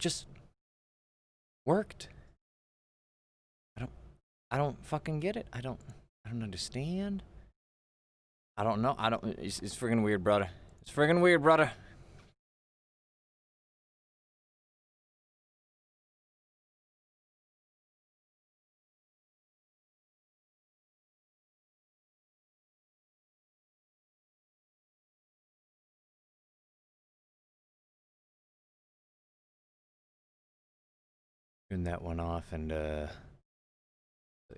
just worked. I don't fucking get it. I don't understand. I don't know. It's friggin' weird, brother. It's friggin' weird, brother. Turn that one off and tell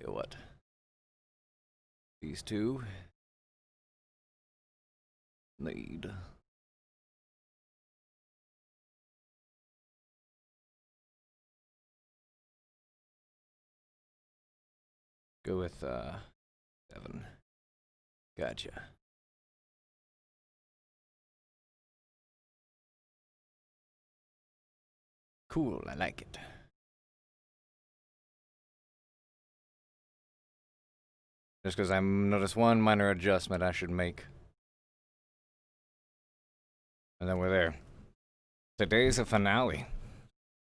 you what. These two need go with 7. Gotcha. Cool, I like it. Just because I noticed one minor adjustment I should make. And then we're there. Today's a finale.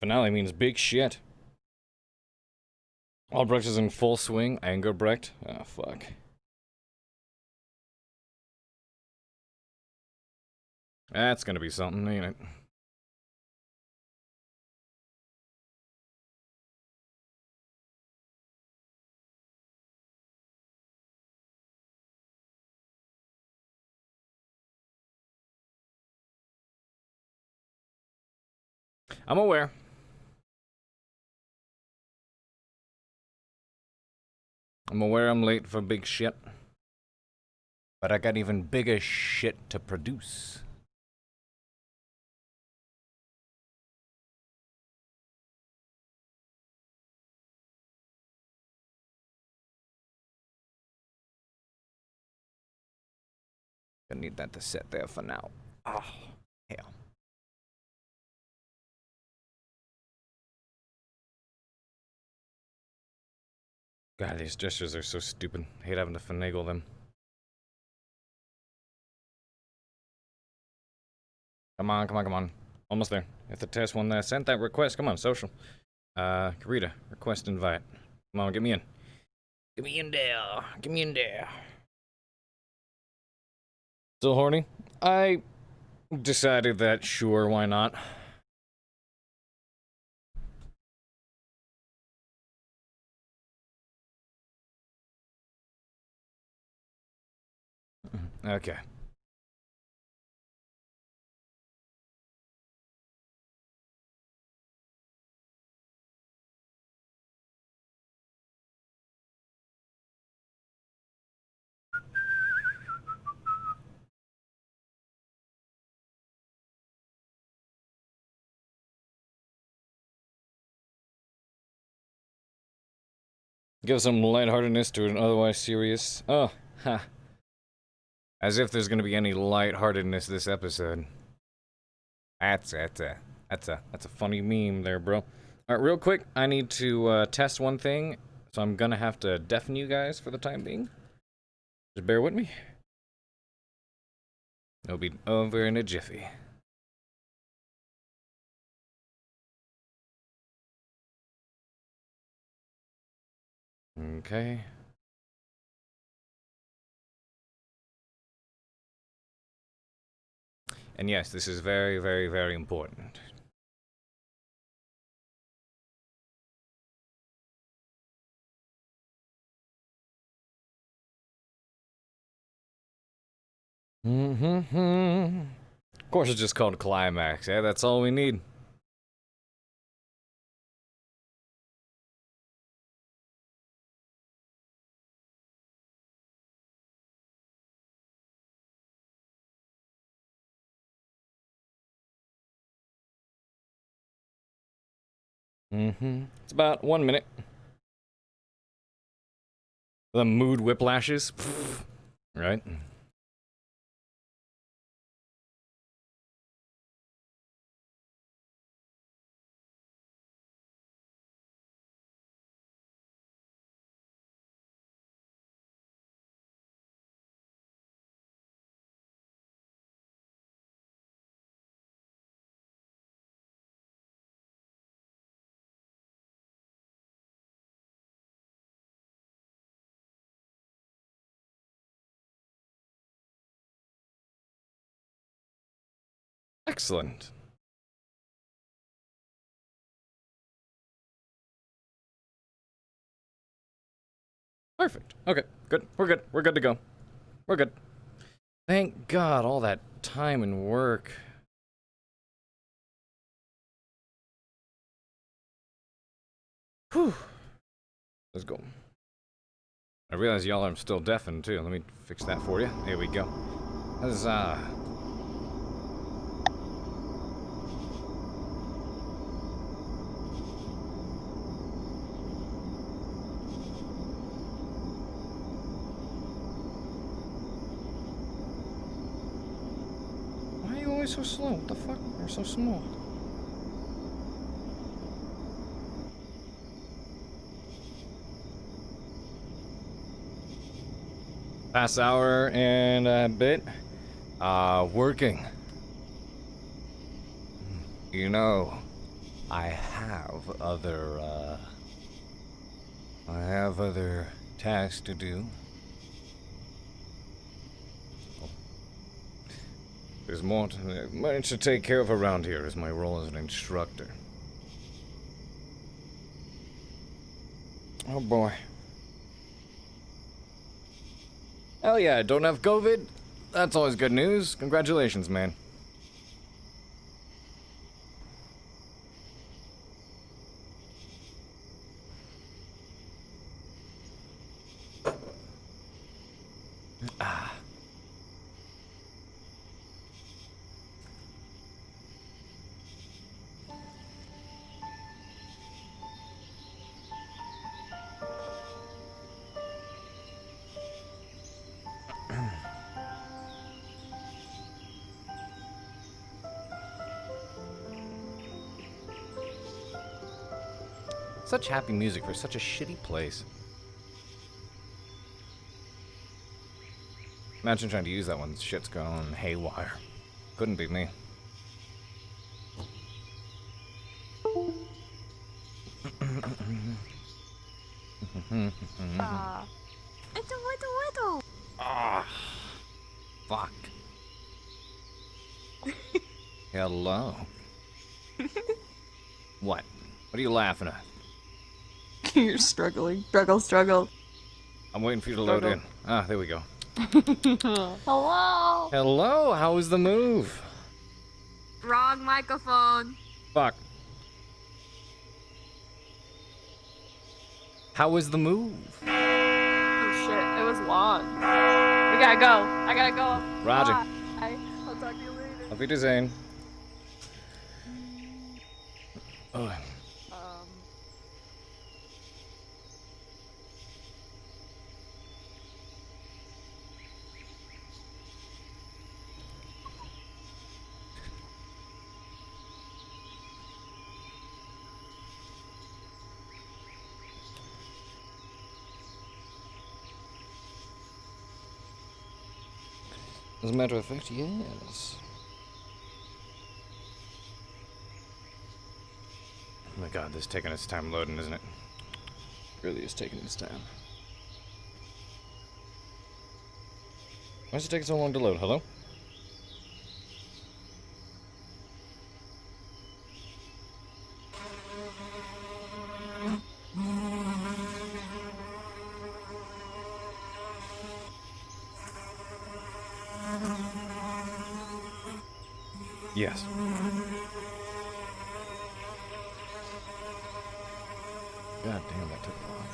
Finale means big shit. Albrecht is in full swing. Angerbrecht. Oh, fuck. That's gonna be something, ain't it? I'm aware. I'm aware I'm late for big shit. But I got even bigger shit to produce. I need that to sit there for now. Oh, hell. God, these gestures are so stupid. I hate having to finagle them. Come on, come on, come on. Almost there. If the test one that sent that request, come on, social. Karita, request invite. Come on, get me in. Get me in there. Get me in there. Still horny? I decided that sure, why not? Okay. Give some lightheartedness to an otherwise serious. Oh, ha. As if there's gonna be any lightheartedness this episode. That's a funny meme there, bro. All right, real quick, I need to test one thing, so I'm gonna have to deafen you guys for the time being. Just bear with me. It'll be over in a jiffy. Okay. And yes, this is very, very, very important. Of course, it's just called climax. Yeah, that's all we need. It's about 1 minute. The mood whiplashes. Right? Excellent. Perfect. Okay, good. We're good. We're good to go. We're good. Thank God, all that time and work. Whew. Let's go. I realize y'all are still deafened too. Let me fix that for you. There we go. Huzzah. Why are you always so slow? What the fuck? You're so small. Past hour and a bit. Working. You know, I have other tasks to do. There's much to take care of around here as my role as an instructor. Oh boy. Hell yeah, don't have COVID? That's always good news. Congratulations, man. Such happy music for such a shitty place. Imagine trying to use that when shit's going haywire. Couldn't be me. Ah, fuck. Hello. What? What are you laughing at? You're struggling. Struggle. I'm waiting for you to load in. Ah, there we go. Hello. Hello, how was the move? Wrong microphone. Fuck. How was the move? Oh shit, it was long. We gotta go. I gotta go. Roger. Bye. I'll talk to you later. Auf Wiedersehen. Oh. As a matter of fact, yes. Oh my god, this is taking its time loading, isn't it? Really is taking its time. Why is it taking so long to load? Hello? Yes. God damn, that took a while.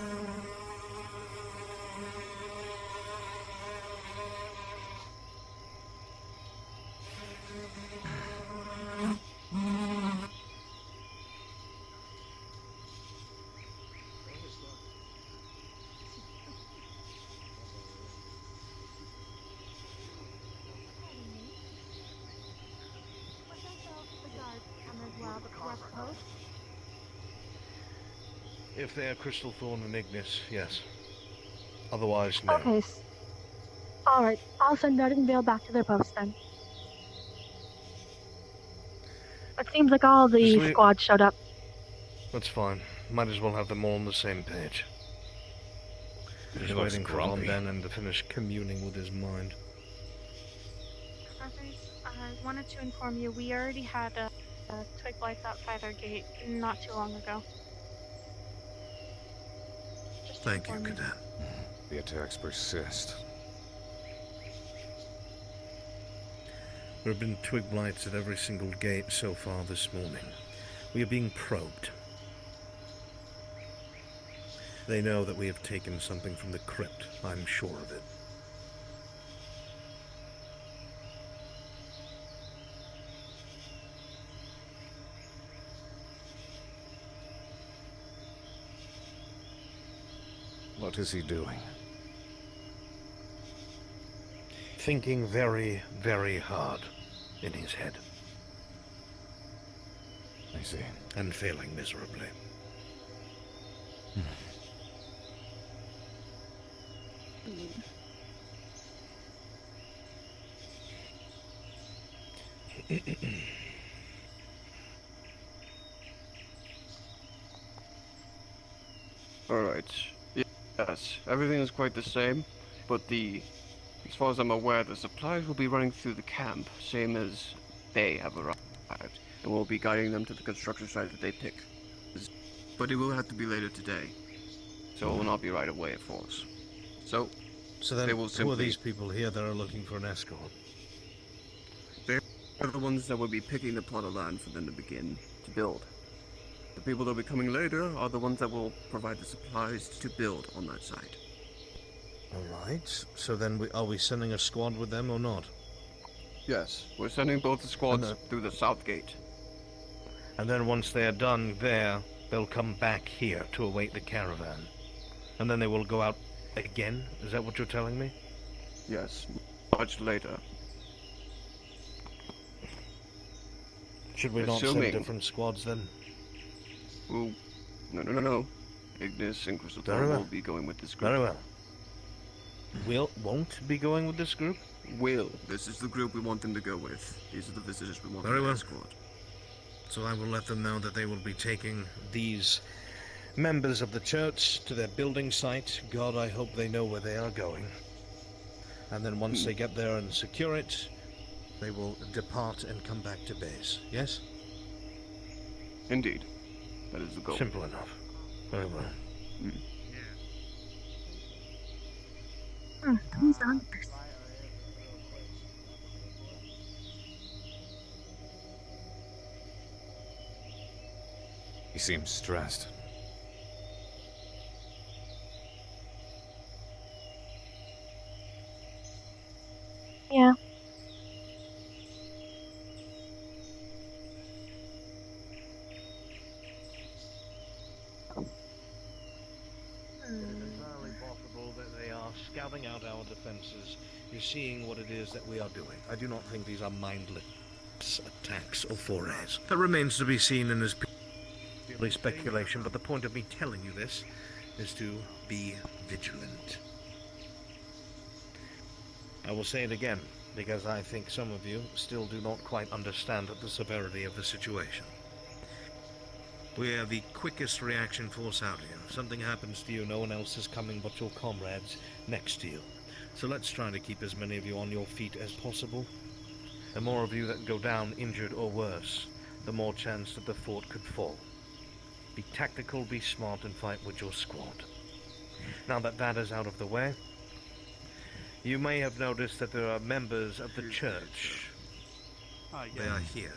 If they are Crystal Thorn and Ignis, yes. Otherwise, no. Okay. Alright, I'll send Darden and Vale back to their post then. It seems like all the squad showed up. That's fine. Might as well have them all on the same page. Just waiting for Von Bannon to finish communing with his mind. wanted to inform you, we already had twig lights outside our gate not too long ago. Just to Thank you, inform Cadet. The attacks persist. There have been twig blights at every single gate so far this morning. We are being probed. They know that we have taken something from the crypt. I'm sure of it. What is he doing? Thinking very, very hard in his head. I see. And failing miserably. Alright. Yes, everything is quite the same, but as far as I'm aware, the supplies will be running through the camp, same as they have arrived, and we'll be guiding them to the construction site that they pick. But it will have to be later today, so it will not be right away, of course. So then, they will who are these people here that are looking for an escort? They're the ones that will be picking the plot of land for them to begin to build. The people that will be coming later are the ones that will provide the supplies to build on that site. Alright, so then are we sending a squad with them or not? Yes, we're sending both the squads through the south gate. And then once they are done there, they'll come back here to await the caravan. And then they will go out again? Is that what you're telling me? Yes, much later. Should we not send Assuming- different squads then? Well, no. Ignis and Crystal Very well. will be going with this group. Very well. Won't be going with this group? Will. This is the group we want them to go with. These are the visitors we want Very them to well. escort. So I will let them know that they will be taking these members of the church to their building site. God, I hope they know where they are going. And then once they get there and secure it, they will depart and come back to base. Yes? Indeed. That is the goal. Simple enough. Very well. Who's on this? He seems stressed. Yeah. It is entirely possible that they are scouting out our defenses, is seeing what it is that we are doing. I do not think these are mindless attacks or forays. That remains to be seen and is purely speculation, but the point of me telling you this is to be vigilant. I will say it again, because I think some of you still do not quite understand the severity of the situation. We are the quickest reaction force out here. If something happens to you, no one else is coming but your comrades next to you. So let's try to keep as many of you on your feet as possible. The more of you that go down injured or worse, the more chance that the fort could fall. Be tactical, be smart, and fight with your squad. Now that that is out of the way, you may have noticed that there are members of the church. They are here.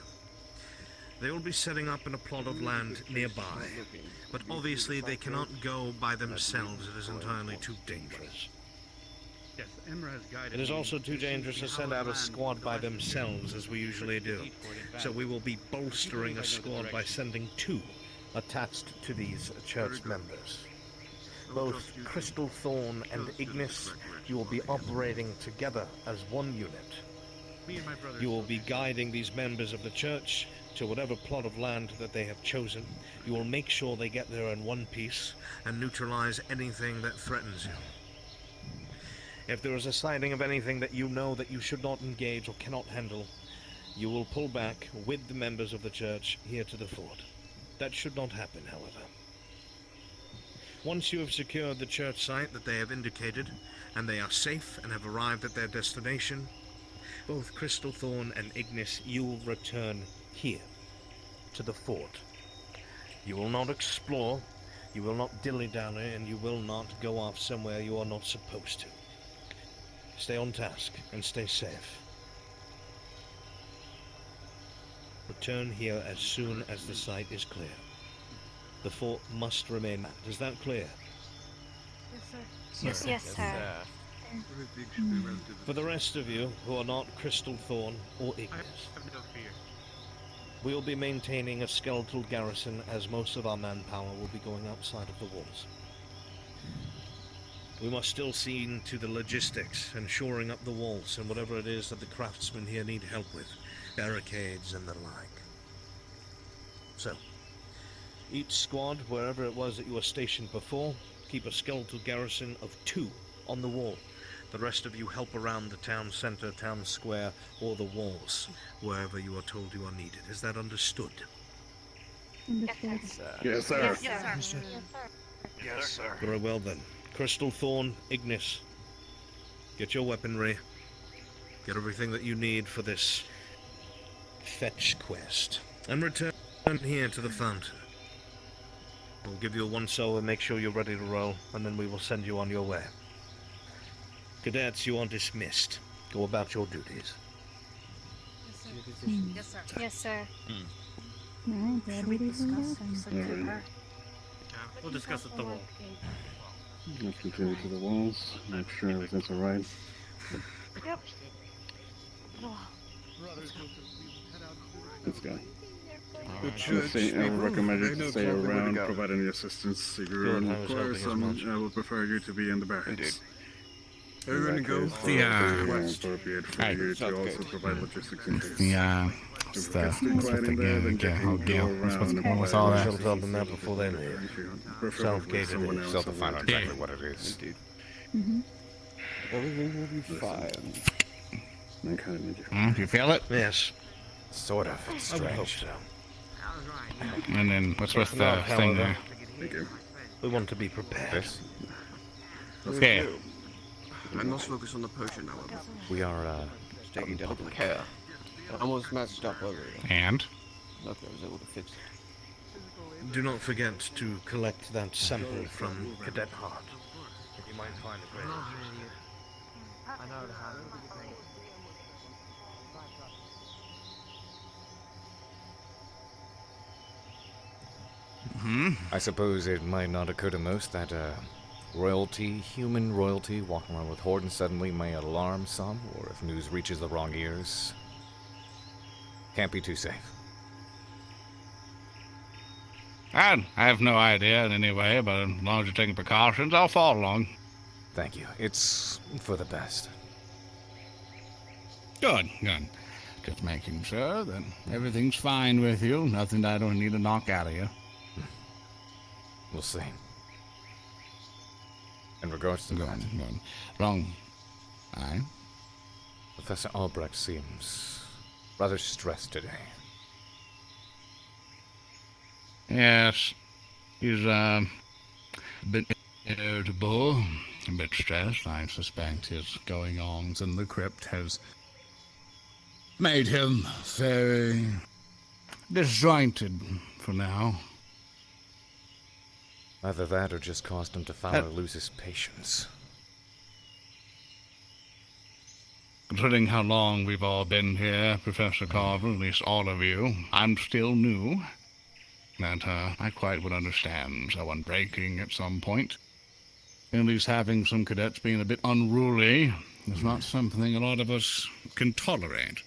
They will be setting up in a plot of land nearby, but obviously they cannot go by themselves. It is entirely too dangerous. It is also too dangerous to send out a squad by themselves, as we usually do. So we will be bolstering a squad by sending two attached to these church members. Both Crystal Thorn and Ignis, you will be operating together as one unit. You will be guiding these members of the church to whatever plot of land that they have chosen. You will make sure they get there in one piece and neutralize anything that threatens you. If there is a sighting of anything that you know that you should not engage or cannot handle, you will pull back with the members of the church here to the fort. That should not happen, however. Once you have secured the church site that they have indicated, and they are safe and have arrived at their destination, both Crystalthorn and Ignis, you will return here, to the fort. You will not explore, you will not dilly-dally, and you will not go off somewhere you are not supposed to. Stay on task, and stay safe. Return here as soon as the site is clear. The fort must remain manned. Is that clear? Yes, sir. For the rest of you who are not Crystalthorn or Ignis, we will be maintaining a skeletal garrison as most of our manpower will be going outside of the walls. We must still see to the logistics and shoring up the walls and whatever it is that the craftsmen here need help with, barricades and the like. So, each squad, wherever it was that you were stationed before, keep a skeletal garrison of 2 on the wall. The rest of you help around the town center, town square, or the walls, wherever you are told you are needed. Is that understood? Yes, sir. Yes, sir. Yes, sir. Yes, sir. Very well then. Crystalthorn, Ignis, get your weaponry. Get everything that you need for this fetch quest. And return here to the fountain. We'll give you a once-over, make sure you're ready to roll, and then we will send you on your way. Cadets, you are dismissed. Go about your duties. Yes, sir. Yes, sir. Should we discuss? You said Alright. to her. We'll discuss at the wall. Let's continue to the walls. Make sure everything's alright. Yep. Let's go. Good I would recommend you They know to stay exactly where to around, go. provide any assistance. If you Good, I was require hoping as some, much. I would prefer you to be in the barracks. Indeed. In Are we that gonna go case, for it the would be west? appropriate for Right. you Sounds to also good. provide logistics in case. Yeah, If it's it the, gets too what's quiet the in there, then Gail, you oh, can Gail, go what's around and wrong with provide all that? She'll assistance tell them that to before they the leave. preferably Self-gated someone it is. else Still to find out over there. exactly what it is. Indeed. Everything will be fine. Okay, thank you. You feel it? Yes, Sort of. It's I would hope strange. so. And then what's with the Not, thing however, there? Thank you. we want to be prepared. This? Okay. I must focus on the potion, however. We are, Taking delicate care. I almost matched up earlier. And? Luckily I was able to fix it. Do not forget to collect that sample from Cadet Hart. You might find a great I suppose it might not occur to most that, royalty, human royalty, walking around with Horden suddenly may alarm some, or if news reaches the wrong ears. Can't be too safe. I have no idea in any way, but as long as you're taking precautions, I'll follow along. Thank you. It's for the best. Good, good. Just making sure that everything's fine with you. Nothing that I don't need to knock out of you. We'll see. In regards to Good, that, good. Wrong. Aye. Professor Albrecht seems rather stressed today. Yes. He's, a bit irritable, a bit stressed. I suspect his going-ons in the crypt has made him very disjointed for now. Either that or just caused him to lose his patience. Considering how long we've all been here, Professor Carver, at least all of you, I'm still new. That I quite would understand someone breaking at some point. At least having some cadets being a bit unruly is not something a lot of us can tolerate.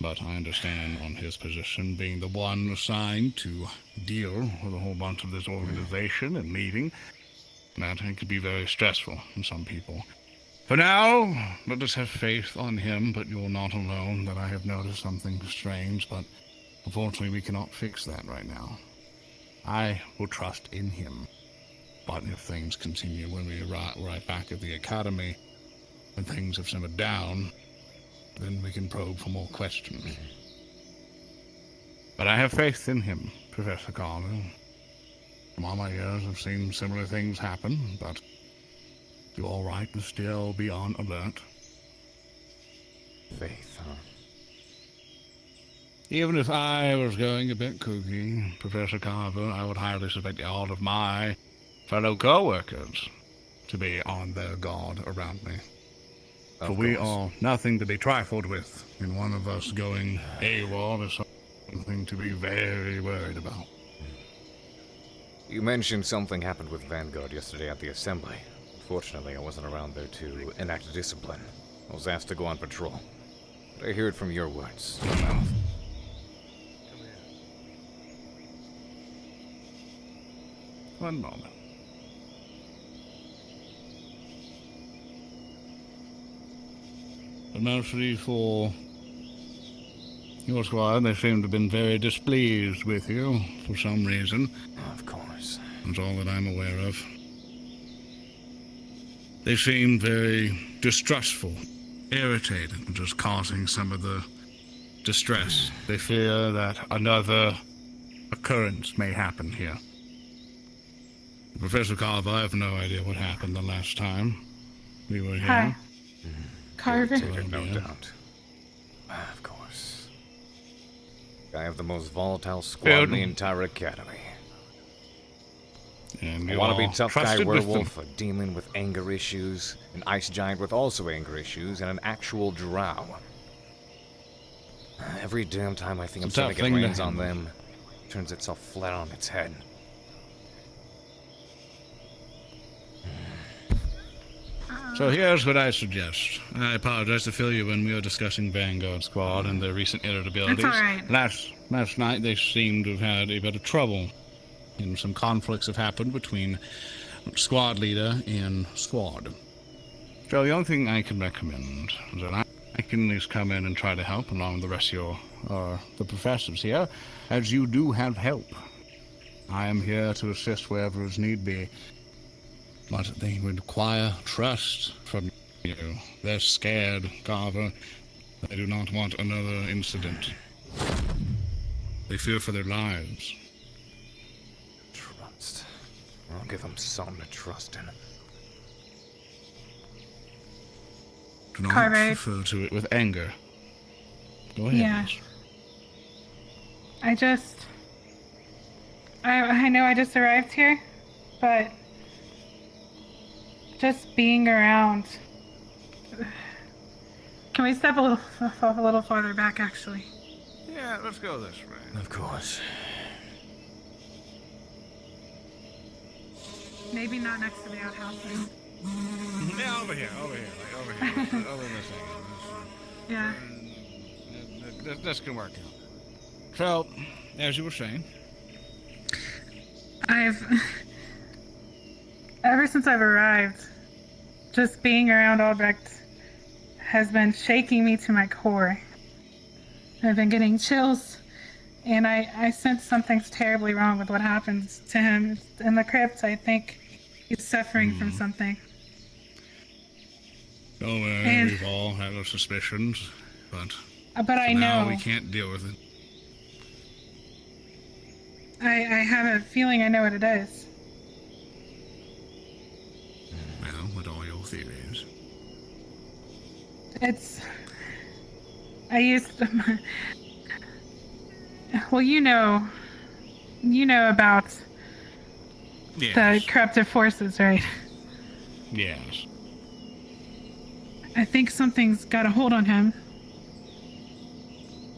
But I understand on his position, being the one assigned to deal with a whole bunch of this organization and meeting, that it could be very stressful for some people. For now, let us have faith on him, but you're not alone, that I have noticed something strange, but unfortunately we cannot fix that right now. I will trust in him, but if things continue when we arrive right back at the academy, and things have simmered down, then we can probe for more questions. But I have faith in him, Professor Carver. From all my years, I've seen similar things happen, but you're all right to still be on alert. Faith, huh? Even if I was going a bit kooky, Professor Carver, I would highly suspect all of my fellow co-workers to be on their guard around me. For we are nothing to be trifled with, and one of us going AWOL is something to be very worried about. You mentioned something happened with Vanguard yesterday at the assembly. Unfortunately, I wasn't around there to enact discipline. I was asked to go on patrol. But I hear it from your words, your mouth. One moment. But mostly for your squad, they seem to have been very displeased with you for some reason. Of course. That's all that I'm aware of. They seem very distrustful, irritated, which is causing some of the distress. They fear that another occurrence may happen here. Professor Carver, I have no idea what happened the last time we were here. Hi. Carver. No doubt. Of course. I have the most volatile squad in the entire academy. And I you want to all be tough guy trusted with them. werewolf, a demon with anger issues, an ice giant with also anger issues, and an actual drow. Every damn time I think I'm It's a starting to tough get thing to reins on handle. them, it turns itself flat on its head. So here's what I suggest. I apologize to fill you in. We were discussing Vanguard Squad and their recent irritabilities. That's all right. Last night they seem to have had a bit of trouble. And some conflicts have happened between squad leader and squad. So the only thing I can recommend is that I can at least come in and try to help along with the rest of the professors here, as you do have help. I am here to assist wherever is need be. But they require trust from you. They're scared, Carver. They do not want another incident. They fear for their lives. Trust. I'll give them something to trust in. Do not Carver. refer to it with anger. Go ahead. Yeah. Miss. I know I just arrived here, but just being around. Can we step a little farther back, actually? Yeah, let's go this way. Of course. Maybe not next to the outhouse. Yeah, over here. Over in this angle. Yeah. This can work out. So, as you were saying. Ever since I've arrived, just being around Albrecht has been shaking me to my core. I've been getting chills, and I sense something's terribly wrong with what happens to him in the crypt. I think he's suffering from something. Don't worry, we've all had our suspicions, but I now know. we can't deal with it. I have a feeling I know what it is. Well, what are your theories? I used to... Well, you know about Yes. the corruptive forces, right? Yes. I think something's got a hold on him.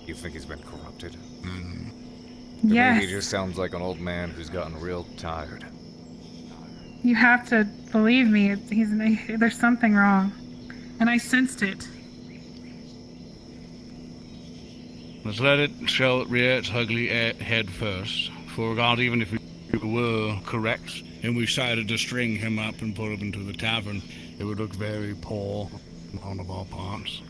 You think he's been corrupted? Mm-hmm. To Yes. me, he just sounds like an old man who's gotten real tired. You have to believe me. There's something wrong, and I sensed it. Let's let it show it rear its ugly head first. For God, even if we were correct, and we decided to string him up and put him into the tavern, it would look very poor on all of our parts.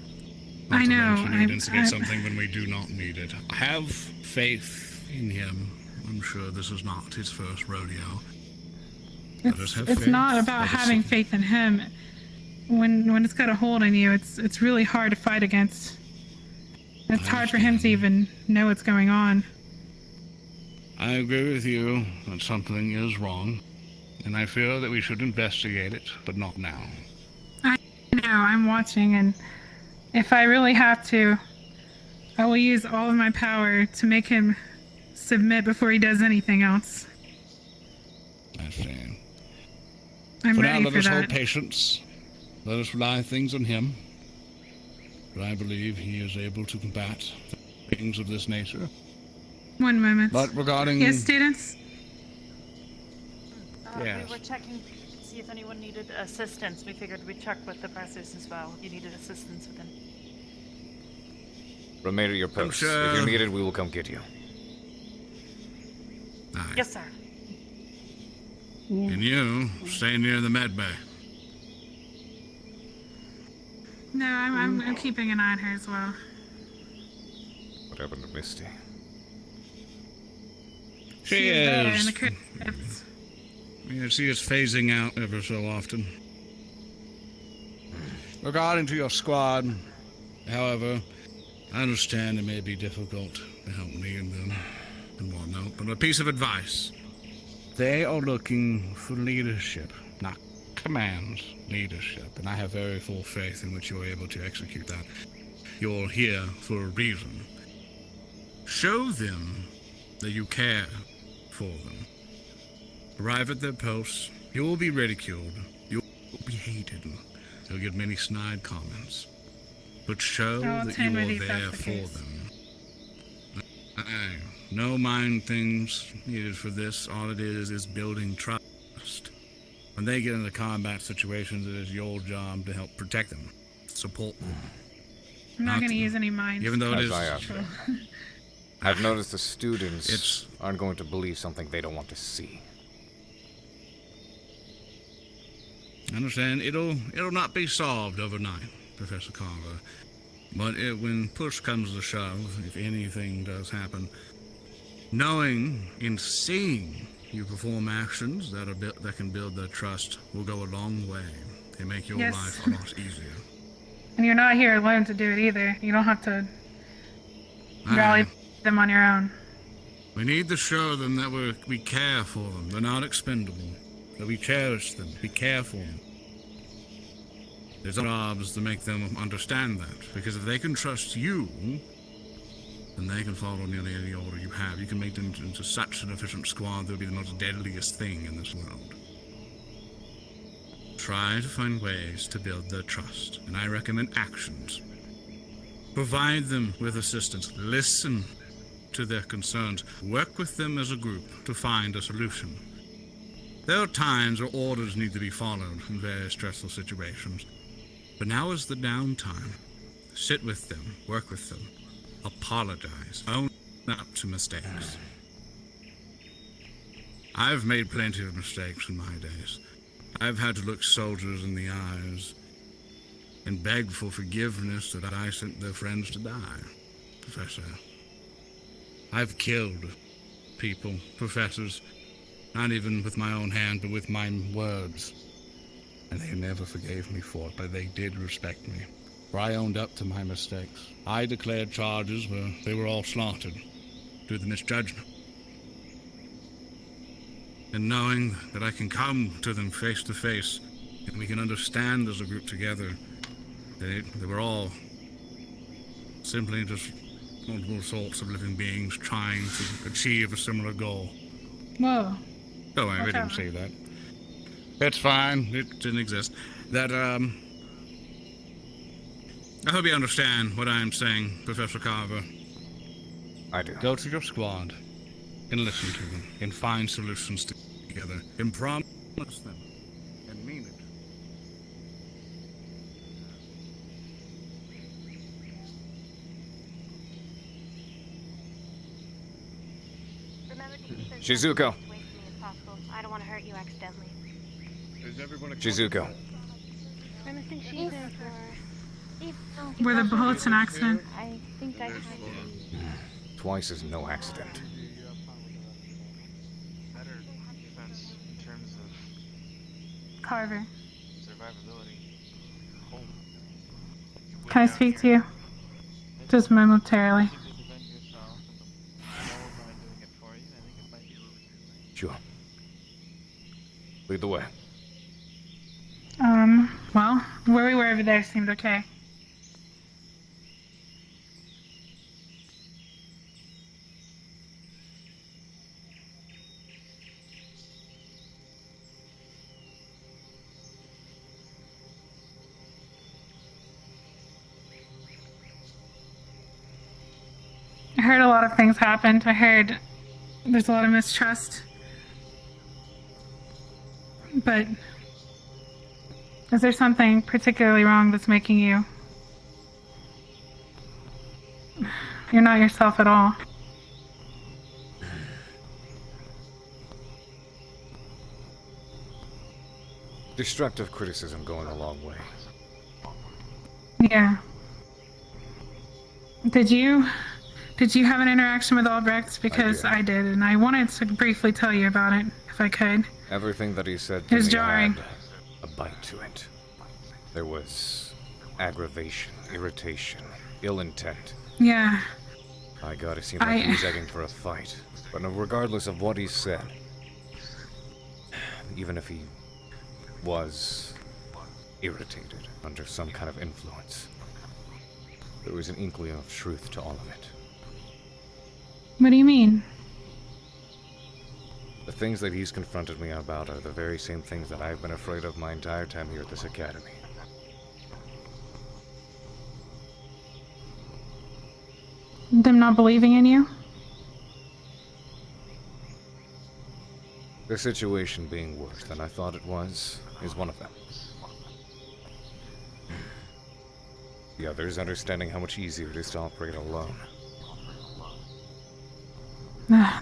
Not I to know, mention we'd instigate I'm- something when we do not need it. Have faith in him. I'm sure this is not his first rodeo. Let us have It's faith. not about Let us having see. faith in him. When it's got a hold on you, it's really hard to fight against. It's hard for him to even know what's going on. I agree with you that something is wrong, and I feel that we should investigate it, but not now. I know, I'm watching, and If I really have to, I will use all of my power to make him submit before he does anything else. I see. I'm For now, ready let for us hold that. patience. Let us rely things on him. But I believe he is able to combat things of this nature. One moment. But regarding... Yes, students? Yes. We were checking to see if anyone needed assistance. We figured we'd check with the professors as well. If you needed assistance with them. Remain at your posts. If you're needed, we will come get you. Aye. Yes, sir. And you, stay near the med bay. No, I'm keeping an eye on her as well. What happened to Misty? She there in is... the crypts. Yeah, she is phasing out ever so often. Regarding to your squad, however, I understand it may be difficult to help me and them and whatnot, but a piece of advice. They are looking for leadership, not commands, leadership, and I have very full faith in which you are able to execute that. You're here for a reason. Show them that you care for them. Arrive at their posts, you will be ridiculed, you will be hated, you'll get many snide comments. But show I'll that you attend with are you if there that's the for case. them. No mind things needed for this. All it is building trust. When they get into combat situations, it is your job to help protect them, support them. I'm not going to use any minds. Even though it is... I've noticed the students aren't going to believe something they don't want to see. I understand. It'll not be solved overnight, Professor Carver. But when push comes to shove, if anything does happen, knowing and seeing you perform actions that can build their trust will go a long way and make your Yes. life a lot easier. And you're not here alone to do it either. You don't have to rally them on your own. We need to show them that we care for them. They're not expendable. That we cherish them. We care for them. There's jobs to make them understand that. Because if they can trust you, then they can follow nearly any order you have. You can make them into such an efficient squad, they'll be the most deadliest thing in this world. Try to find ways to build their trust, and I recommend actions. Provide them with assistance. Listen to their concerns. Work with them as a group to find a solution. There are times where orders need to be followed in very stressful situations. But now is the downtime. Sit with them, work with them, apologize, own up to mistakes. I've made plenty of mistakes in my days. I've had to look soldiers in the eyes and beg for forgiveness that I sent their friends to die, Professor. I've killed people, professors, not even with my own hand, but with my words. And they never forgave me for it, but they did respect me. For I owned up to my mistakes. I declared charges where they were all slaughtered due to misjudgment. And knowing that I can come to them face to face, and we can understand as a group together that they were all simply just multiple sorts of living beings trying to achieve a similar goal. Whoa. Oh, I didn't say that. It's fine. It didn't exist. That, I hope you understand what I'm saying, Professor Carver. I do. Go to your squad and listen to them and find solutions together and promise them and mean it. Remember to keep those Shizuko. away from me if possible. I don't want to hurt you accidentally. Is everyone Shizuko. I'm a she's in for. Were the bullets an accident? I think I have to. Twice is no accident. Better defense in terms of Carver, survivability. can I speak to you? Just momentarily. You could defend yourself, and the more by doing it for you, I think it might be a little bit. Sure. Lead the way. Well, where we were over there seemed okay. lot of things happened. I heard there's a lot of mistrust. But is there something particularly wrong that's making you... You're not yourself at all. Destructive criticism going a long way. Yeah. Did you have an interaction with Albrecht? Because I did, and I wanted to briefly tell you about it, if I could. Everything that he said It to was me jarring. had a bite to it. There was aggravation, irritation, ill intent. Yeah. My God, it seemed like he was egging for a fight. But regardless of what he said, even if he was irritated under some kind of influence, there was an inkling of truth to all of it. What do you mean? The things that he's confronted me about are the very same things that I've been afraid of my entire time here at this academy. Them not believing in you? The situation being worse than I thought it was is one of them. The others understanding how much easier it is to operate alone.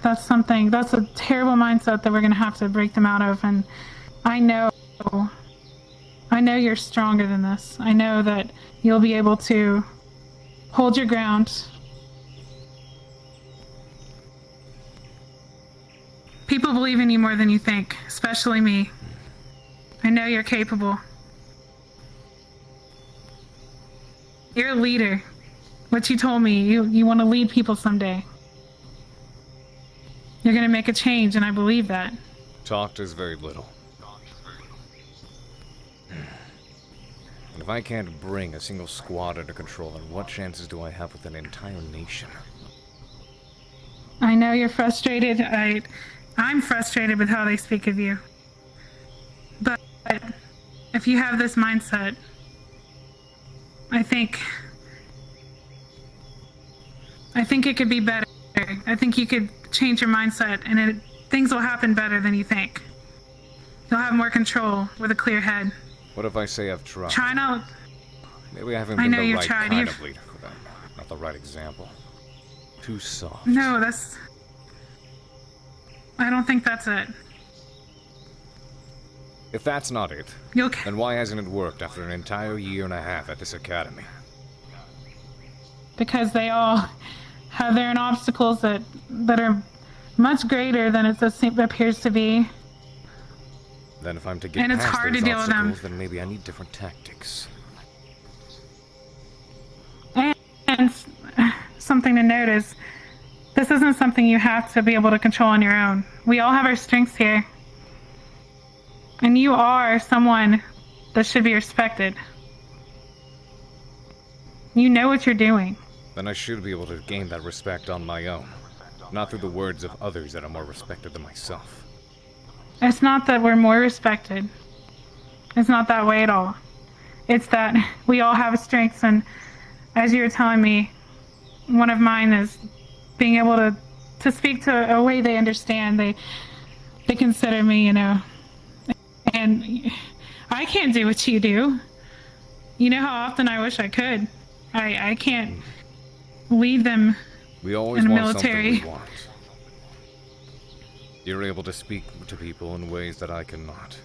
That's a terrible mindset that we're gonna have to break them out of, and I know you're stronger than this. I know that you'll be able to hold your ground. People believe in you more than you think, especially me. I know you're capable. You're a leader. What you told me, you want to lead people someday. You're gonna make a change, and I believe that. Talked is very little. And if I can't bring a single squad under control, then what chances do I have with an entire nation? I know you're frustrated. I'm frustrated with how they speak of you. But if you have this mindset, I think it could be better. I think you could change your mindset, and things will happen better than you think. You'll have more control with a clear head. What if I say I've tried? Try not. Maybe I haven't I been know the you've right tried. kind of leader for them. Not the right example. Too soft. No, I don't think that's it. If that's not it, then why hasn't it worked after an entire year and a half at this academy? Because they all have their own obstacles that are much greater than it appears to be. Then if I'm to get And it's past hard those to deal with them. obstacles, then maybe I need different tactics. And something to note is, this isn't something you have to be able to control on your own. We all have our strengths here. And you are someone that should be respected. You know what you're doing. Then I should be able to gain that respect on my own. Not through the words of others that are more respected than myself. It's not that we're more respected. It's not that way at all. It's that we all have strengths, and as you were telling me, one of mine is being able to speak to a way they understand. They consider me, you know. And I can't do what you do. You know how often I wish I could. I can't lead them We always in the want military. something we want. You're able to speak to people in ways that I cannot.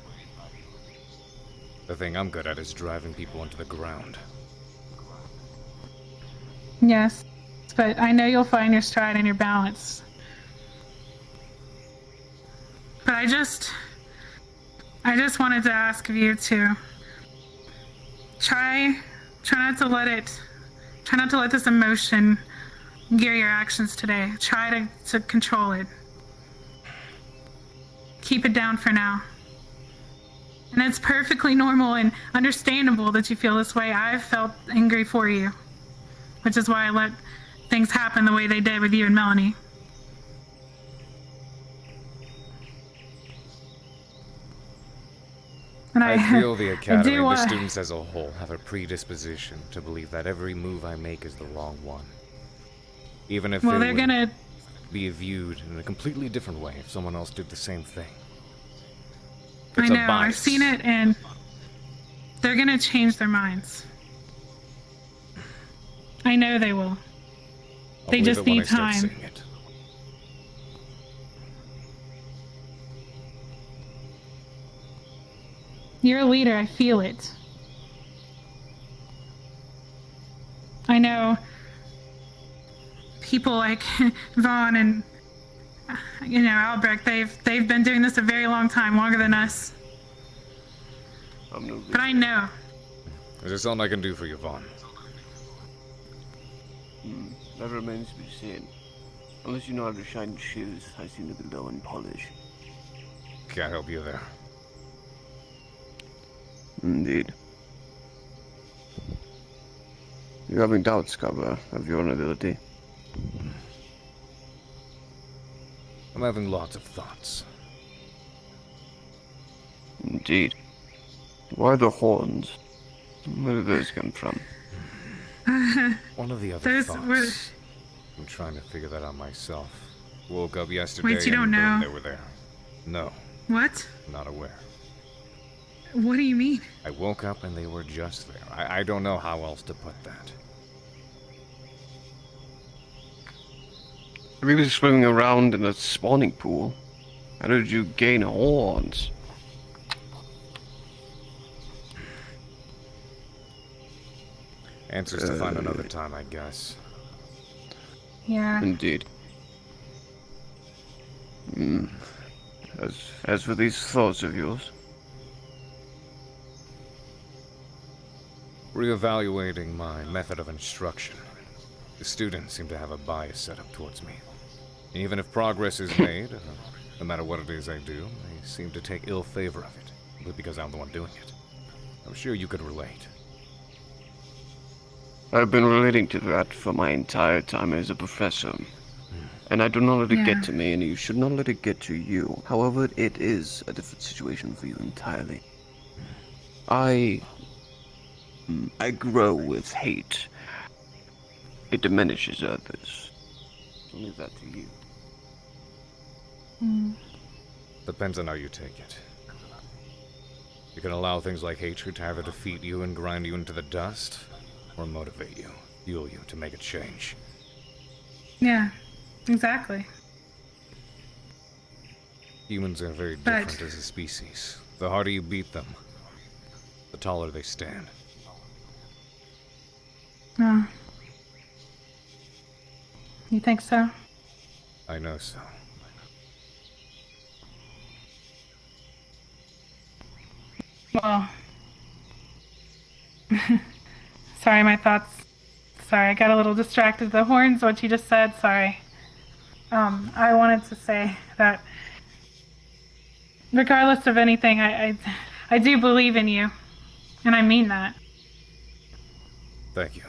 The thing I'm good at is driving people into the ground. Yes, but I know you'll find your stride and your balance. But I just wanted to ask of you to try not to let this emotion gear your actions today. Try to control it. Keep it down for now. And it's perfectly normal and understandable that you feel this way. I've felt angry for you, which is why I let things happen the way they did with you and Melanie. And I feel the academy and the want- students as a whole have a predisposition to believe that every move I make is the wrong one. Even if Well, it they're would gonna. be viewed in a completely different way if someone else did the same thing. I It's a know. I've bias. seen it, and they're gonna change their minds. I know they will. I'll They believe just it when need I start time. seeing it. You're a leader. I feel it. I know people like Vaughn and Albrecht. They've been doing this a very long time, longer than us. I'm no But I know. Is there something I can do for you, Vaughn? That remains to be seen. Unless you know how to shine shoes, I seem to be low in polish. Can't help you there. Indeed. You're having doubts, Carver, of your own ability. I'm having lots of thoughts. Indeed. Why the horns? Where did those come from? One of the other Those thoughts. were- I'm trying to figure that out myself. Woke up yesterday Wait, you don't and boom, know? they were there. No, What? not aware. What do you mean? I woke up and they were just there. I don't know how else to put that. Are you swimming around in a spawning pool? How did you gain horns? Answers to find another time, I guess. Yeah. Indeed. As for these thoughts of yours, Reevaluating my method of instruction. The students seem to have a bias set up towards me. Even if progress is made, no matter what it is I do, they seem to take ill favor of it, simply because I'm the one doing it. I'm sure you could relate. I've been relating to that for my entire time as a professor. And I do not let it get to me, and you should not let it get to you. However, it is a different situation for you entirely. I grow with hate. It diminishes others. I'll leave that to you. Depends on how you take it. You can allow things like hatred to either defeat you and grind you into the dust, or motivate you, fuel you to make a change. Yeah. Exactly. Humans are very But- different as a species. The harder you beat them, the taller they stand. Oh. You think so? I know so. Well. Sorry, my thoughts. Sorry, I got a little distracted. The horns, what you just said, sorry. I wanted to say that regardless of anything, I do believe in you. And I mean that. Thank you.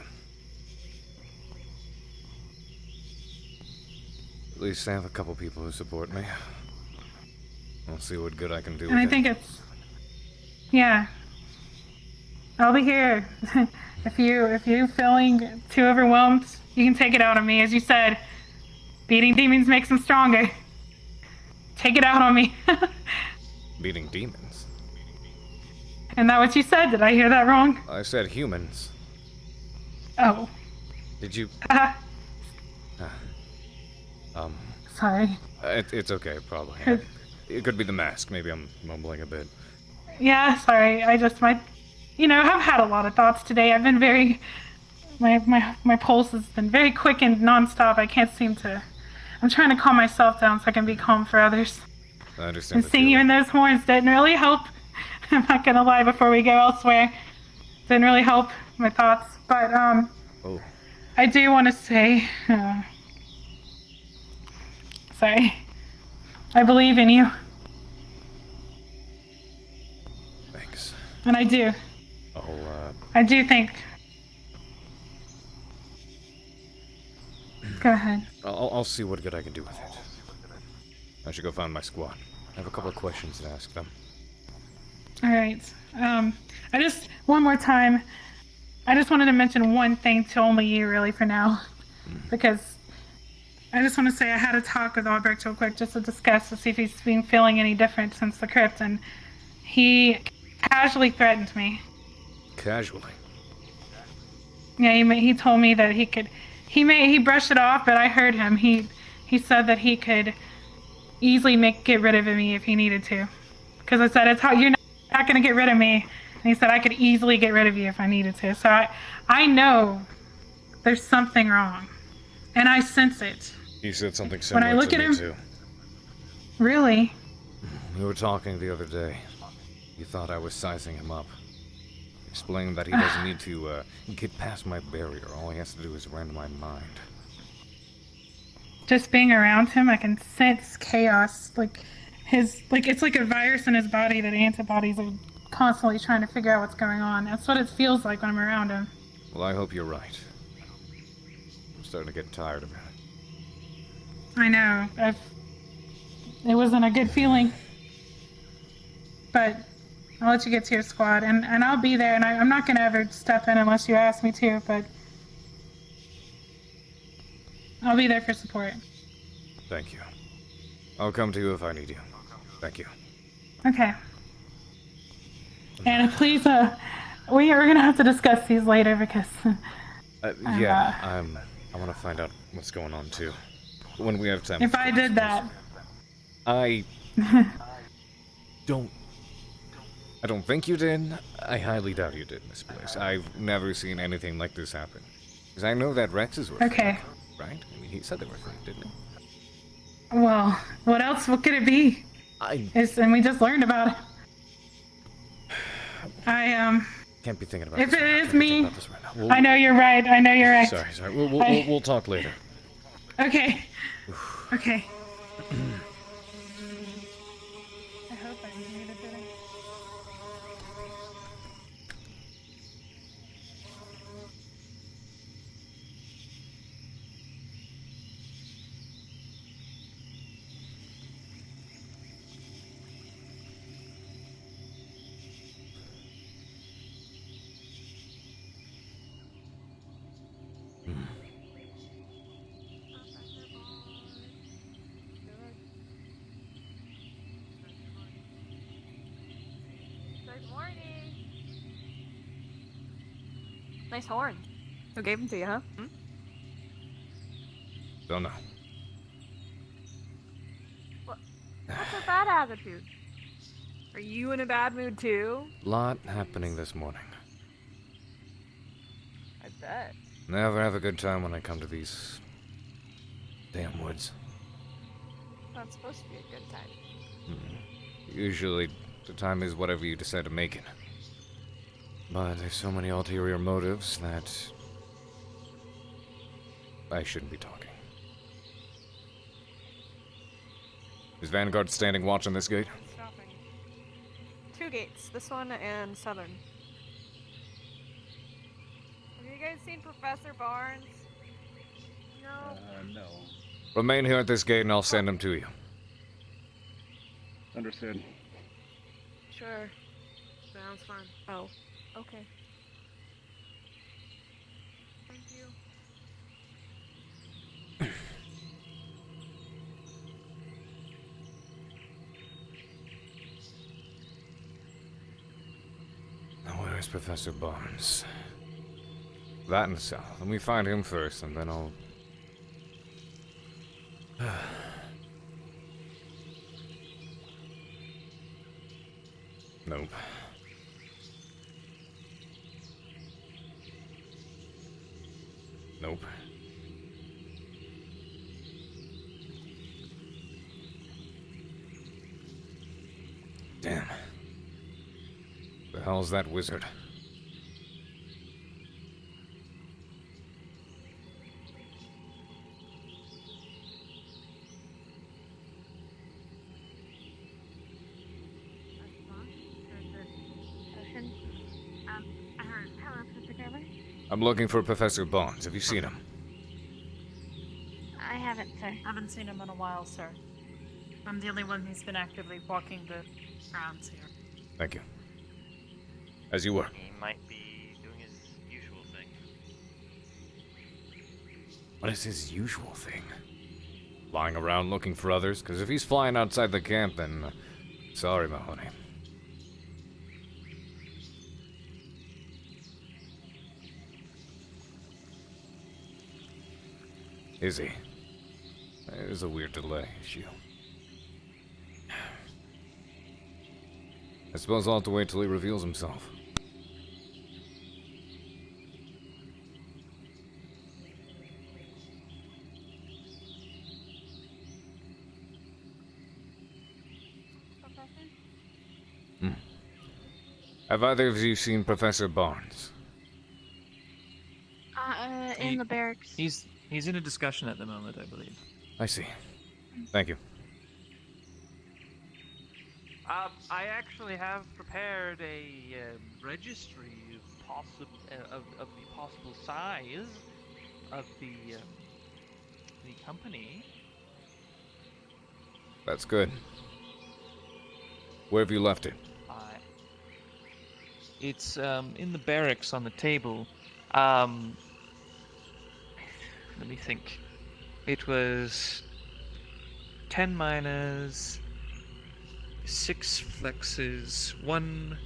At least I have a couple people who support me. I'll see what good I can do And I with think it's, yeah. I'll be here. If you're feeling too overwhelmed, you can take it out on me. As you said, beating demons makes them stronger. Take it out on me. beating demons. Isn't that what you said? Did I hear that wrong? I said humans. Oh. Did you? Sorry. It's okay, probably. It could be the mask. Maybe I'm mumbling a bit. Yeah, sorry. I just I've had a lot of thoughts today. I've been very, my pulse has been very quick and nonstop. I can't seem to. I'm trying to calm myself down so I can be calm for others. I understand. And seeing you in those horns didn't really help. I'm not gonna lie. Before we go elsewhere, didn't really help my thoughts. But Oh. I do want to say, sorry. I believe in you, Thanks. and I do. I do think. Go ahead. I'll see what good I can do with it. I should go find my squad. I have a couple of questions to ask them. All right. I just one more time. I just wanted to mention one thing to only you, really, for now, because I just want to say I had a talk with Albrecht real quick just to discuss to see if he's been feeling any different since the crypt, and he casually threatened me. Casually. Yeah, he told me that he could. He brushed it off, but I heard him. He said that he could easily get rid of me if he needed to, because I said you're not going to get rid of me, and he said I could easily get rid of you if I needed to. So I know there's something wrong, and I sense it. He said something When similar I look to at me him, too. really? We were talking the other day. You thought I was sizing him up. Explained that he doesn't need to get past my barrier. All he has to do is rend my mind. Just being around him, I can sense chaos. It's like a virus in his body that antibodies are constantly trying to figure out what's going on. That's what it feels like when I'm around him. Well, I hope you're right. I'm starting to get tired of it. I know. It wasn't a good feeling. But I'll let you get to your squad, and I'll be there, and I'm not going to ever step in unless you ask me to, but I'll be there for support. Thank you. I'll come to you if I need you. Thank you. Okay. And please, we're going to have to discuss these later because... I want to find out what's going on too. When we have time. If I did that... I don't think you did. I highly doubt you did in this place. I've never seen anything like this happen. Because I know that Rexes were Okay. fake, right? I mean, he said they were fake, didn't he? Well, what else? What could it be? And we just learned about it. Can't be thinking about If this it right now. is Can't be thinking me, about this right now. I know you're right. I know you're right. Sorry. We'll talk later. Okay. Okay. I hope I muted it. Good morning. Nice horn. Who gave them to you, huh? Don't know. What's a bad attitude? Are you in a bad mood too? Lot happening this morning. I bet. Never have a good time when I come to these damn woods. Not supposed to be a good time. Usually, the time is whatever you decide to make it. But there's so many ulterior motives that I shouldn't be talking. Is Vanguard standing watch on this gate? Stopping. 2 gates. This one and southern. Have you guys seen Professor Barnes? No. No. Remain here at this gate and I'll send him to you. Understood. Sure. Sounds fun. Oh. Okay. Thank you. Now where is Professor Barnes? That in the south. Let me find him first and then I'll... Nope. Nope. Damn. The hell's that wizard? Hello, Professor Carver. I'm looking for Professor Barnes. Have you seen him? I haven't, sir. Haven't seen him in a while, sir. I'm the only one who's been actively walking the grounds here. Thank you. As you were. He might be doing his usual thing. What is his usual thing? Flying around looking for others? Because if he's flying outside the camp, then... sorry, Mahoney. Is he? There's a weird delay issue. I suppose I'll have to wait till he reveals himself. Have either of you seen Professor Barnes? In the barracks. He's in a discussion at the moment, I believe. I see. Thank you. I actually have prepared a registry of the possible size of the company. That's good. Where have you left it? It's in the barracks on the table. Let me think. It was 10 miners, 6 flexes, one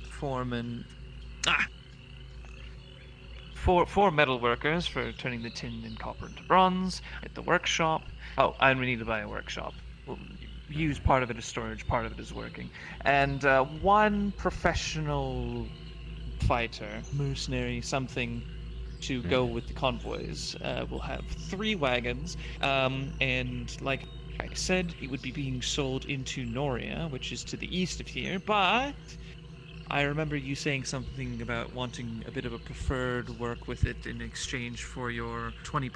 foreman. Four metal workers for turning the tin and copper into bronze at the workshop. Oh, and we need to buy a workshop. We'll use part of it as storage, part of it as working. And one professional fighter, mercenary, something to go with the convoys. We'll have 3 wagons, and like I said, it would be being sold into Noria, which is to the east of here, but I remember you saying something about wanting a bit of a preferred work with it in exchange for your 20%.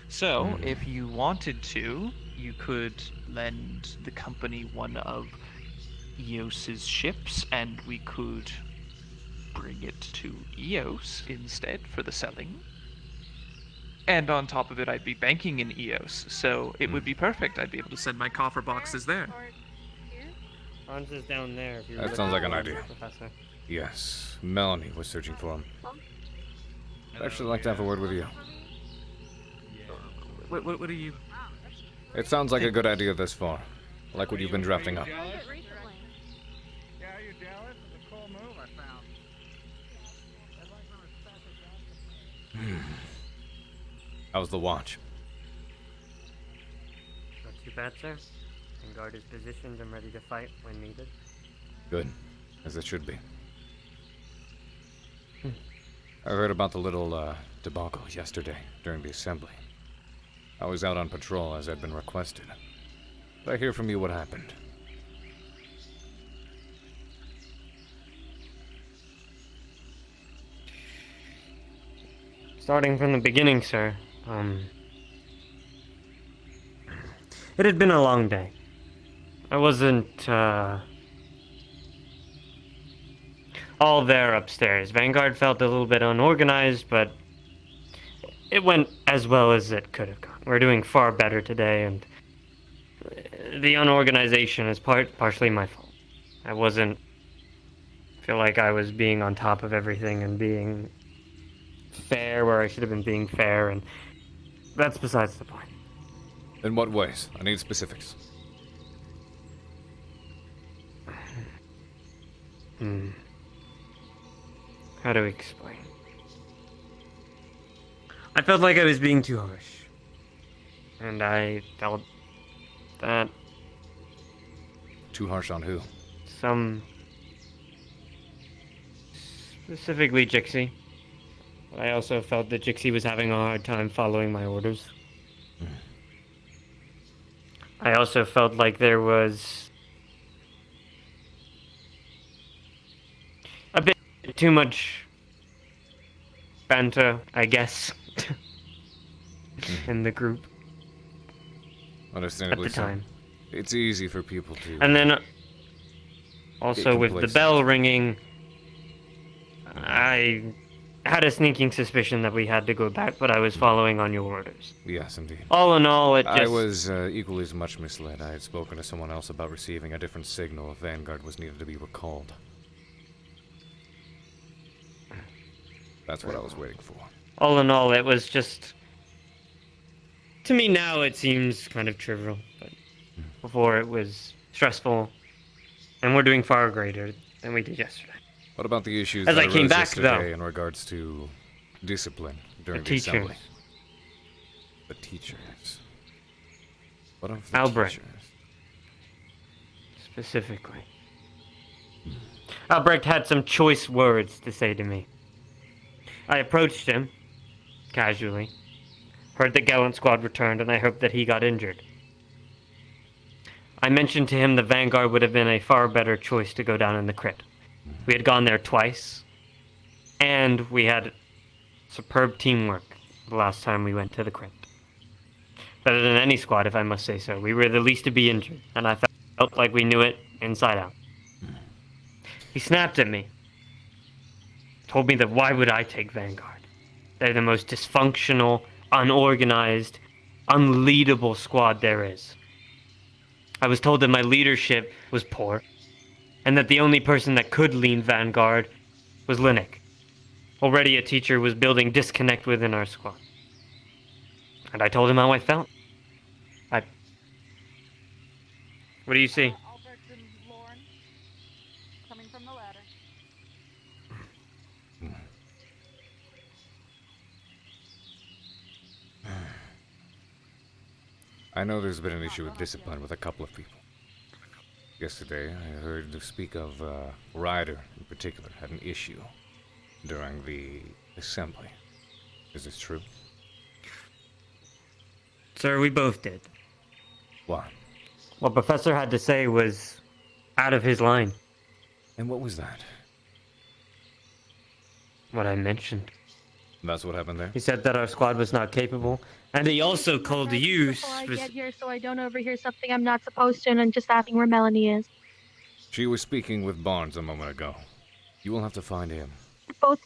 So, if you wanted to, you could lend the company one of Eos's ships, and we could bring it to Eos instead for the selling. And on top of it, I'd be banking in Eos, so it would be perfect. I'd be able to send my coffer boxes there. Barnes is down there. If you That sounds like an idea. Professor. Yes, Melanie was searching for him. I'd actually like to have a word with you. What are you... It sounds like a good idea thus far. I like what you've been drafting up. Yeah, you're jealous? It's a cool move I found. How's the watch? Not too bad, sir. Vanguard is positioned and ready to fight when needed. Good, as it should be. I heard about the little debacle yesterday during the assembly. I was out on patrol as I'd been requested. Did I hear from you what happened? Starting from the beginning, sir. It had been a long day. I wasn't, all there upstairs. Vanguard felt a little bit unorganized, but it went as well as it could have gone. We're doing far better today, and the unorganization is partially my fault. I feel like I was being on top of everything and being fair where I should have been being fair, and that's besides the point. In what ways? I need specifics. How do we explain? I felt like I was being too harsh. And I felt that... Too harsh on who? Specifically Jixie. But I also felt that Jixie was having a hard time following my orders. I also felt like there was a bit too much banter, I guess, in the group. Understandably at the time. So. It's easy for people to... And then also with the bell ringing, I had a sneaking suspicion that we had to go back, but I was following on your orders. Yes, indeed. All in all, it just... I was equally as much misled. I had spoken to someone else about receiving a different signal if Vanguard was needed to be recalled. That's what I was waiting for. all in all, it was just... To me now, it seems kind of trivial, but before it was stressful, and we're doing far greater than we did yesterday. What about the issues As that I came arose back, yesterday though, in regards to discipline during the teachers, assembly? The teachers. What of the Albrecht, teachers? specifically. Albrecht had some choice words to say to me. I approached him, casually, heard that Gallant Squad returned, and I hoped that he got injured. I mentioned to him the Vanguard would have been a far better choice to go down in the crypt. We had gone there twice, and we had superb teamwork the last time we went to the crypt. Better than any squad, if I must say so. We were the least to be injured, and I felt like we knew it inside out. He snapped at me, told me that why would I take Vanguard? They're the most dysfunctional, unorganized, unleadable squad there is. I was told that my leadership was poor, and that the only person that could lead Vanguard was Linux. Already a teacher was building disconnect within our squad. And I told him how I felt. What do you see? Albrecht and Lauren coming from the ladder. I know there's been an issue with discipline with a couple of people. Yesterday, I heard speak of Ryder in particular had an issue during the assembly. Is this true? Sir, we both did. What? What Professor had to say was out of his line. And what was that? What I mentioned. That's what happened there? He said that our squad was not capable, and he also called you... Before I get here, so I don't overhear something I'm not supposed to, and I'm just asking where Melanie is. She was speaking with Barnes a moment ago. You will have to find him. Both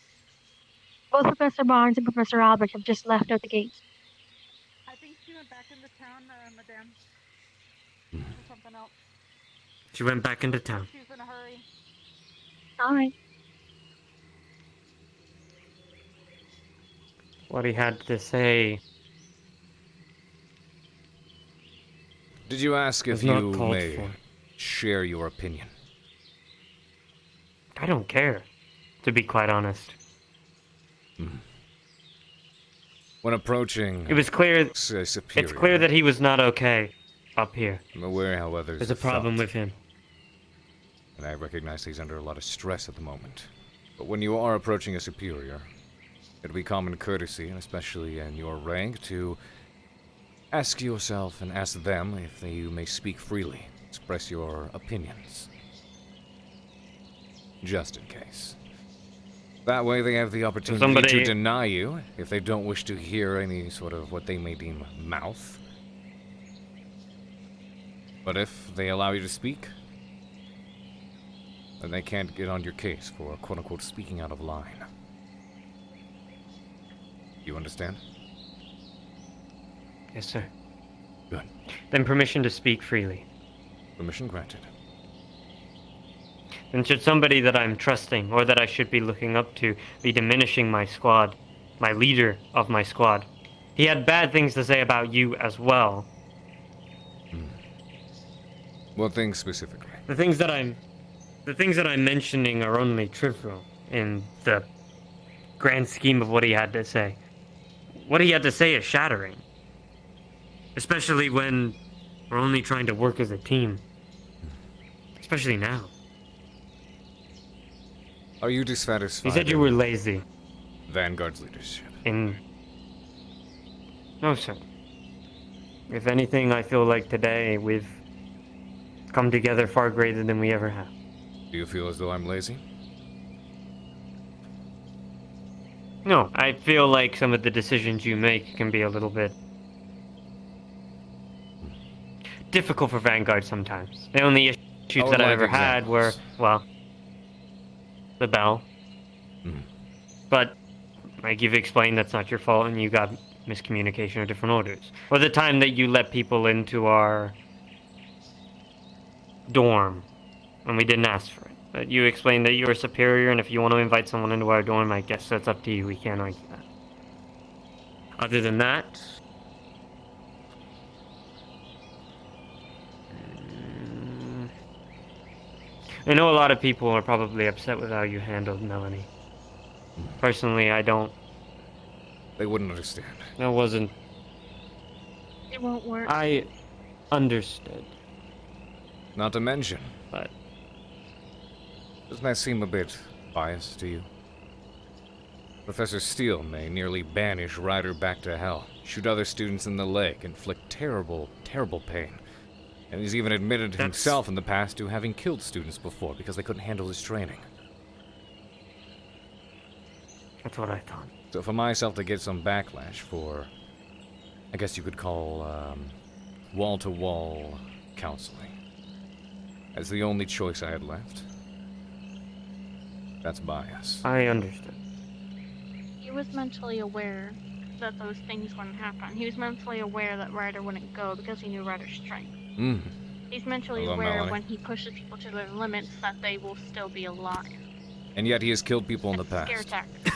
Professor Barnes and Professor Albert have just left out the gate. I think she went back into town, Madame. For something else. She went back into town. She's in a hurry. All right. What he had to say... Did you ask if was not you called may for. share your opinion? I don't care, to be quite honest. When approaching... It was clear... superior, It's clear that he was not okay up here. I'm aware how others There's a have problem felt, with him. and I recognize he's under a lot of stress at the moment. But when you are approaching a superior, it'd be common courtesy, and especially in your rank, to ask yourself and ask them if you may speak freely, express your opinions. Just in case. That way they have the opportunity to deny you, if they don't wish to hear any sort of what they may deem mouth. But if they allow you to speak, then they can't get on your case for quote-unquote speaking out of line. You understand? Yes, sir. Good. Then permission to speak freely. Permission granted. Then should somebody that I'm trusting, or that I should be looking up to, be diminishing my squad, my leader of my squad. He had bad things to say about you as well. What things specifically? The things that I'm mentioning are only trivial in the grand scheme of what he had to say. What he had to say is shattering. Especially when we're only trying to work as a team. Especially now. Are you dissatisfied? He said you were lazy. Vanguard's leadership. No, sir. If anything, I feel like today we've come together far greater than we ever have. Do you feel as though I'm lazy? No, I feel like some of the decisions you make can be a little bit difficult for Vanguard sometimes. The only issues that I ever had were, well, the bell. But, like you've explained, that's not your fault and you got miscommunication or different orders. Or the time that you let people into our dorm when we didn't ask for it. But you explained that you were superior, and if you want to invite someone into our dorm, I guess that's up to you. We can't argue that. Other than that, I know a lot of people are probably upset with how you handled Melanie. Personally, I don't. They wouldn't understand. That wasn't. It won't work. I understood. Not to mention, But doesn't that seem a bit biased to you? Professor Steele may nearly banish Ryder back to hell, shoot other students in the leg, inflict terrible, terrible pain. And he's even admitted himself in the past to having killed students before because they couldn't handle his training. That's what I thought. So for myself to get some backlash for, I guess you could call, wall-to-wall counseling, as the only choice I had left, that's bias. I understood. He was mentally aware that those things wouldn't happen. He was mentally aware that Ryder wouldn't go because he knew Ryder's strength. He's mentally Hello, aware Melanie. when he pushes people to their limits that they will still be alive. And yet he has killed people in the It's a scare past. tactic.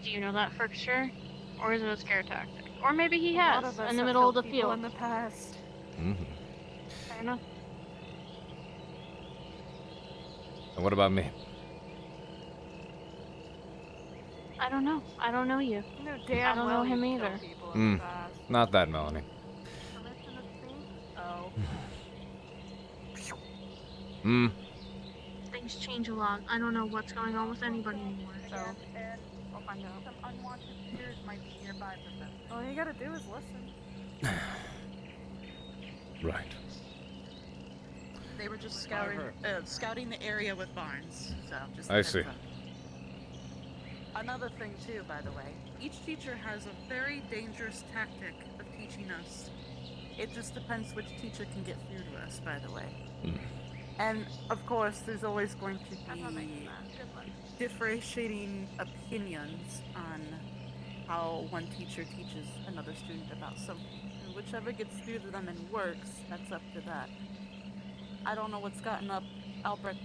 Do you know that for sure? Or is it a scare tactic? Or maybe he A lot has, of us in the have middle of the killed people field. in the past. Fair enough. And what about me? I don't know. I don't know you. You know I damn don't well know him you either. killed people in the past. Not that, Melanie. Permission to speak? Oh. Things change a lot. I don't know what's going on with anybody anymore, so And we'll find out. some unwanted visitors might be nearby for them. All you gotta do is listen. Right. They were just scouting the area with Barnes. So just I see. Another thing too, by the way, each teacher has a very dangerous tactic of teaching us. It just depends which teacher can get through to us, by the way. And of course, there's always going to be differentiating opinions on how one teacher teaches another student about something. And whichever gets through to them and works, that's up to that. I don't know what's gotten up Albrecht's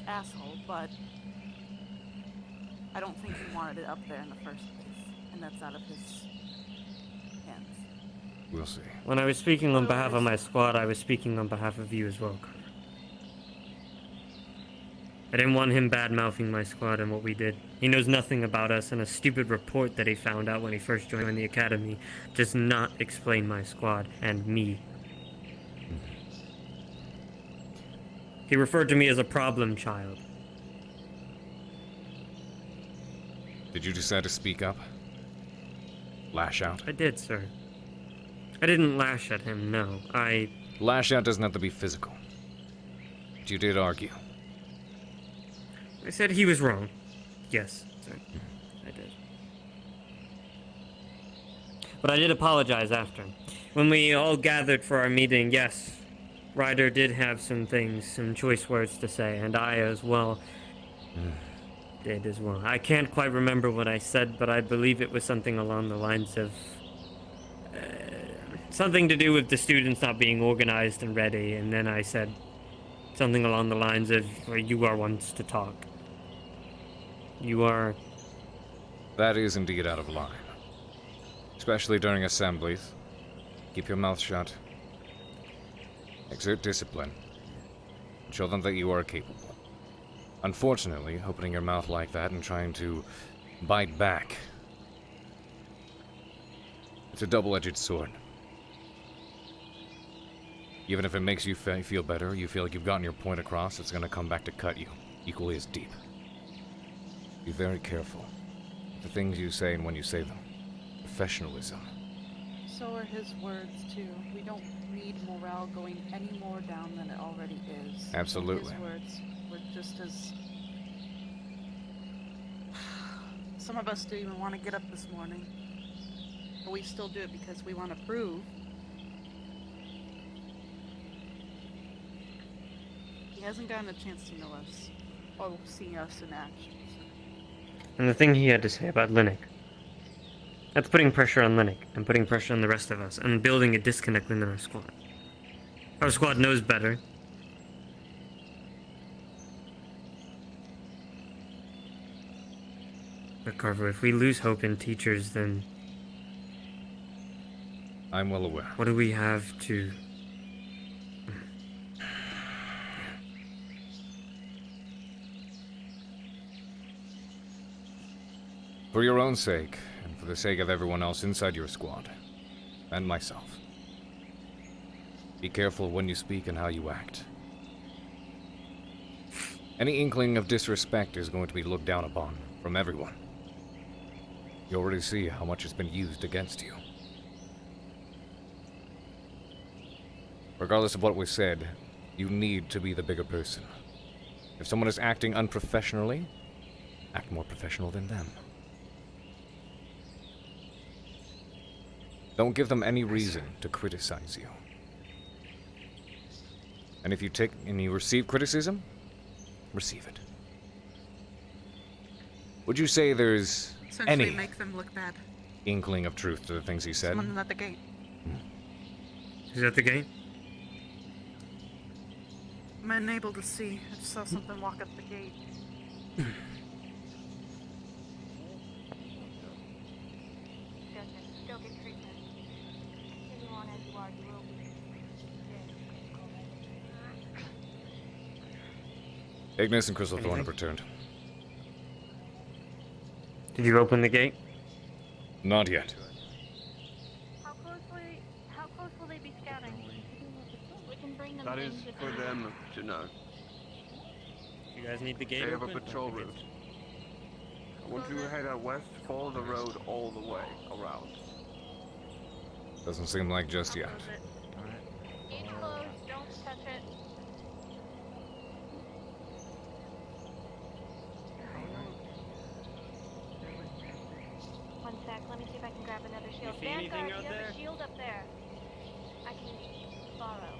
asshole, but I don't think he wanted it up there in the first place, and that's out of his hands. We'll see. When I was speaking on behalf of my squad, I was speaking on behalf of you as well, Carver. I didn't want him bad-mouthing my squad and what we did. He knows nothing about us, and a stupid report that he found out when he first joined the academy does not explain my squad and me. He referred to me as a problem child. Did you decide to speak up? Lash out? I did, sir. I didn't lash at him, no. Lash out doesn't have to be physical. But you did argue. I said he was wrong. Yes, sir. I did. But I did apologize after. When we all gathered for our meeting, yes, Ryder did have some things, some choice words to say, and I as well did as well. I can't quite remember what I said, but I believe it was something along the lines of something to do with the students not being organized and ready, and then I said something along the lines of, well, you are ones to talk. You are... That is indeed out of line. Especially during assemblies. Keep your mouth shut. Exert discipline. Show them that you are capable. Unfortunately, opening your mouth like that and trying to bite back, it's a double-edged sword. Even if it makes you feel better, you feel like you've gotten your point across, it's gonna come back to cut you, equally as deep. Be very careful with the things you say and when you say them. Professionalism. So are his words too. We don't need morale going any more down than it already is. Absolutely. His words were just as... Some of us didn't even want to get up this morning. But we still do it because we want to prove. He hasn't gotten a chance to know us. Or see us in action. And the thing he had to say about Linux. That's putting pressure on Linux, and putting pressure on the rest of us, and building a disconnect within our squad. Our squad knows better. But Carver, if we lose hope in teachers, then I'm well aware. What do we have to... For your own sake, and for the sake of everyone else inside your squad, and myself, be careful when you speak and how you act. Any inkling of disrespect is going to be looked down upon from everyone. You already see how much has been used against you. Regardless of what was said, you need to be the bigger person. If someone is acting unprofessionally, act more professional than them. Don't give them any reason to criticize you. And if you receive criticism, receive it. Would you say there's Essentially any make them look bad. inkling of truth to the things he said? Someone at the gate. Is that the gate? I'm unable to see. I just saw something walk up the gate. Still get treatment. Continue on as you are, you will be. Ignis and Crystal Thorn have returned. Did you open the gate? Not yet. How close will they be scouting? We can bring them That is things if for they- them to know. You guys need the gate They have a open? patrol route. I want you to head out west, follow the road all the way around. Doesn't seem like just yet. Gate closed, don't touch it. One sec, let me see if I can grab another shield. see anything Vanguard, out you have there? a shield up there. I can borrow.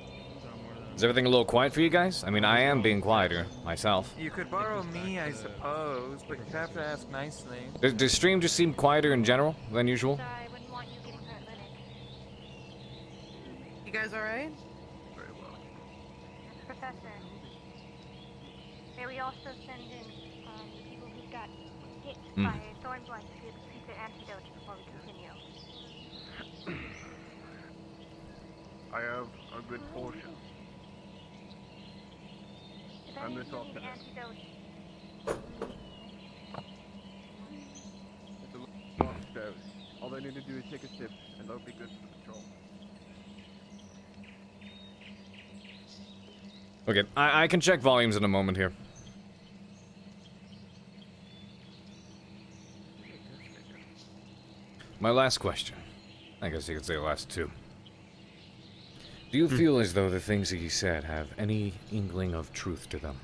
Is everything a little quiet for you guys? I mean, I am being quieter myself. You could borrow me, I suppose, but you'd have to ask nicely. Does stream just seem quieter in general than usual? Sorry, I wouldn't want you getting hurt, Linux. You guys alright? Very well. Professor. May we also send in people who got hit by thorn blight to be able to treat their antidote before we continue. I have a good portion. If I'm any the top need of it. antidote, It's a large dose. All they need to do is take a sip, and they'll be good for the patrol. Okay, I can check volumes in a moment here. My last question. I guess you could say the last two. Do you feel as though the things that he said have any inkling of truth to them?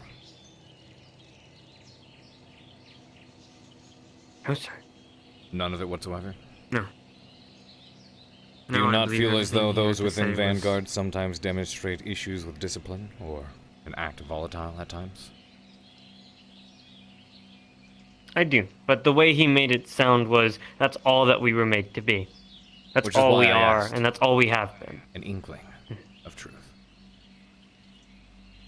No, sir. None of it whatsoever? No. Do you I not believe feel as everything though he had those to within say was- Vanguard sometimes demonstrate issues with discipline, or an act volatile at times? I do, but the way he made it sound was that's all that we were made to be. That's Which is all why we I are, asked. and that's all we have been. An inkling of truth.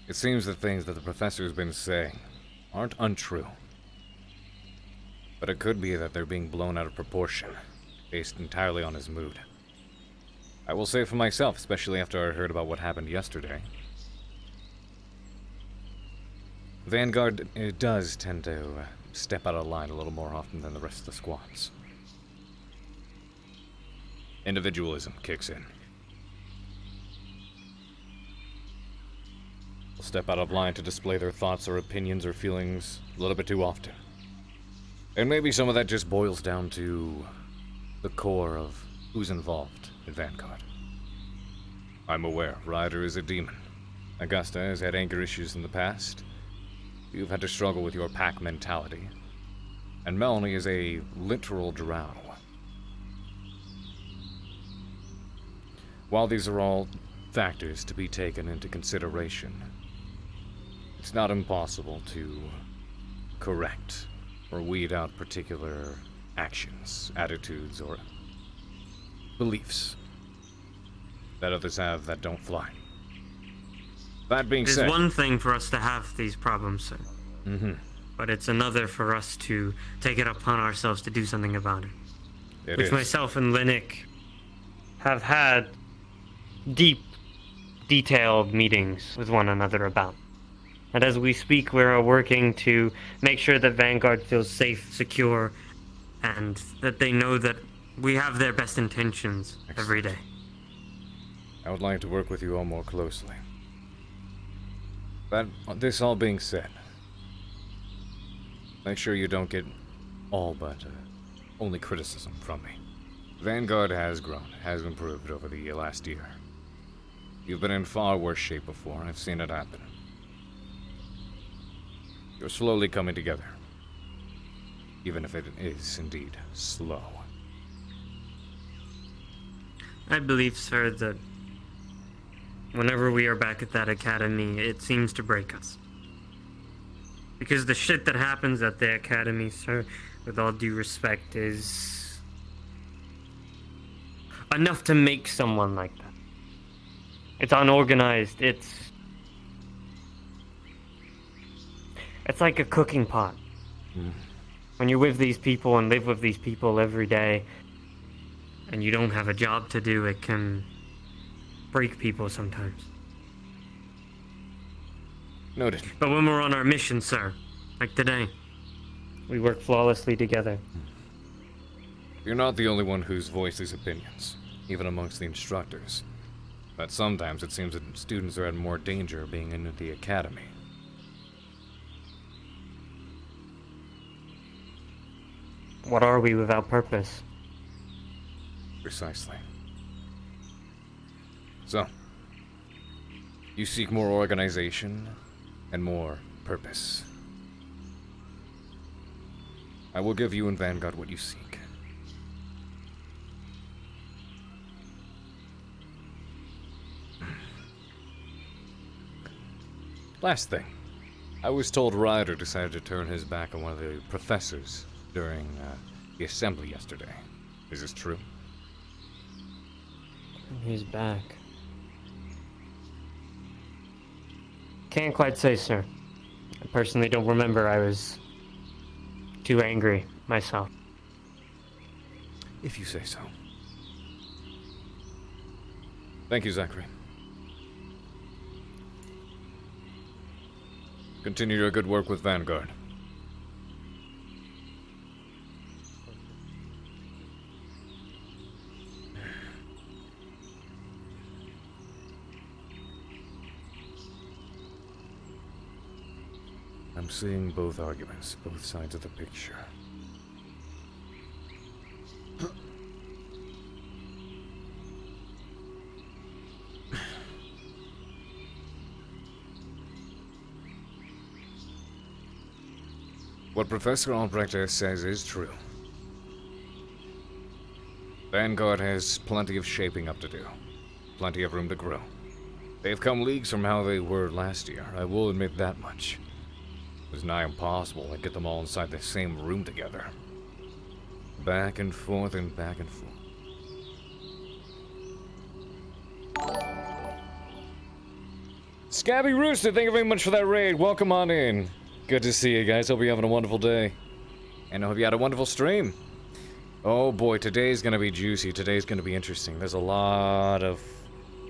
It seems the things that the professor has been saying aren't untrue. But it could be that they're being blown out of proportion, based entirely on his mood. I will say for myself, especially after I heard about what happened yesterday. Vanguard does tend to step out of line a little more often than the rest of the squads. Individualism kicks in. They'll step out of line to display their thoughts or opinions or feelings a little bit too often. And maybe some of that just boils down to the core of who's involved in Vanguard. I'm aware, Ryder is a demon. Augusta has had anger issues in the past. You've had to struggle with your pack mentality. And Melanie is a literal drow. While these are all factors to be taken into consideration, it's not impossible to correct or weed out particular actions, attitudes, or beliefs that others have that don't fly. That being It's said... one thing for us to have these problems, sir. Mm-hmm. But it's another for us to take it upon ourselves to do something about it. It Which is. myself and Linnick have had deep, detailed meetings with one another about. And as we speak, we're working to make sure that Vanguard feels safe, secure, and that they know that we have their best intentions every day. I would like to work with you all more closely. But this all being said, make sure you don't get all but only criticism from me. Vanguard has grown, has improved over the last year. You've been in far worse shape before, I've seen it happen. You're slowly coming together. Even if it is indeed slow. I believe, sir, that whenever we are back at that academy, it seems to break us. Because the shit that happens at the academy, sir, with all due respect, is enough to make someone like that. It's unorganized, it's like a cooking pot. When you're with these people and live with these people every day, and you don't have a job to do, it can break people sometimes. Noted. But when we're on our mission, sir, like today, we work flawlessly together. You're not the only one who's voiced these opinions, even amongst the instructors. But sometimes it seems that students are in more danger being in the academy. What are we without purpose? Precisely. So, you seek more organization and more purpose. I will give you and Vanguard what you seek. Last thing. I was told Ryder decided to turn his back on one of the professors during the assembly yesterday. Is this true? He's back. Can't quite say, sir. I personally don't remember. I was too angry myself. If you say so. Thank you, Zachary. Continue your good work with Vanguard. I'm seeing both arguments, both sides of the picture. What Professor Albrecht says is true. Vanguard has plenty of shaping up to do. Plenty of room to grow. They've come leagues from how they were last year, I will admit that much. It was nigh impossible to get them all inside the same room together. Back and forth and back and forth. Scabby Rooster, thank you very much for that raid. Welcome on in. Good to see you guys. Hope you're having a wonderful day. And I hope you had a wonderful stream. Oh boy, today's gonna be juicy. Today's gonna be interesting. There's a lot of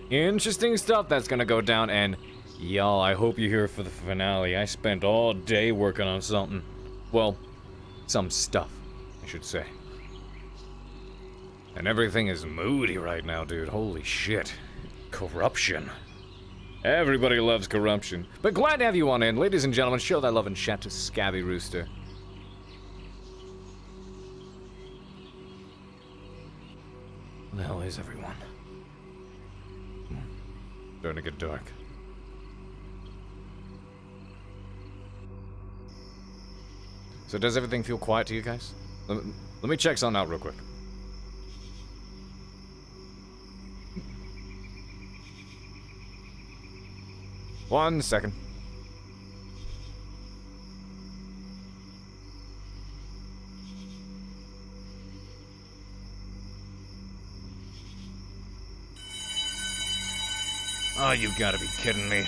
interesting stuff that's gonna go down, and y'all, I hope you're here for the finale. I spent all day working on something. Well, some stuff, I should say. And everything is moody right now, dude. Holy shit. Corruption. Everybody loves corruption. But glad to have you on in. Ladies and gentlemen, show that love and chat to Scabby Rooster. Where the hell is everyone? Starting to get dark. So does everything feel quiet to you guys? Let me check something out real quick. One second. Oh, you gotta be kidding me.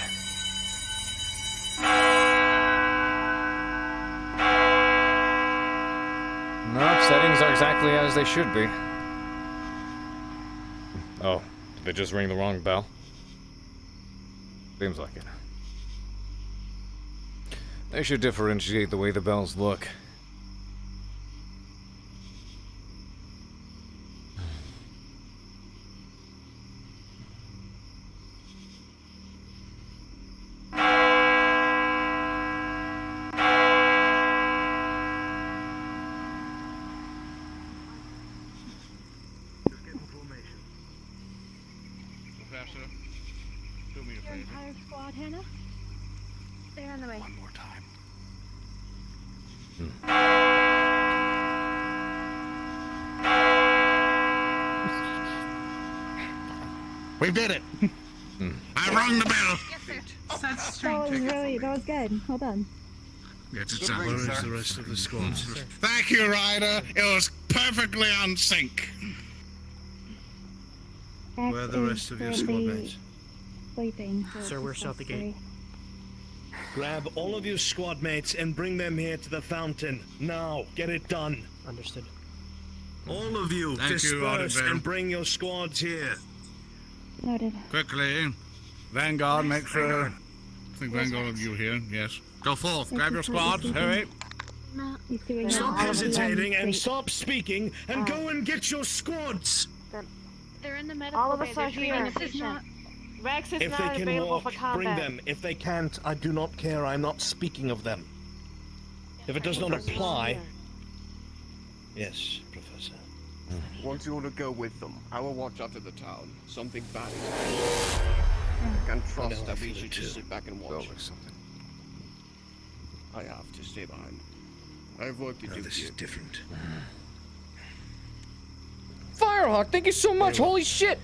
Nope, settings are exactly as they should be. Oh, did they just ring the wrong bell? Seems like it. They should differentiate the way the bells look. Professor, do me a Your favor. entire squad, Hannah? They're on the way. One more time. We did it! I rung the bell! Such That was good. Well done. Yes, it's Where is the rest of the squads? Thank you, Ryder. It was perfectly on sync. Where are the rest of your squad mates? Sleeping. Sir, we're shut the gate. Grab all of your squad mates and bring them here to the fountain. Now, get it done. Understood. All of you, Thank you, disperse Audubon. and bring your squads here. Noted. Quickly. Vanguard, make sure. I think Vanguard of you here, yes. Go forth, grab your squads, hurry. No, he's doing Stop that. hesitating and stop speaking and go and get your squads. They're in the medical All of bay. us They're are treating here. a patient. Rex is If not they can available walk, for combat. bring them. If they can't, I do not care. I'm not speaking of them. If it does not apply... Yes, Professor. Once you want to go with them, I will watch after the town. Something bad is happening. I can't trust that we should just sit back and watch. Something. I have to stay behind. I have work to do. This is different. Firehawk, thank you so much. Holy shit.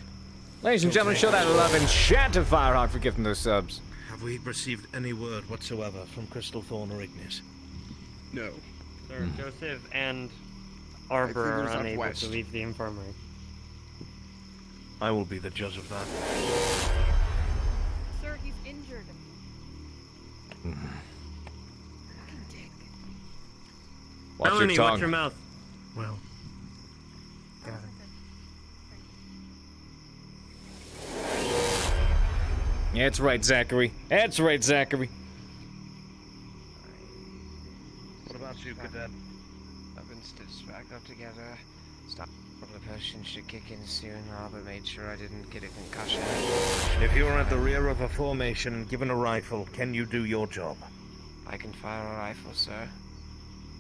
Ladies and gentlemen, show that love and chat to Firehawk for gifting those subs. Have we received any word whatsoever from Crystal Thorn or Ignis? No. Sir, Joseph and Arbor I are think unable west. to leave the infirmary. I will be the judge of that. Sir, he's injured. Watch Melanie, your tongue. watch your mouth. Well, That's right, Zachary. That's right, Zachary. what about you, Cadet? I've been stitched back up together. Stop. The potion should kick in soon. Arbor made sure I didn't get a concussion. If you are at the rear of a formation and given a rifle, can you do your job? I can fire a rifle, sir.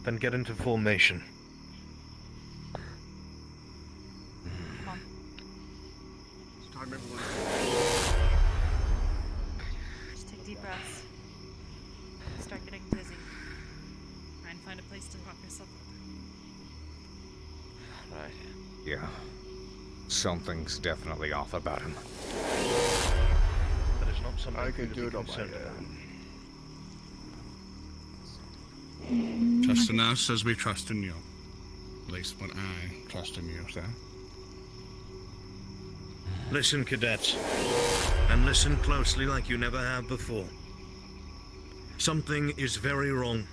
Then get into formation. It's time everyone. Just take deep breaths. Start getting dizzy. Try and find a place to prop yourself up. Right. Yeah. Something's definitely off about him. That is not something I for you can to do be it on my concerned about. own. Trust in us as we trust in you. At least when I trust in you, sir. Listen, cadets, and listen closely like you never have before. Something is very wrong.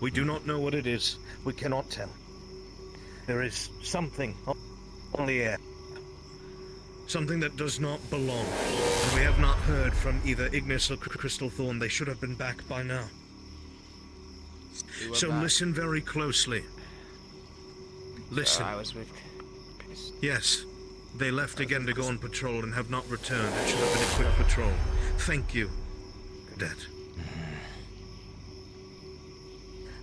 We do not know what it is. We cannot tell. There is something on the air. Something that does not belong. And we have not heard from either Ignis or Crystal Thorn. They should have been back by now. So listen very closely. Listen. I was with... Yes. They left again to go on patrol and have not returned. It should have been a quick patrol. Thank you, Cadet.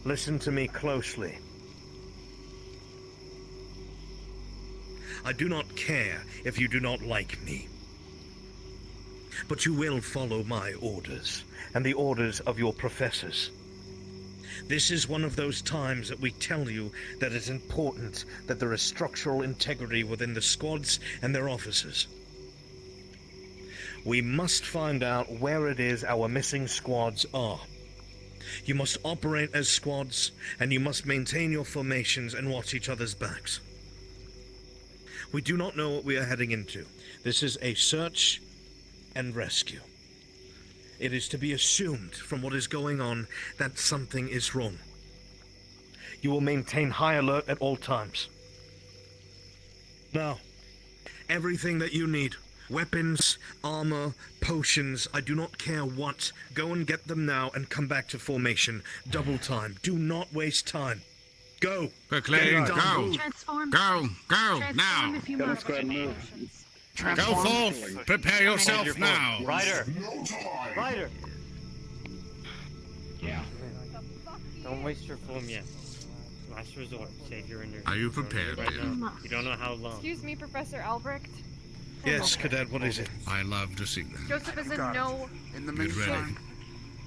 Listen to me closely. I do not care if you do not like me. But you will follow my orders, and the orders of your professors. This is one of those times that we tell you that it's important that there is structural integrity within the squads and their officers. We must find out where it is our missing squads are. You must operate as squads, and you must maintain your formations and watch each other's backs. We do not know what we are heading into. This is a search and rescue. It is to be assumed from what is going on that something is wrong. You will maintain high alert at all times. Now, everything that you need. Weapons, armor, potions, I do not care what. Go and get them now and come back to formation. Double time. Do not waste time. Go! Quickly, Get it done. go! Move. Transform. Go, Transform now! if you Got a must. squad move. Go forth! Prepare yourself now! Ryder! Ryder! Yeah. Don't waste your form yet. Last resort. Save your energy. Are you prepared, Right dear? now. You don't know how long. Excuse me, Professor Albrecht. Yes, Cadet, what is it? I love to see that. Joseph is in no In the Get ready. meantime,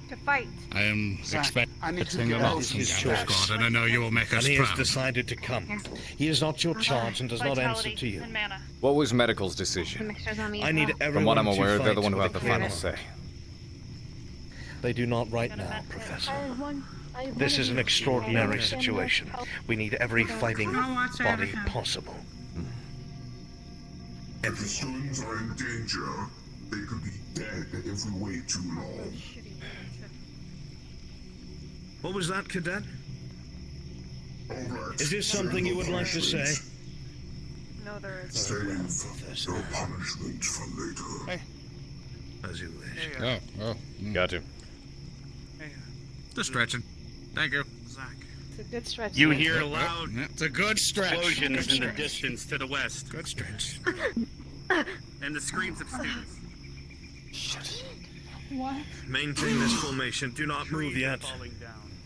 to fight. I am I need to expecting get a lot out. from His Captain choice. Scott, and I know you will make And us he has proud. decided to come. He is not your charge and does not answer to you. And mana. What was Medical's decision? Mixtures on me I as need well. everyone From what I'm to aware, they're the fight one who with have the a clear final mind. say. They do not right now, Professor. This is an extraordinary situation. We need every fighting I'll watch out body for him. possible. If the students are in danger, they could be dead if we wait too long. What was that, Cadet? Alright. Is this something you would like to say? No, there is. Save your punishment for later. As you wish. Oh, Got you. just stretching. Thank you. It's a good stretch. You there. hear loud It's a good stretch. explosions Good in the stretch. distance to the west, Good stretch. and the screams of students. What? Maintain this formation. Do not move yet.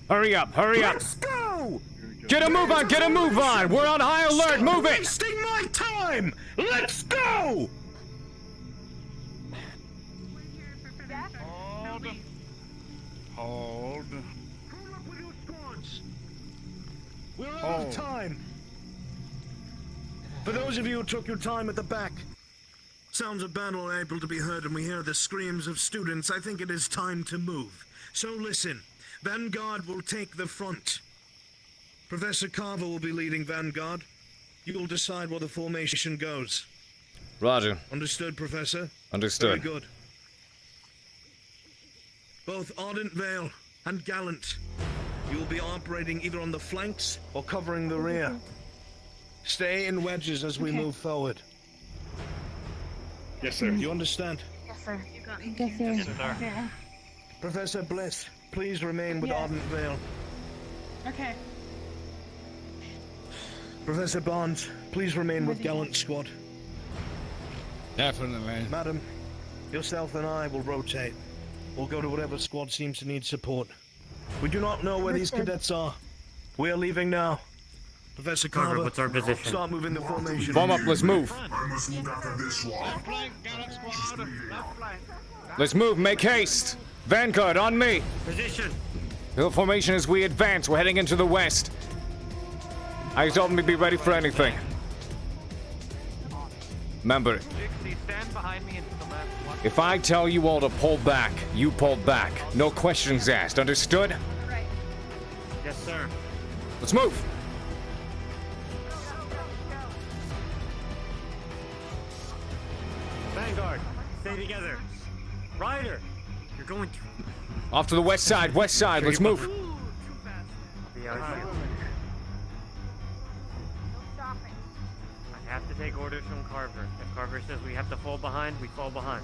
Hurry up, hurry up! Let's go! Get a move on, get a move on! We're on high alert, move it! Wasting my time! Let's go! Hold. Pull up with your squads. We're out of time. For those of you who took your time at the back, sounds of battle are able to be heard and we hear the screams of students. I think it is time to move. So listen, Vanguard will take the front. Professor Carver will be leading Vanguard. You will decide where the formation goes. Roger. Understood, Professor? Understood. Very good. Both Ardent Vale and Gallant, you will be operating either on the flanks or covering the rear. Stay in wedges as we move forward. Yes, sir. You understand? Yes, sir. Yes, sir. Professor Bliss, please remain with Yes. Ardent Vale. Okay. Professor Barnes, please remain with Gallant Squad. Definitely. Madam, yourself and I will rotate. We'll go to whatever squad seems to need support. We do not know where these cadets are. We are leaving now. Professor Carver, Carver, what's our position? start moving the formation. Form up, let's move. I must look after this one. Let's move, make haste! Vanguard, on me! Position! Hill formation as we advance, we're heading into the west. I told me to be ready for anything. Remember, Dixie, stand behind me and to the left. Watch if I tell you all to pull back, you pull back. No questions asked, understood? Yes, sir. Let's move! Vanguard, stay together. Ryder, you're going to Off to the west side, let's move. be out here. I have to take orders from Carver. If Carver says we have to fall behind, we fall behind.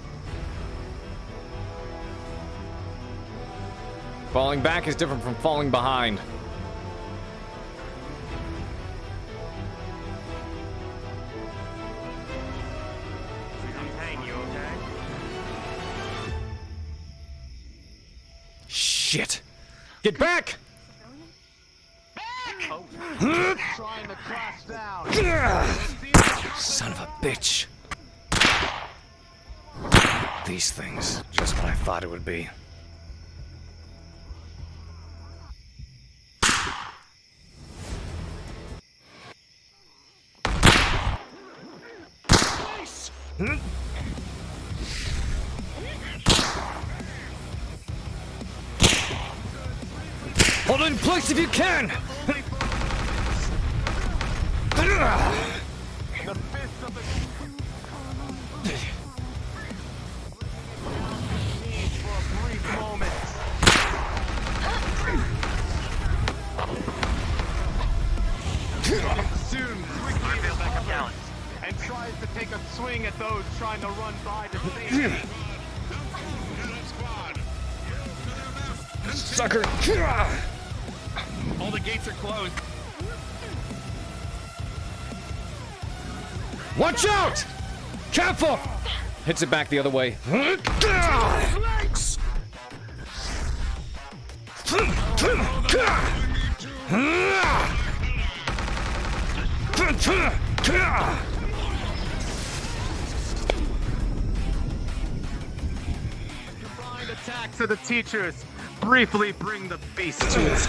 Falling back is different from falling behind. Contain you, okay? Shit! Get back! trying to crash down. Son of a bitch. These things, just what I thought it would be. Hold it in place if you can! Soon, quickly back up gallant, and tries to take a swing a run by to safety. Sucker! All the gates are closed. Watch out! Careful! Hits it back the other way. Flanks! Combined attacks of the teachers briefly bring the beast to its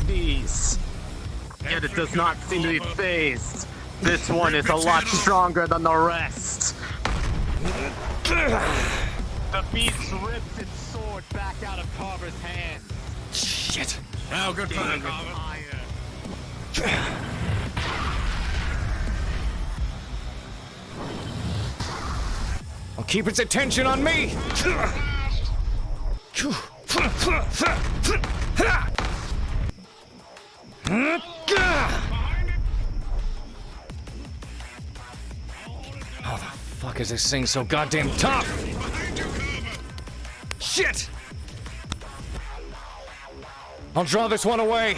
knees. Yet it does not seem to be phased. This one is a lot stronger than the rest. The beast rips its sword back out of Carver's hand. Shit. Oh, good plan, Carver. I'll keep its attention on me! How the fuck is this thing so goddamn tough? Shit! I'll draw this one away.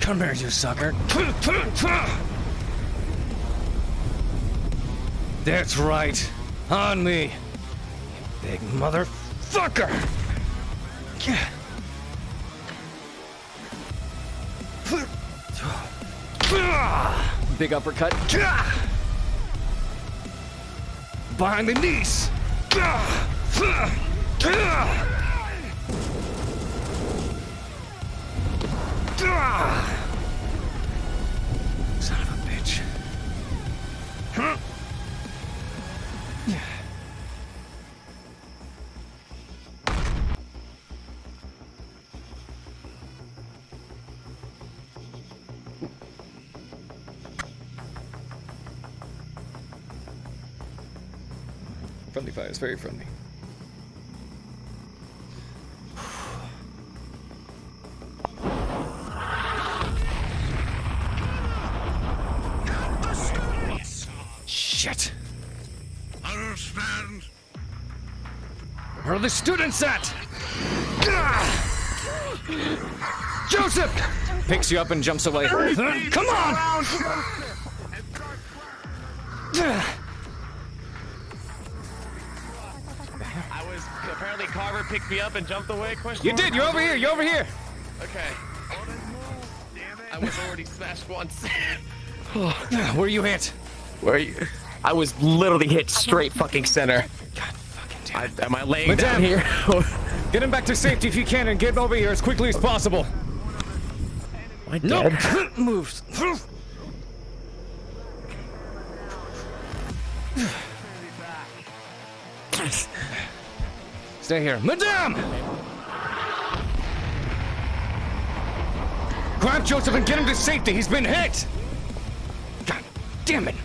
Come here, you sucker. That's right. On me. You big motherfucker. Big uppercut. Behind the knees. Son of a bitch. Friendly fire is very friendly. Shit. Understand? Where are the students at? Joseph! Picks you up and jumps away. Come on! Apparently Carver picked me up and jumped away. You did. You're over here. You're over here. Okay. I was already smashed once. Where you hit? Where are you? I was literally hit straight fucking center. God fucking damn it. Am I laying down here? Get him back to safety if you can and get over here as quickly as possible. Am I dead? Nope. Moves. Stay here. Madame! Grab Joseph and get him to safety. He's been hit! God damn it!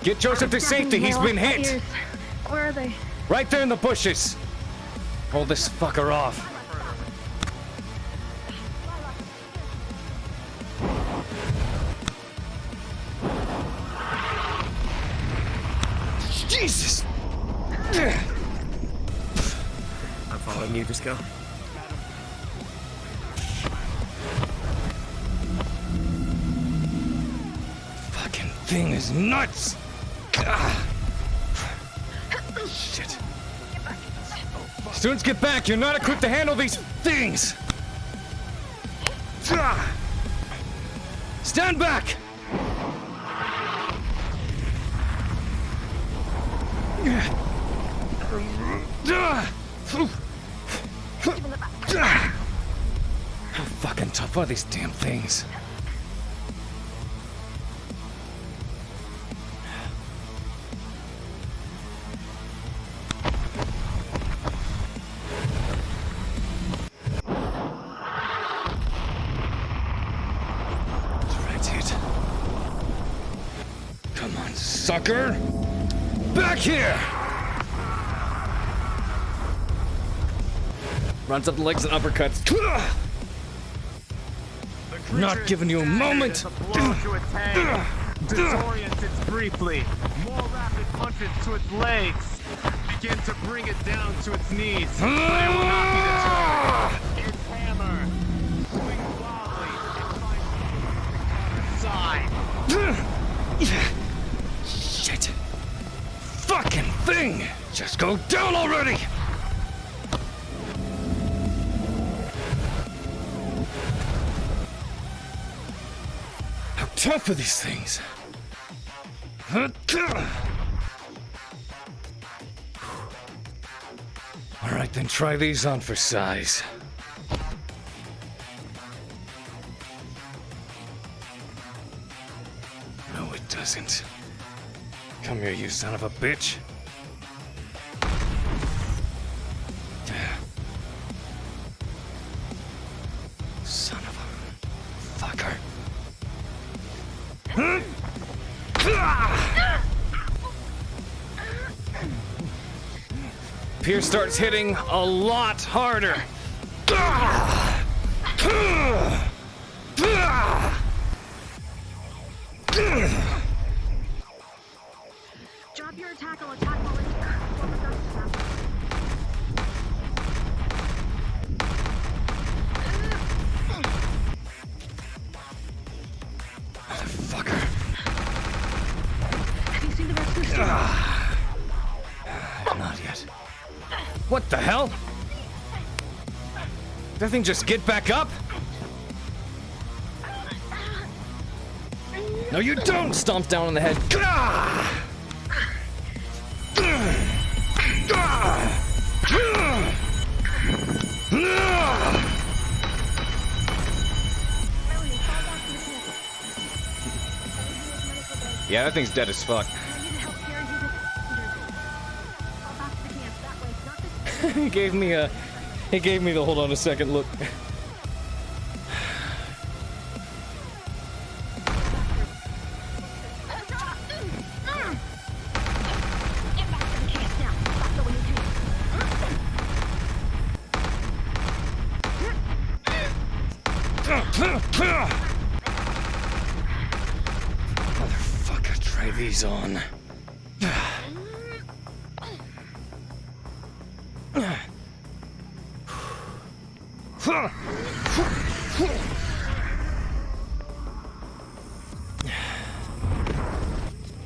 Get Joseph to safety. He's been hit. Where are they? Right there in the bushes. Hold this fucker off. Jesus! I'm following you, just go. Fucking thing is nuts! Shit. Students, get back! You're not equipped to handle these things! Stand back! How fucking tough are these damn things? on, sucker! Back here! Runs up the legs and uppercuts. Not giving you a moment! Disorients it briefly. More rapid punches to its legs. Begin to bring it down to its knees. But it will not be deterred. Its hammer swings wildly and finds side. Shit! Fucking thing! Just go down already! How tough are these things? Alright, then try these on for size. No, it doesn't. Come here, you son of a bitch. Son of a fucker. Pierce starts hitting a lot harder. Drop your attack, I'll attack while it's Motherfucker. Have you seen the rest of the story? Not yet. What the hell? That thing just get back up? No, you don't! Stomp down on the head. Yeah, that thing's dead as fuck. He gave me the hold on a second look. Motherfucker, try these on.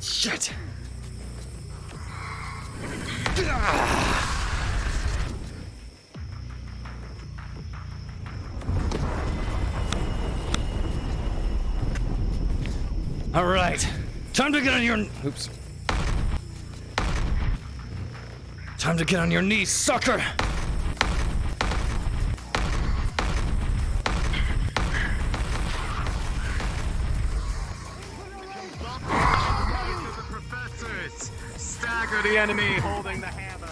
Shit. All right. Time to get on your... Oops. Time to get on your knees, sucker! Stagger the enemy holding the hammer.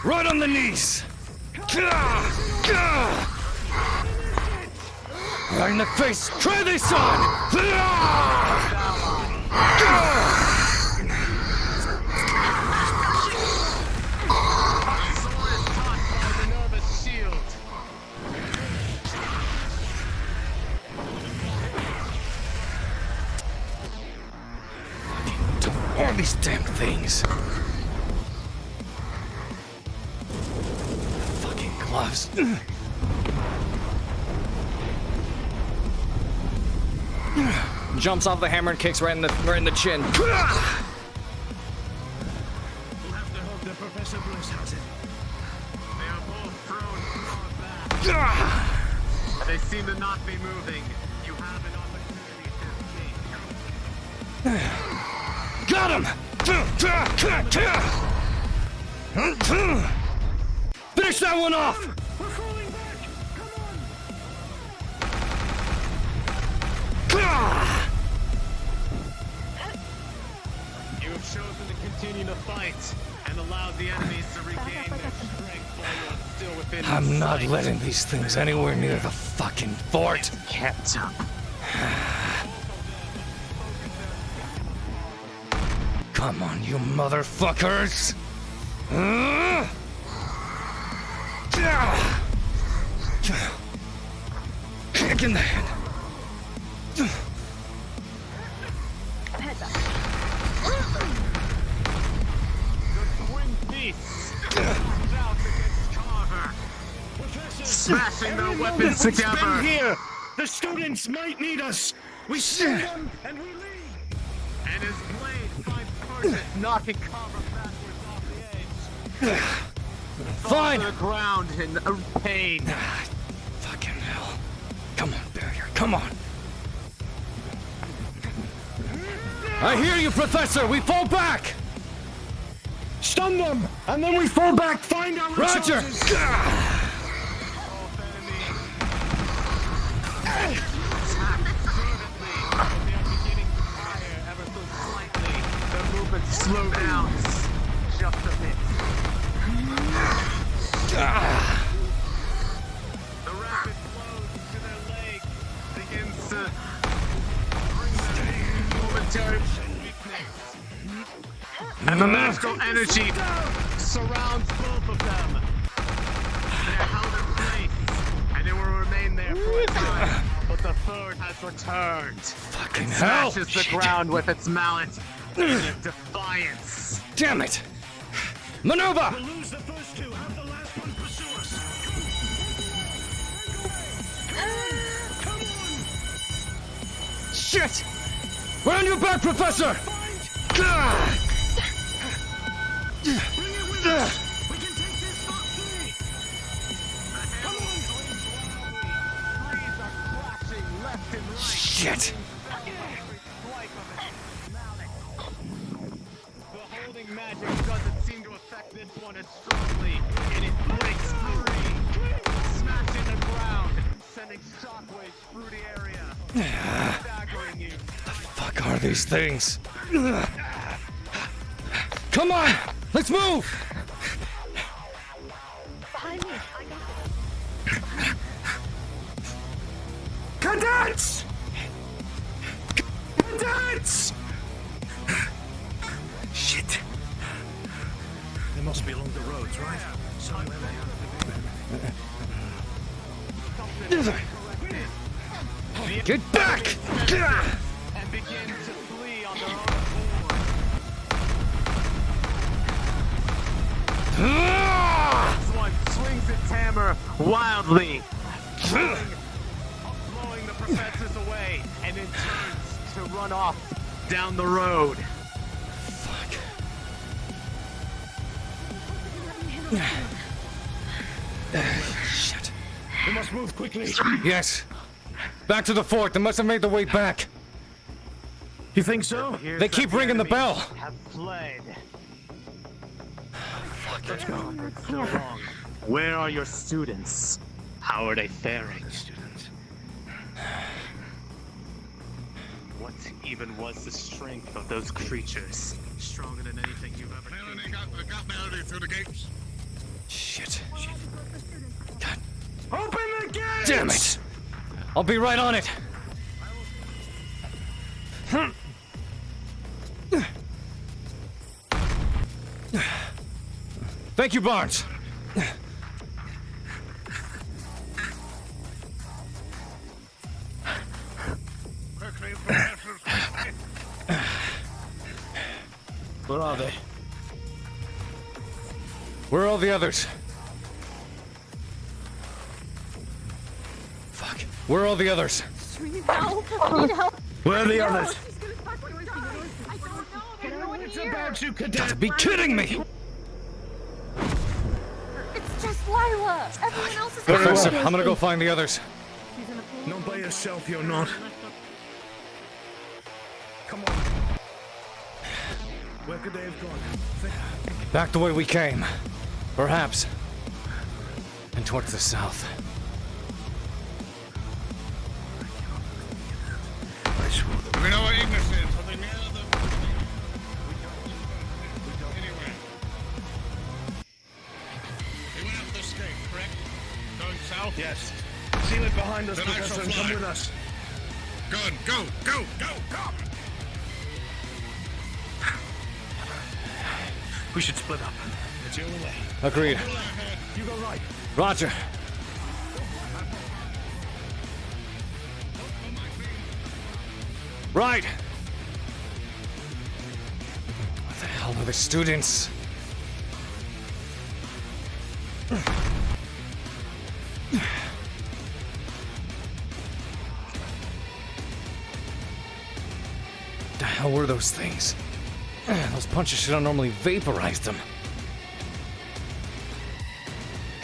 Right on the knees! Right in the face! Try this on! All these damn things. Fucking gloves. Jumps off the hammer and kicks right in the chin. We'll have to hope that Professor Bliss has it. They are both thrown far back. They seem to not be moving. You have an opportunity to escape. Got him! Finish that one off! We're falling back! Come on! You have chosen to continue to fight and allowed the enemies to regain their strength while you are still within I'm not sight. letting these things anywhere near the fucking fort. Kept up. Come on, you motherfuckers! Kick in the head. Heads up. The twin beasts comes out against Carver, smashing their weapons together. Here, the students might need us. We see them and we leave. And his blade finds purchase, knocking Carver backwards off the edge. Fine. To the ground in pain. Fucking hell. Come on, barrier. Come on. I hear you, Professor. We fall back. Stun them, and then we fall back. Find our Roger. Slow down just a bit. The rapid flow to their legs begins to bring them momentary weakness. And the magical energy surrounds both of them. They're held in place, and it will remain there for a time. But the third has returned. Fucking it hell! smashes the ground with its mallet. Defiance. Damn it! Maneuver! We'll lose the first two. Have the last one pursue us. Come on! Shit! We're on your back, Professor! Bring it with us. We can take this spot free. Come on! Trees are crashing left and right. Shit! Magic doesn't seem to affect this one as strongly, and it breaks free, smashing the ground, sending shockwaves through the area, staggering you. The fuck are these things? Come on! Let's move! Behind me. I got it. Cadets! Cadets! Shit. They must be along the roads, right? Somewhere they are. Get back! And begin to flee on their own accord. This one swings its hammer wildly, blowing the professors away, and then turns to run off down the road. Shit. We must move quickly. Yes. Back to the fort. They must have made their way back. You think so? They keep ringing the bell. Have fled. Let's go. So long. Where are your students? How are they faring? Students. What even was the strength of those creatures? Stronger than anything you've ever Melanie got Melanie through the gates. Shit. God. Open the gates! Damn it! I'll be right on it. Thank you, Barnes. Where are they? Where are all the others? Fuck. Where are all the others? Where are the others? It's about you, cadet. Gotta be kidding me! It's just Lila. Everyone else is Professor, I'm gonna go find the others. Not by yourself, you're not. Come on. Where could they have gone? Back the way we came. Perhaps. And towards the south. Do we know where Ignis is? Are they near the... Anywhere. They went up this gate, correct? Going south? Yes. Seal it behind us, Then I Professor, shall and come fly. with us. Good. Go, go, go, go! We should split up. It's your way. Agreed. You go right. Roger. Right. What the hell are the students? The hell were those things? Those punches should have normally vaporized them.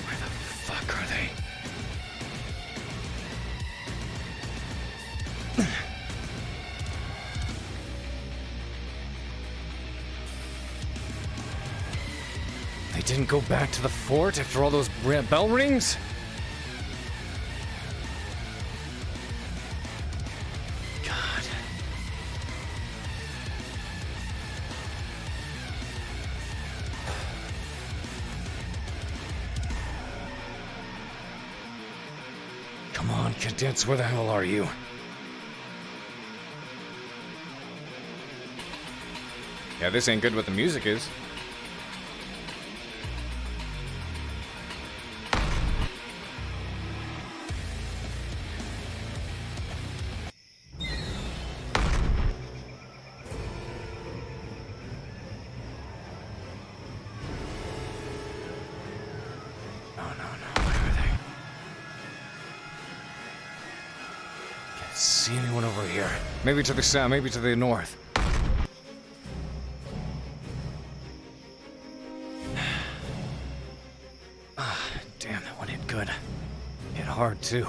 Where the fuck are they? They didn't go back to the fort after all those bell rings? God. Come on, cadets, where the hell are you? Yeah, this ain't good what the music is. See anyone over here? Maybe to the south, maybe to the north. Ah, damn, that one hit good. Hit hard, too.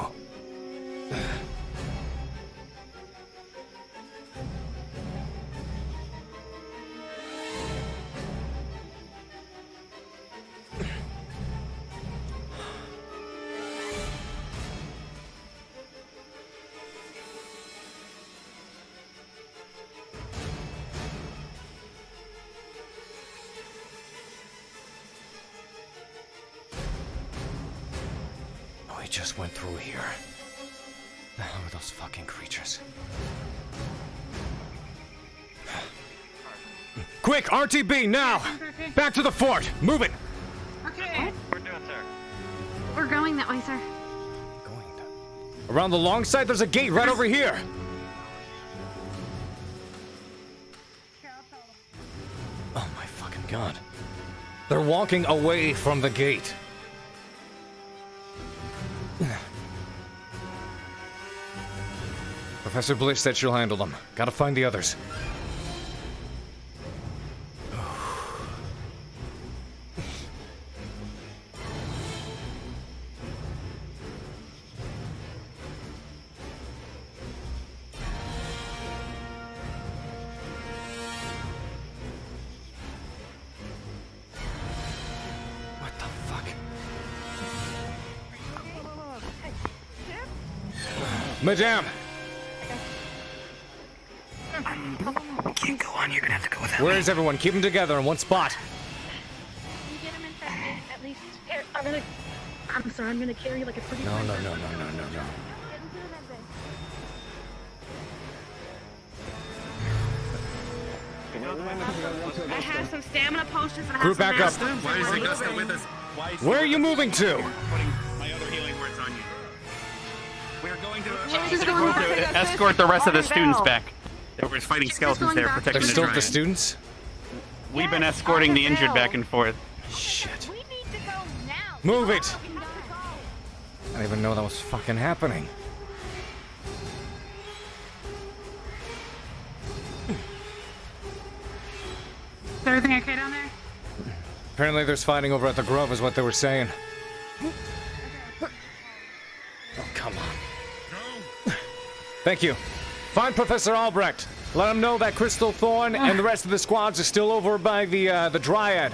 We just went through here. The hell are those fucking creatures? Quick, RTB, now! Back to the fort! Move it! Okay. We're doing, sir. We're going that way, sir. Around the long side, there's a gate right over here! Oh my fucking god. They're walking away from the gate. Professor Blish said she'll handle them. Gotta find the others. What the fuck? Madame! Can't go on, you're gonna have to go without Where is everyone? Keep them together in one spot. You get him infected, at least. Here, I'm sorry, I'm gonna carry like a pretty. No. I have some stamina potions and I have Group some back up. master. Why is Augusta with us? Where are you moving to? Putting my other healing words on you. We're going to Escort the rest of the students back. We're fighting skeletons there, protecting There's the still giant. the students? We've been escorting the injured back and forth. Shit. Move it! I didn't even know that was fucking happening. Is everything okay down there? Apparently there's fighting over at the Grove is what they were saying. Oh, come on. Thank you. Find Professor Albrecht. Let him know that Crystal Thorn and the rest of the squads are still over by the Dryad.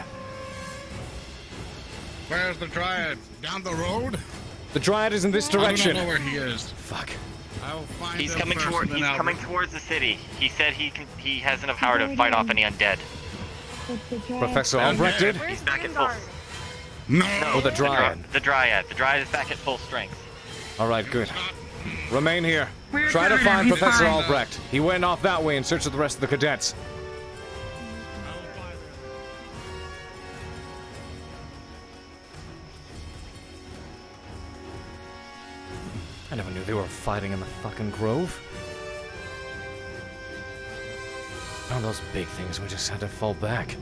Where's the Dryad? Down the road? The Dryad is in this direction. I don't know where he is. Fuck. I'll find He's him coming first toward. and then He's I'll- coming towards the city. He said he has enough power to fight off any undead. Professor Albrecht did? He's back at full. No. Oh, the Dryad. The Dryad. The Dryad is back at full strength. All right, good. Remain here. We're Try to covered, find he's Professor fine. Albrecht. He went off that way in search of the rest of the cadets. they were fighting in the fucking grove. Oh, those big things, we just had to fall back.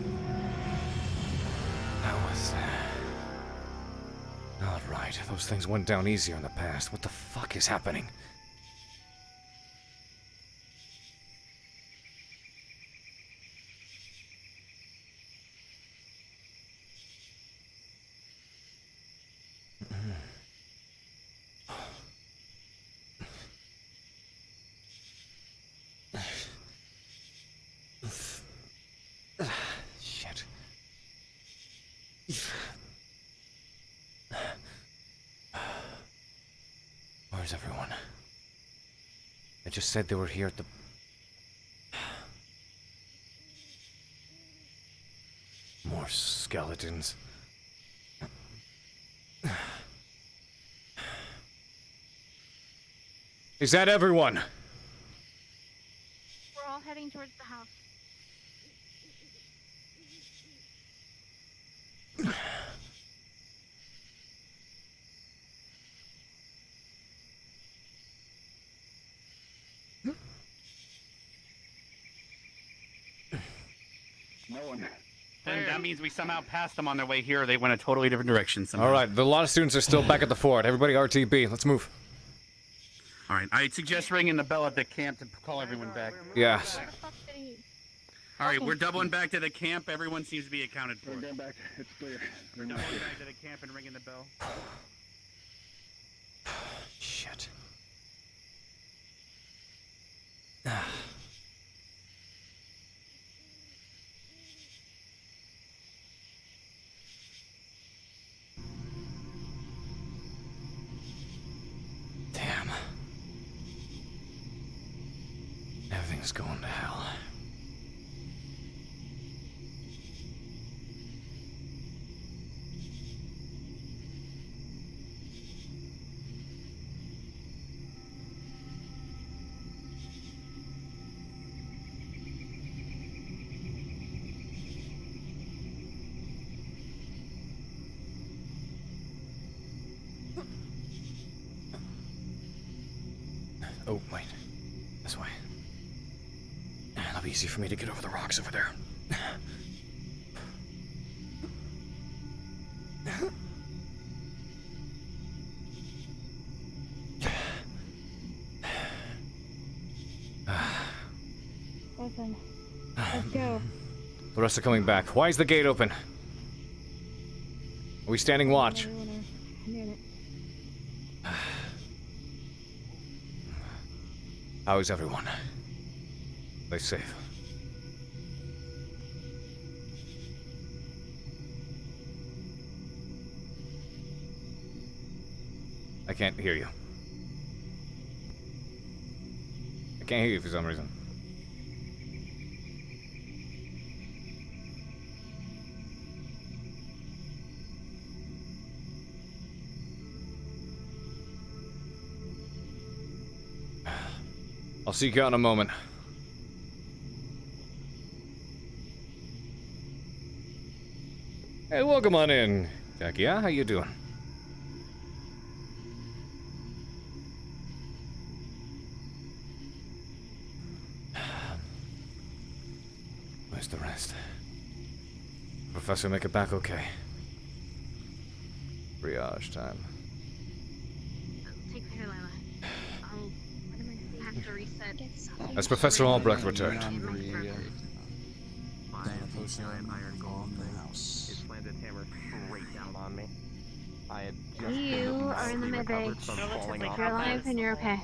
That was... Alright, those things went down easier in the past. What the fuck is happening? Shit. Where's everyone? I just said they were here at the... More skeletons. Is that everyone? We're all heading towards the house. No one. Then that means we somehow passed them on their way here, or they went a totally different direction somehow. Alright, a lot of students are still back at the fort. Everybody RTB, let's move. Alright, I suggest ringing the bell at the camp to call everyone back. Yes. Alright, we're doubling back to the camp. Everyone seems to be accounted for. We're going back. It's clear. We're doubling back to the camp and ringing the bell. Shit. Damn. Everything's going to hell. Oh, wait. This way. It'll be easy for me to get over the rocks over there. Open. Let's go. The rest are coming back. Why is the gate open? Are we standing watch? How is everyone? They safe? I can't hear you. I can't hear you for some reason. I'll see you out in a moment. Hey, welcome on in, Jackie. Yeah, how you doing? Where's the rest? Professor, make it back okay. Triage time. Take care, Lila. I'll have to reset. Has Professor Albrecht returned? My giant iron golem thing. It slammed its hammer straight down on me. I had just You are in the mid-range. You're alive and you're okay.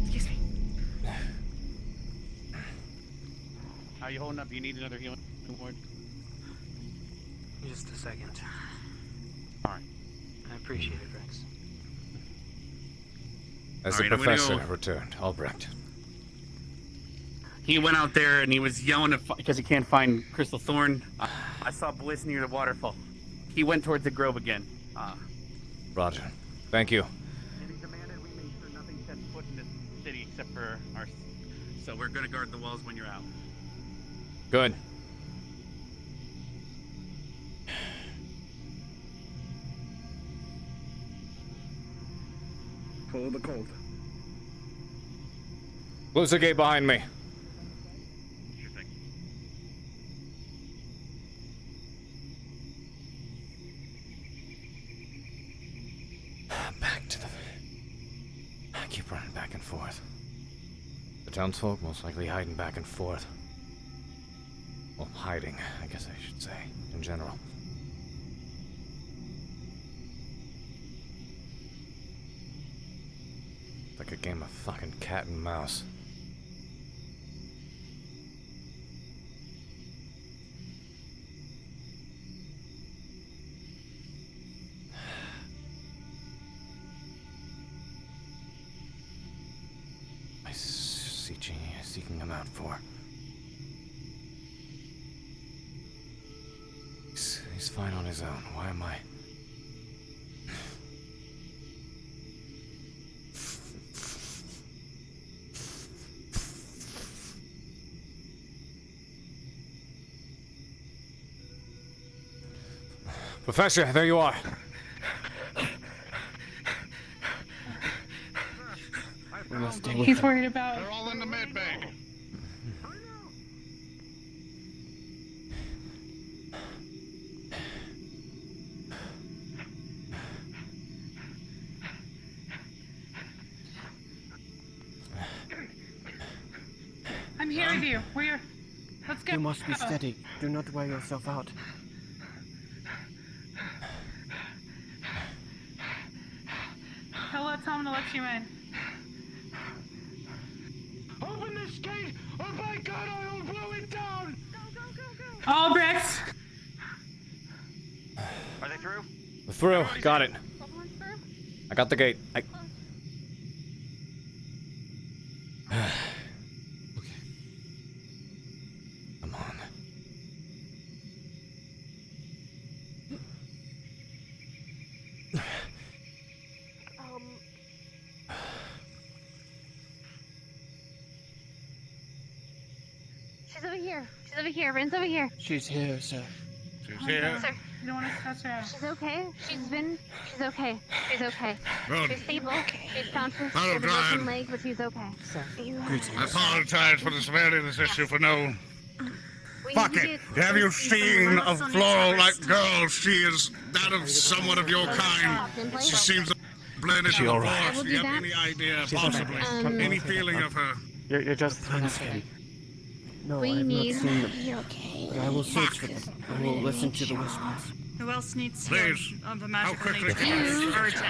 Excuse me. How you holding up? You need another healing ward? Just a second. Alright. I appreciate it, Rex. Has Alright, the I'm gonna professor go- returned? Albrecht. He went out there and he was yelling because he can't find Crystal Thorn. I saw Bliss near the waterfall. He went towards the grove again. Roger. Thank you. And he demanded we make sure nothing sets foot in this city except for our... So we're gonna guard the walls when you're out. Good. Follow the cult. Close the gate behind me. Back to the... I keep running back and forth. The townsfolk most likely hiding back and forth. Well, hiding, I guess I should say, in general. Like a game of fucking cat and mouse. Am I seeking him out for? He's fine on his own. Why am I? Professor, there you are. He's worried about. They're all in the med bay. I'm here with you. Let's go. You must be steady. Do not wear yourself out. He'll tell him to let you in. Open this gate, or by God, I will blow it down! Albrecht! Are they through? We're through. Got it. I got the gate. Okay. Come on. She's over here. She's over here. Ren's over here. She's here, sir. She's here. Sir. You don't want to touch her. She's okay. She's okay. She's okay. Good. She's stable. She's conscious. Not She has a broken drive. leg, but she's okay. Sir. I apologize for the severity of this issue for no... We Fuck need to it! get Have you close to seen someone a else on each floral-like other's girl? She is that of somewhat of your kind. She seems a blended She in all the right? force. Do you have any idea, She's all right. possibly, any feeling of her? You're just okay. No, We I have need- not seen them. But I will search for them. I will listen to the whispers. Who else needs Please. of the magical quickly nature? can you- Urgent.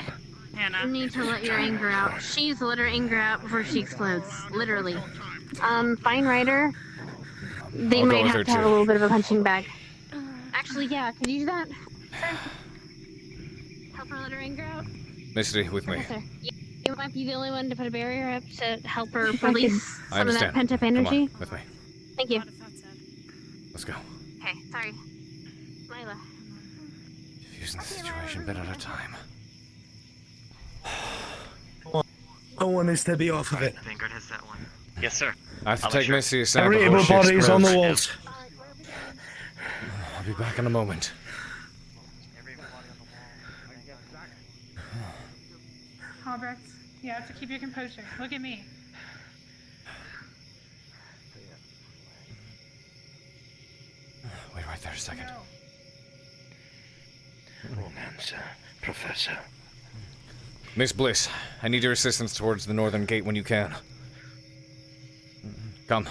Hannah. You need to let your anger out. She needs to let her anger out before she explodes. Literally. Fine Rider. They I'll go might with have her to have a too. little bit of a punching bag. Actually, yeah. Could you do that? Sir? Help her let her anger out? Misty, with me. Professor. You might be the only one to put a barrier up to help her release I some of that understand. pent-up Come on, energy. with me. Thank you. Let's go. Okay, sorry. Lila. Diffusing the situation bit at a time. I want this to be off of it. Vanguard has that one. Yes, sir. I have to I'll take make sure. Misty aside Every before able she bodies on the explodes. walls. I'll be back in a moment. Albrecht, you have to keep your composure. Look at me. Wait right there a second. Answer, Professor. Miss Bliss, I need your assistance towards the northern gate when you can. Come.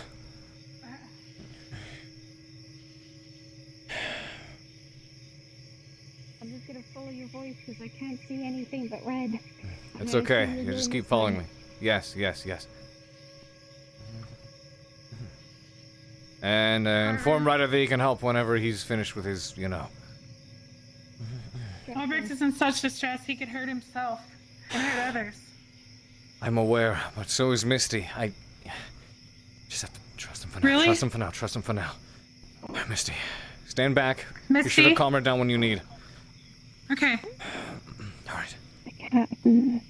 I'm just gonna follow your voice because I can't see anything but red. It's okay. You just keep following me. Yes, yes, yes. And inform Ryder that he can help whenever he's finished with his, you know. Albrecht is in such distress he could hurt himself and hurt others. I'm aware, but so is Misty. I just have to trust him for now. Really? Trust him for now. Trust him for now. Misty, stand back. Misty? Be sure to calm her down when you need. Okay. All right.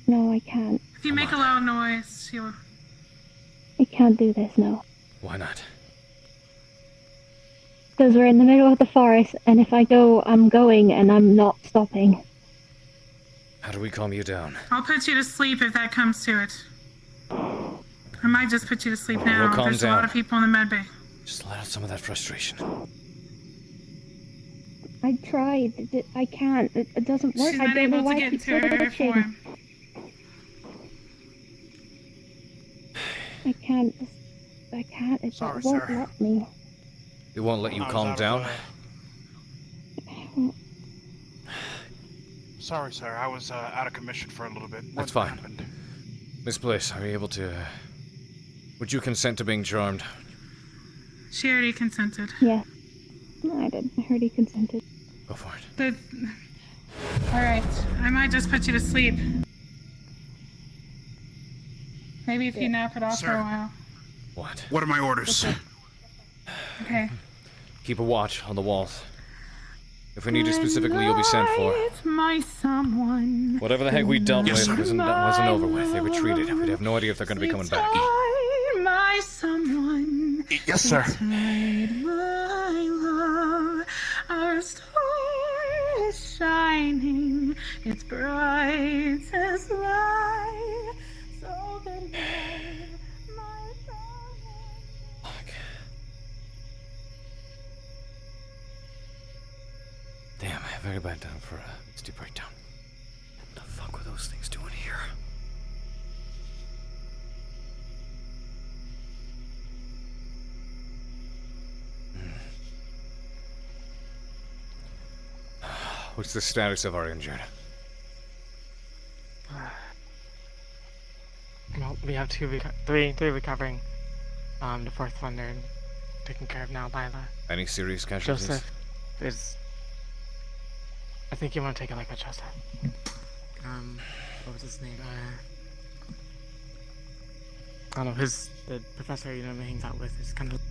No, I can't. If you make a loud noise, you'll... I can't do this, no. Why not? Because we're in the middle of the forest, and if I go, I'm going, and I'm not stopping. How do we calm you down? I'll put you to sleep if that comes to it. I might just put you to sleep now. We'll calm There's down. a lot of people in the med bay. Just let out some of that frustration. I tried. I can't. It doesn't work. She's I not don't know able to why get I keep into her switching. form. I can't. It Sorry, won't sir. let me. It won't let you I was calm out of, down? Sorry, sir. I was out of commission for a little bit. That's What fine. happened? Miss Bliss, are you able to... would you consent to being charmed? She already consented. Yeah. No, I didn't. I heard he consented. Go for it. Alright, I might just put you to sleep. Maybe if you nap it off for a while. What? What are my orders? Okay. Keep a watch on the walls. If we need you specifically, you'll be sent for. It's my someone. Whatever the heck we dealt Yes, with sir. wasn't over with. They retreated. We'd have no idea if they're going to be coming back. My someone. Yes, sir. Inside my love, our star is shining. It's bright as light. So good, my Fuck. Damn, very bad time for a misty breakdown. What the fuck were those things doing here? What's the status of our injured? Well, we have three recovering. The fourth one they're taken care of now by the Any serious casualties? Joseph is. I think you want to take it like a Joseph. What was his name? I don't know. The professor he hangs out with is kind of.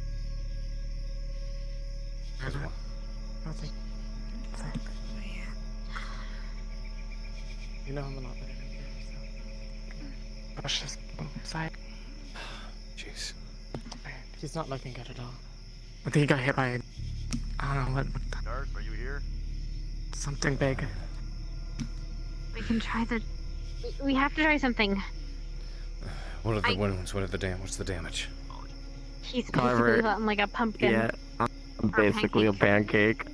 I don't think. You know him a lot better than me, so. Push this side. Jeez. He's not looking good at all. I think he got hit by. I don't know what. Dart, are you here? Something big. We can try the. We have to try something. What are the wounds? What's the damage? He's Carver, basically gotten like a pumpkin. Yeah, I'm Or a basically a pancake.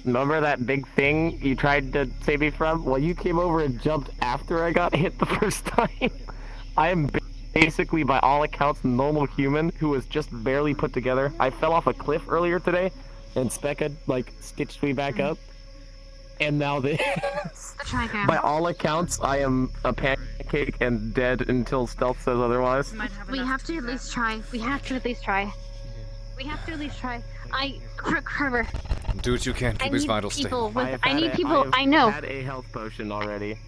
Remember that big thing you tried to save me from? Well, you came over and jumped after I got hit the first time. I am basically, by all accounts, a normal human who was just barely put together. I fell off a cliff earlier today, and Specca, stitched me back up. And now by all accounts, I am a pancake and dead until Stealth says otherwise. We have to at least try. We have to at least try. Carver. Do what you can. Keep his vitals stable. I need people. I know. I had a health potion already.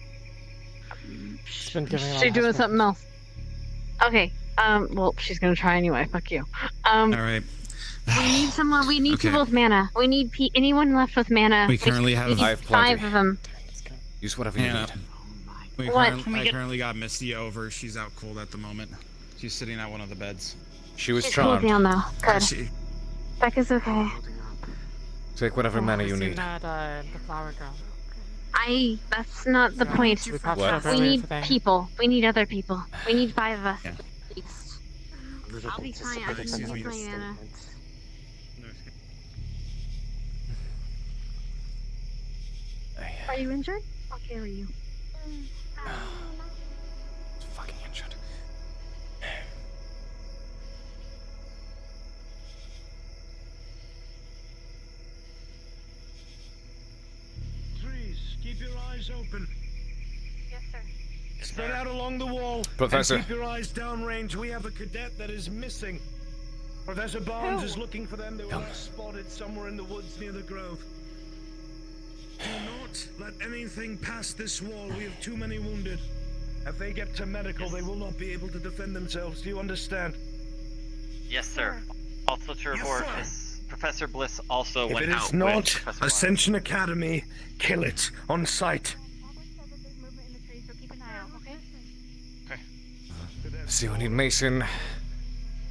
She's doing something else. Okay. Well, she's gonna try anyway. Fuck you. All right. We need someone. We need Okay. people with mana. We need anyone left with mana. We currently have- we need I have five plenty. of them. Use whatever you need. I currently got Misty over. She's out cold at the moment. She's sitting at one of the beds. She was She's cooled charmed. down though. Good. Becca's okay. Take whatever mana you Seen need. that, the flower girl. That's not the point. What? We need people. We need other people. We need 5 of us Yeah. at least. I'll be fine. I can use my mana. Are you injured? I'll carry you. Fucking injured. Trees, keep your eyes open. Yes, sir. Spread out along the wall. Professor. And keep your eyes downrange. We have a cadet that is missing. Professor Barnes is looking for them. They were last spotted somewhere in the woods near the grove. Do not let anything pass this wall. We have too many wounded. If they get to medical, they will not be able to defend themselves. Do you understand? Yes, sir. Also to report, Professor Bliss also If went it out is with not Professor Barnes. Ascension Academy, kill it on sight. See, we need Mason,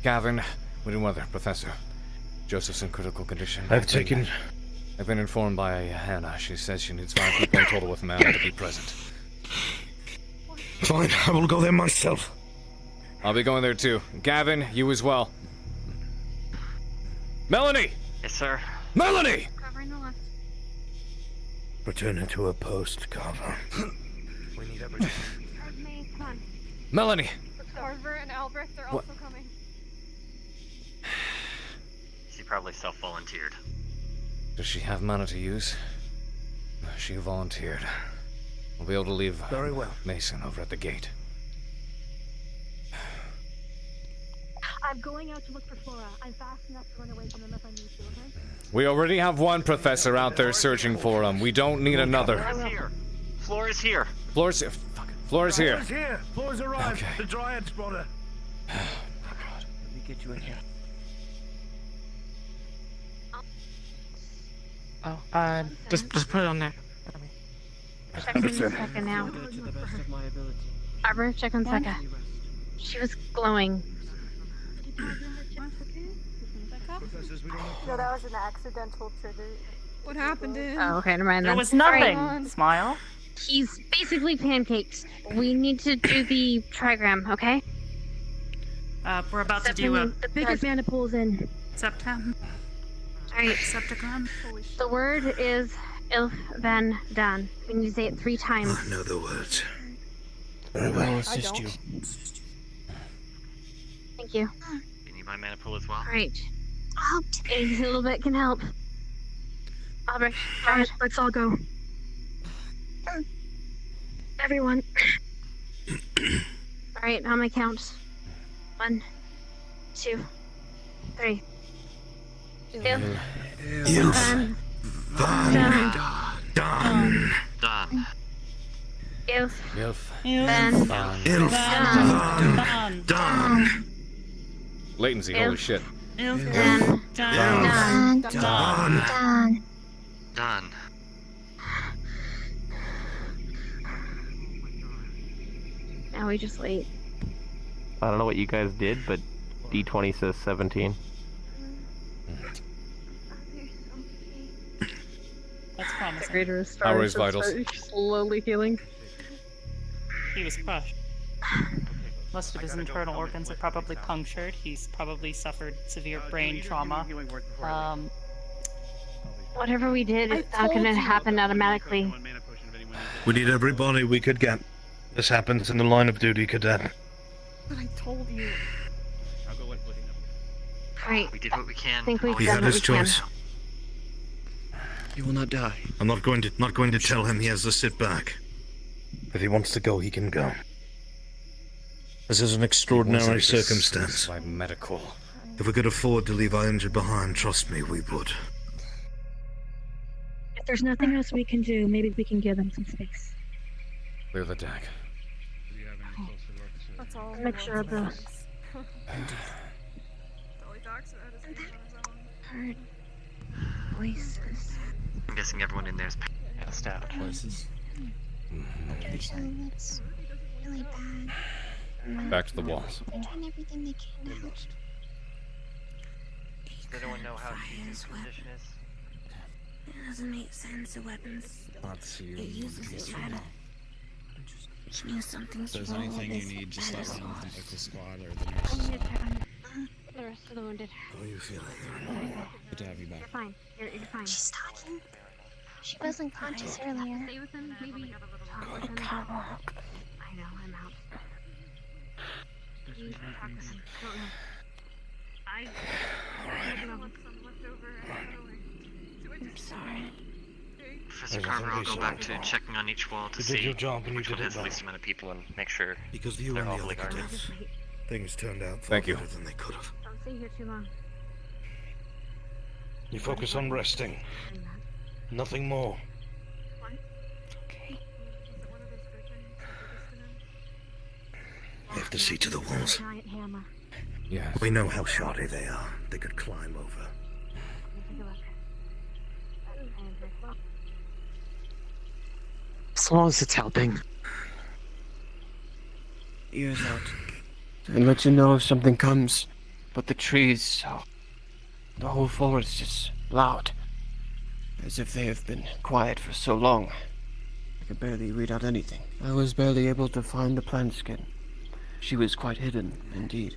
Gavin, we need one other professor. Joseph's in critical condition. I've taken... I've been informed by Hannah. She says she needs 5 people in total with mana to be present. Fine, I will go there myself. I'll be going there too. Gavin, you as well. Melanie! Yes, sir. Melanie! Returning to her post, Carver. We need everything. Come on. Melanie! Carver and Albrecht are What? also coming. She probably self-volunteered. Does she have mana to use? She volunteered. We'll be able to leave Very well. Mason over at the gate. I'm going out to look for Flora. I'm fast enough to run away from them if I need to, okay? We already have one professor out there searching for him. We don't need another. Flora's here. Flora's here. Flora's here. Fuck it. Flora's here. Flora's here. Flora's arrived. Okay. The Dryad's brought her. Let me get you in here. Oh, just put it on there. Check on Seka now. To the best of my ability. Arbor, check on Seka. She was glowing. No, that was an accidental trigger. What happened to him? Oh, okay, never mind There then. was nothing. Alright. Smile. He's basically pancaked. We need to do the trigram, okay? We're about to do a The biggest mana pool's in. septem. Alright. Septicon. The word is Ilf Van Dan. We need to say it 3 times. I know the words. Very well, assist you. Thank you. You need my mana pool as well? Alright. A little bit can help. Albrecht, Alright, let's all go. Everyone. Alright, on my count. 1, 2, 3. Ilf Van Dan. Done. Ilf Van Dan. Latency, holy shit. Done. Now we just wait. I don't know what you guys did, but D20 says 17. That's promising. Greater is How are his vitals? Slowly healing. He was crushed. Most of his internal organs are probably punctured. He's probably suffered severe brain trauma. Whatever we did, it's not gonna happen automatically. We need everybody we could get. This happens in the line of duty, Cadet. But I told you. Right. We did what we can. I think we've He done had what his we can. choice. You will not die. I'm not going to tell him he has to sit back. If he wants to go, he can go. This is an extraordinary circumstance. By medical. If we could afford to leave our injured behind, trust me, we would. If there's nothing else we can do, maybe we can give them some space. Clear the deck. That's all. Mixture of the Hard voices. I'm guessing everyone in there is passed out. Voices. That's really bad. Back to the walls. They're doing everything they can to help. Does anyone know how Tifu's condition is? It doesn't make sense. The weapons it uses is mana. She knew something's If there's wrong anything with you need, just let this me know from medical squad or the I nurse. need to check on the rest of the wounded. How are you feeling? Good to have you back. You're fine. You're fine. She's talking. She wasn't conscious earlier. Stay with him, maybe talk with him. I know, I'm out. You talk with him. I don't know. I'm sorry. Professor Carver, I'll go back to checking on each wall to You see did your job and you which one did has it the well. least amount of people and make sure Because you they're and all the other fully guarded. cadets, things turned out far Thank you. better than they could have. Don't stay here too long. You focus on resting. Nothing more. Okay. We have to see to the walls. Giant hammer. Yes. We know how shardy they are. They could climb over. Take a look. As long as it's helping. Ears out. And let you know if something comes. But the trees, The whole forest is loud, as if they have been quiet for so long. I could barely read out anything. I was barely able to find the plant skin. She was quite hidden, indeed.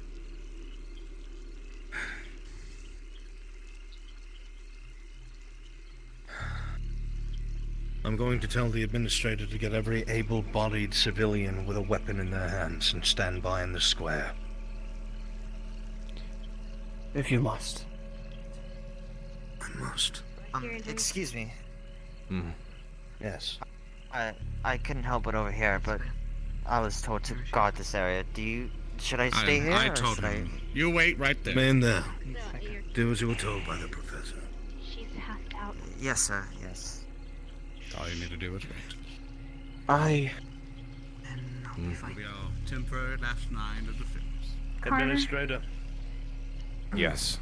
I'm going to tell the administrator to get every able-bodied civilian with a weapon in their hands and stand by in the square. If you must. I must. Excuse me. Yes. I couldn't help but overhear, but I was told to guard this area. Should I stay here? I or told should him. You wait right there. Man there. Do as you were told by the professor. She's passed out. Yes, sir. Yes. All you need to do is wait. I... Will be our temporary last night of defense. Carver? Administrator. Yes.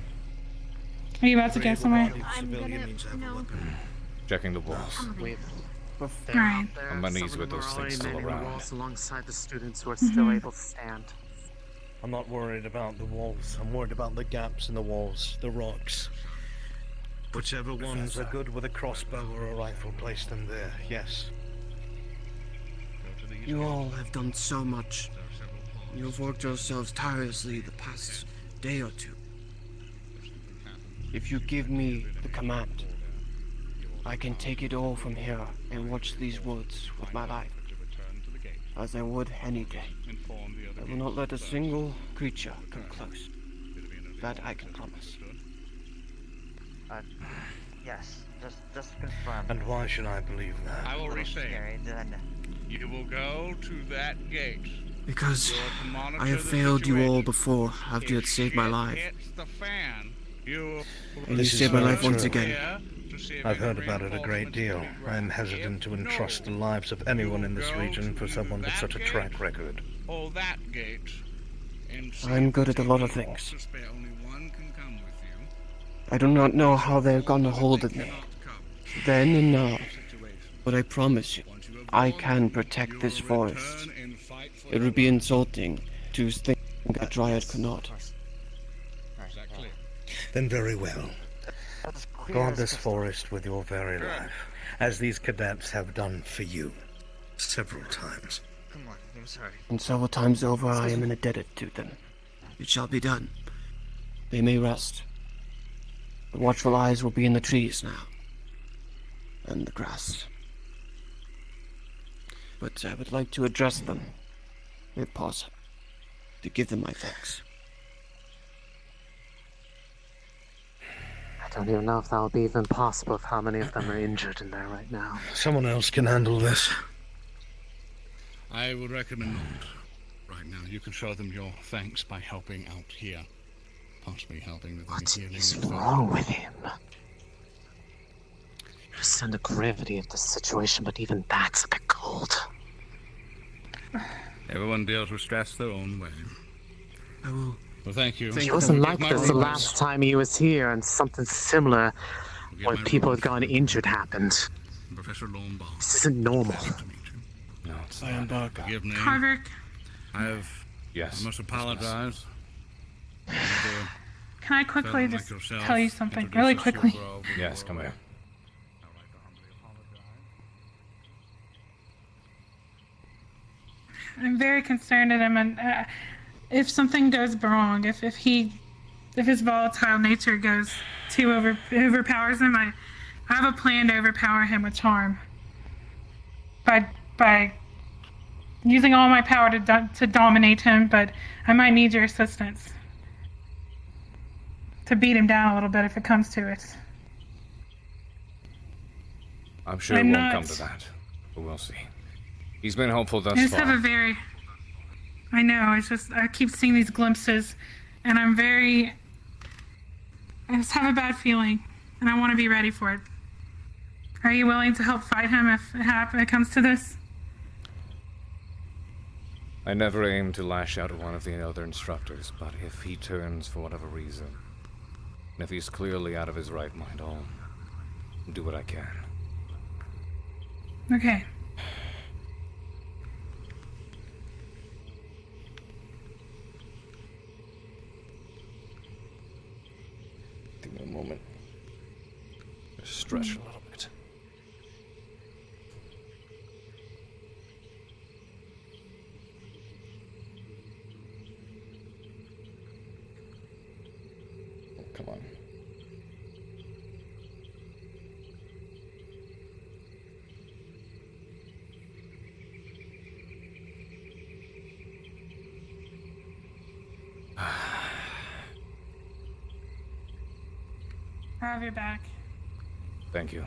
Are you about to go somewhere? Checking the walls. Wait. Alright. On my knees with those things still around. Walls alongside the students who are Mm-hmm. still able to stand. I'm not worried about the walls. I'm worried about the gaps in the walls, the rocks. Whichever ones are good with a crossbow or a rifle, place them there, yes. You all have done so much. You have worked yourselves tirelessly the past day or two. If you give me the command, I can take it all from here and watch these woods with my life, as I would any day. I will not let a single creature come close. That I can promise. Yes. Just confirm. And why should I believe that? I will restate. You will go to that gate. Because You are to monitor I have the failed you all situation. before after you had If saved my shit life. hits the fan, you will And you saved my life once again. I've heard about it a great deal. I am hesitant to entrust the lives of anyone in this region for someone with such a track record. Oh, that gate. And see I'm good if at a lot of anyone things. wants to spare, only one can come with you. I do not know how they've gotten a hold of me, then and now, but I promise you, I can protect this forest. It would be insulting to think a dryad could not. Then very well. Guard this forest with your very life, as these cadets have done for you, several times. Come on. I'm sorry. And several times over I am indebted to them. It shall be done. They may rest. The watchful eyes will be in the trees now. And the grass. But I would like to address them, if possible, to give them my thanks. I don't even know if that will be even possible if how many of them are injured in there right now. Someone else can handle this. I would recommend not. Right now, you can show them your thanks by helping out here. Possibly helping with any healing. What's wrong with him? I understand the gravity of the situation, but even that's a bit cold. Everyone deals with stress their own way. I will. Well, thank you. He wasn't like this the last time he was here, and something similar, where people had gotten injured, happened. Professor Lombard. This isn't normal. No, I am Barker. Forgive me. Carver, I Yes. must apologize. can I quickly Fellow just like yourself tell you something introduce really us to quickly? your grove. Yes, come here. I'm very concerned at him, and if something goes wrong, if his volatile nature goes overpowers him, I have a plan to overpower him with charm. By using all my power to dominate him, but I might need your assistance to beat him down a little bit if it comes to it. I'm sure it won't come to that, but we'll see. He's been helpful thus I just far. have a very... I know, it's just, I keep seeing these glimpses, and I just have a bad feeling, and I want to be ready for it. Are you willing to help fight him if it comes to this? I never aim to lash out at one of the other instructors, but if he turns for whatever reason, and if he's clearly out of his right mind, I'll do what I can. Okay. Give me a stretch a little bit. Oh, come on. I have your back. Thank you.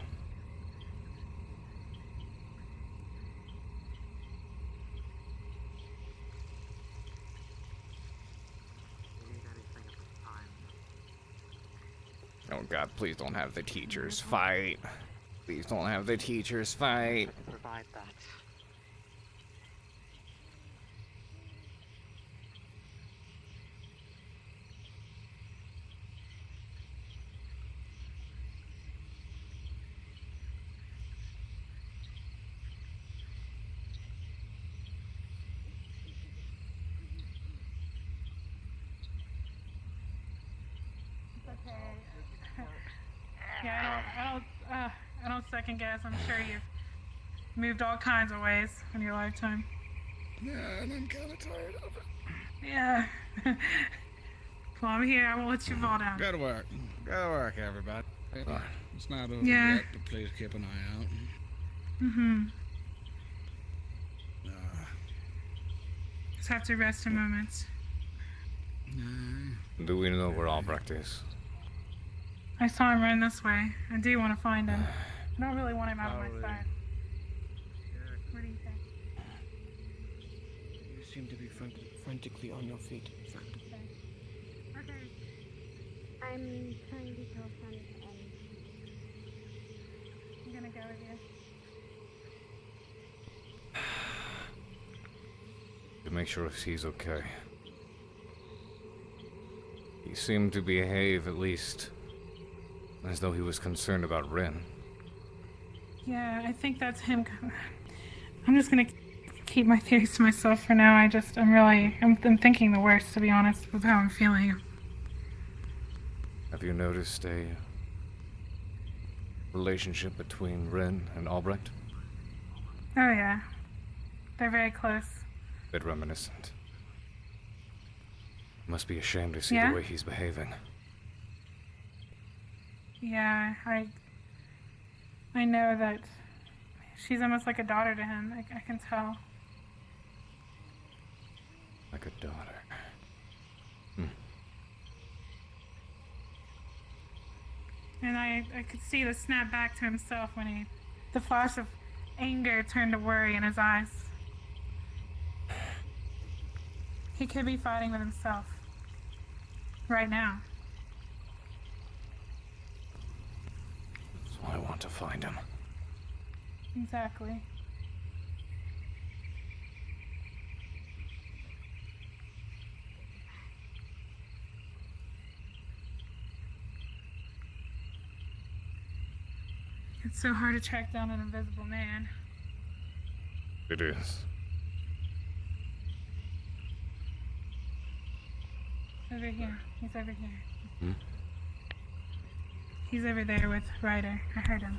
Oh God, please don't have the teachers fight. Please don't have the teachers fight. Provide that. Okay. Yeah, I don't second guess. I'm sure you've moved all kinds of ways in your lifetime. Yeah, and I'm kind of tired of it. Yeah. Well, I'm here. I won't let you fall down. Good work. Good work, everybody. It's not over Yeah. yet, but please keep an eye out. Mm-hmm. Just have to rest a moment. Do we know where Albrecht is? I saw him run this way. I do want to find him. I don't really want him out of my sight. What do you think? You seem to be frantically on your feet, friend. Okay. I'm trying to tell friends and I'm gonna go with you. To make sure he's okay. He seemed to behave, at least, as though he was concerned about Rin. Yeah, I think that's him. I'm just gonna keep my theories to myself for now. I'm thinking the worst, to be honest, with how I'm feeling. Have you noticed a relationship between Rin and Albrecht? Oh yeah, they're very close. Bit reminiscent. Must be ashamed to see Yeah? the way he's behaving. Yeah, I know that she's almost like a daughter to him. I can tell. Like a daughter. And I could see the snap back to himself when the flash of anger turned to worry in his eyes. He could be fighting with himself. Right now. So I want to find him. Exactly. It's so hard to track down an invisible man. It is. Over here. He's over here. Hmm? He's over there with Ryder. I heard him.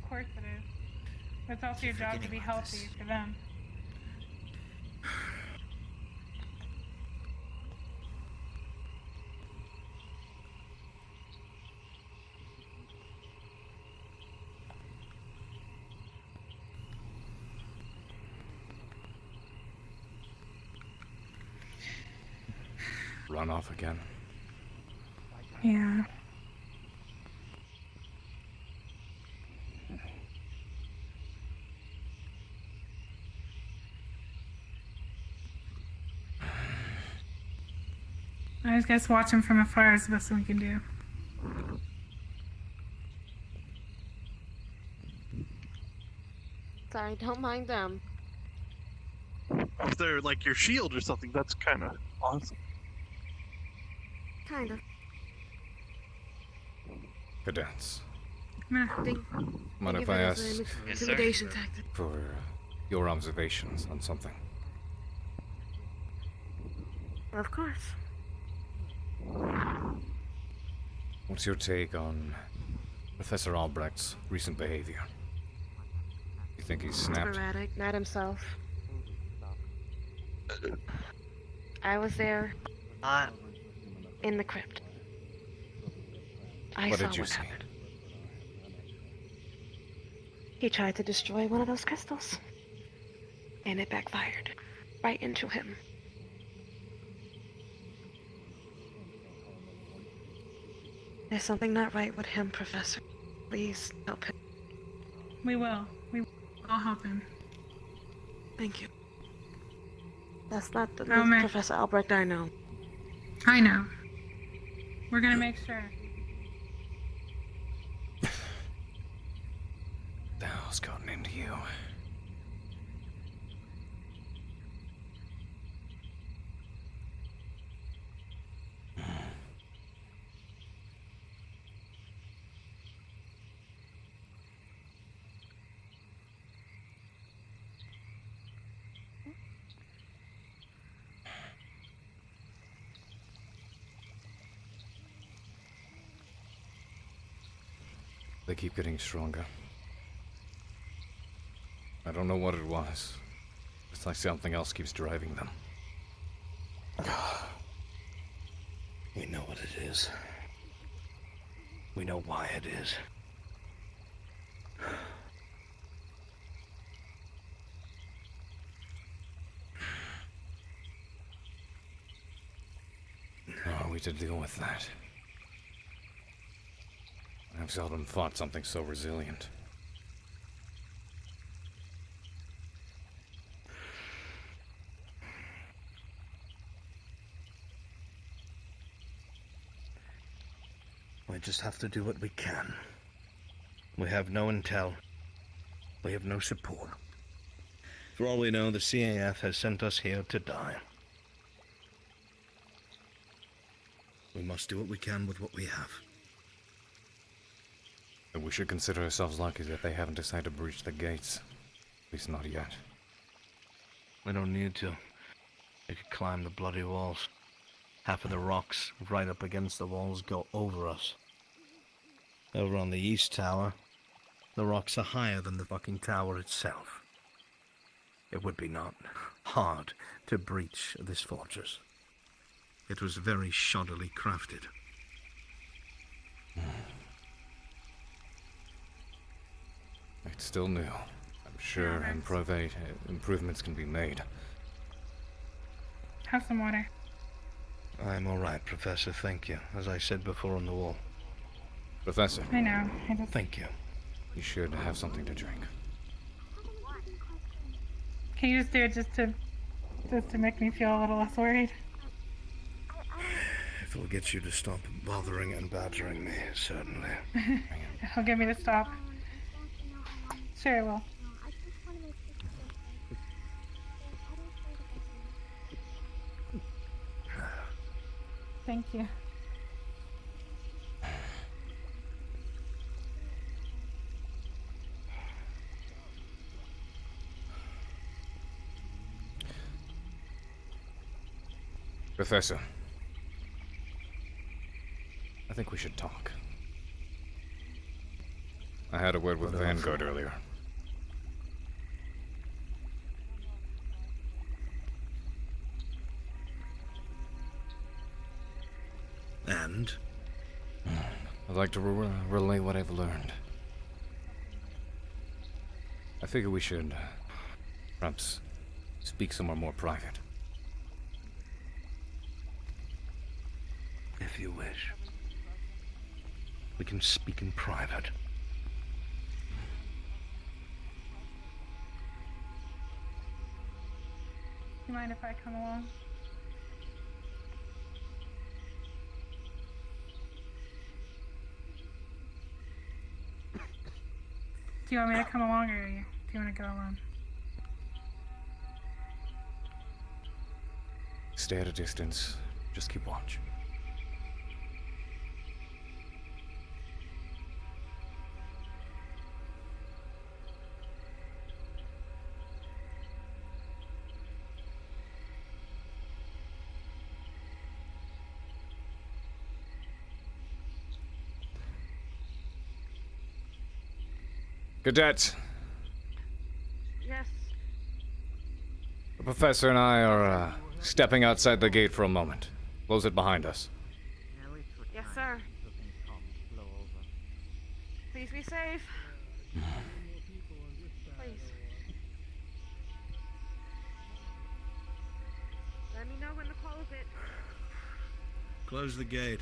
Of course it is. It's also your job to be healthy for them. Run off again. Yeah. I guess watch him from afar is the best we can do. Sorry, don't mind them. If they're like your shield or something, that's kind of awesome. Kind of. Cadets. Think, Mind think if of I it ask as an intimidation tactic. for your observations on something? Of course. What's your take on Professor Albrecht's recent behavior? You think he's snapped? Erratic, not himself. I was there. In the crypt. I What saw did you what see? happened. He tried to destroy one of those crystals. And it backfired. Right into him. There's something not right with him, Professor. Please help him. We will. We will help him. Thank you. That's not the Oh, man. Professor Albrecht I know. I know. We're gonna make sure. The hell's gotten into you? They keep getting stronger. I don't know what it was. It's like something else keeps driving them. We know what it is. We know why it is. How are we to deal with that? I've seldom fought something so resilient. We just have to do what we can. We have no intel. We have no support. For all we know, the CAF has sent us here to die. We must do what we can with what we have. And we should consider ourselves lucky that they haven't decided to breach the gates. At least not yet. We don't need to. They could climb the bloody walls. Half of the rocks right up against the walls go over us. Over on the east tower, the rocks are higher than the fucking tower itself. It would be not hard to breach this fortress. It was very shoddily crafted. It's still new. I'm sure improvements can be made. Have some water. I'm all right, Professor, thank you. As I said before on the wall. Professor. I know. I just... Thank you. You should have something to drink. Can you just do it just to make me feel a little less worried? If it'll get you to stop bothering and badgering me, certainly. It'll get me to stop. Sure it will. Thank you. Professor, I think we should talk. I had a word with Vanguard earlier. And? I'd like to relay what I've learned. I figure we should perhaps speak somewhere more private. If you wish. We can speak in private. Do you mind if I come along? Do you want me to come along, or do you want to go alone? Stay at a distance. Just keep watch. Cadets, Yes. the professor and I are stepping outside the gate for a moment. Close it behind us. Yes, sir. Please be safe. Please. Let me know when to close it. Close the gate.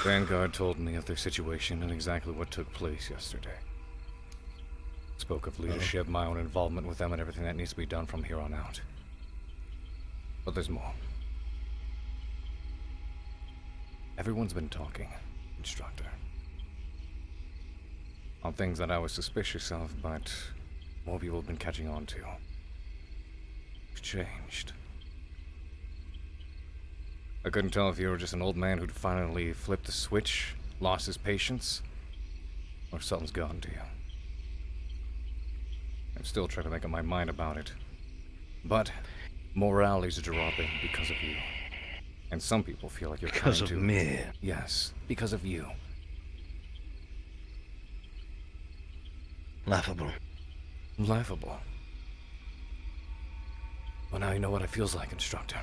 Vanguard told me of their situation and exactly what took place yesterday. Spoke of leadership, my own involvement with them, and everything that needs to be done from here on out. But there's more. Everyone's been talking, Instructor. On things that I was suspicious of, but more people have been catching on to. You've changed. I couldn't tell if you were just an old man who'd finally flipped the switch, lost his patience, or if something's gotten to you. I'm still trying to make up my mind about it. But morality's dropping because of you. And some people feel like you're Because trying to... of me? Yes, because of you. Laughable. Laughable. Well, now you know what it feels like, Instructor.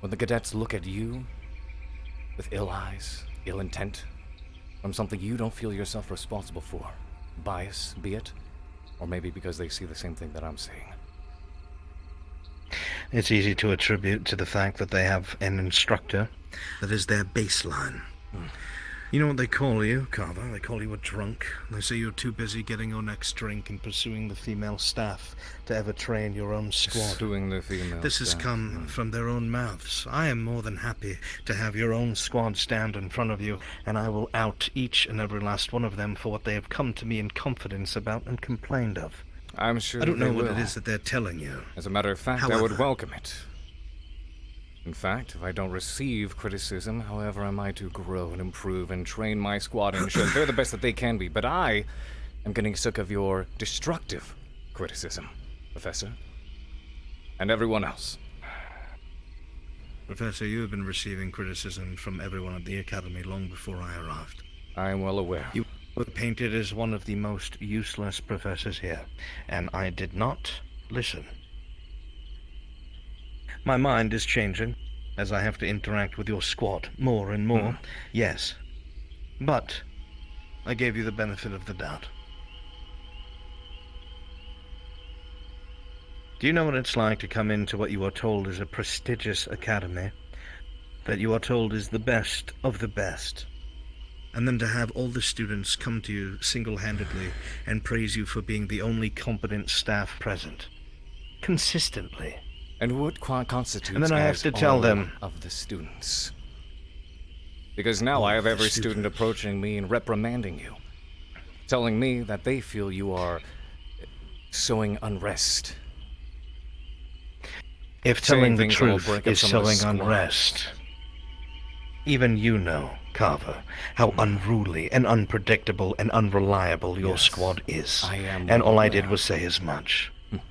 When the cadets look at you with ill eyes, ill intent, from something you don't feel yourself responsible for. Bias, be it, or maybe because they see the same thing that I'm seeing. It's easy to attribute to the fact that they have an instructor that is their baseline. You know what they call you, Carver? They call you a drunk. They say you're too busy getting your next drink and pursuing the female staff to ever train your own squad. Pursuing the female This has staff. come from their own mouths. I am more than happy to have your own squad stand in front of you, and I will out each and every last one of them for what they have come to me in confidence about and complained of. I'm sure I don't they know what will. it is that they're telling you. As a matter of fact, I However- would welcome it. In fact, if I don't receive criticism, however am I to grow and improve and train my squad and ensure they're the best that they can be, but I am getting sick of your destructive criticism, Professor. And everyone else. Professor, you have been receiving criticism from everyone at the Academy long before I arrived. I am well aware. You were painted as one of the most useless professors here, and I did not listen. My mind is changing as I have to interact with your squad more and more, yes. But I gave you the benefit of the doubt. Do you know what it's like to come into what you are told is a prestigious academy, that you are told is the best of the best, and then to have all the students come to you single-handedly and praise you for being the only competent staff present, consistently? And what constitutes And then I have as to tell all them of the students? Because now I have every student approaching me and reprimanding you, telling me that they feel you are sowing unrest. If saying telling the things that will truth break up is some of the sowing squad. unrest, even you know, Carver, how unruly and unpredictable and unreliable your squad is. I am and well all I aware. did was say as much. And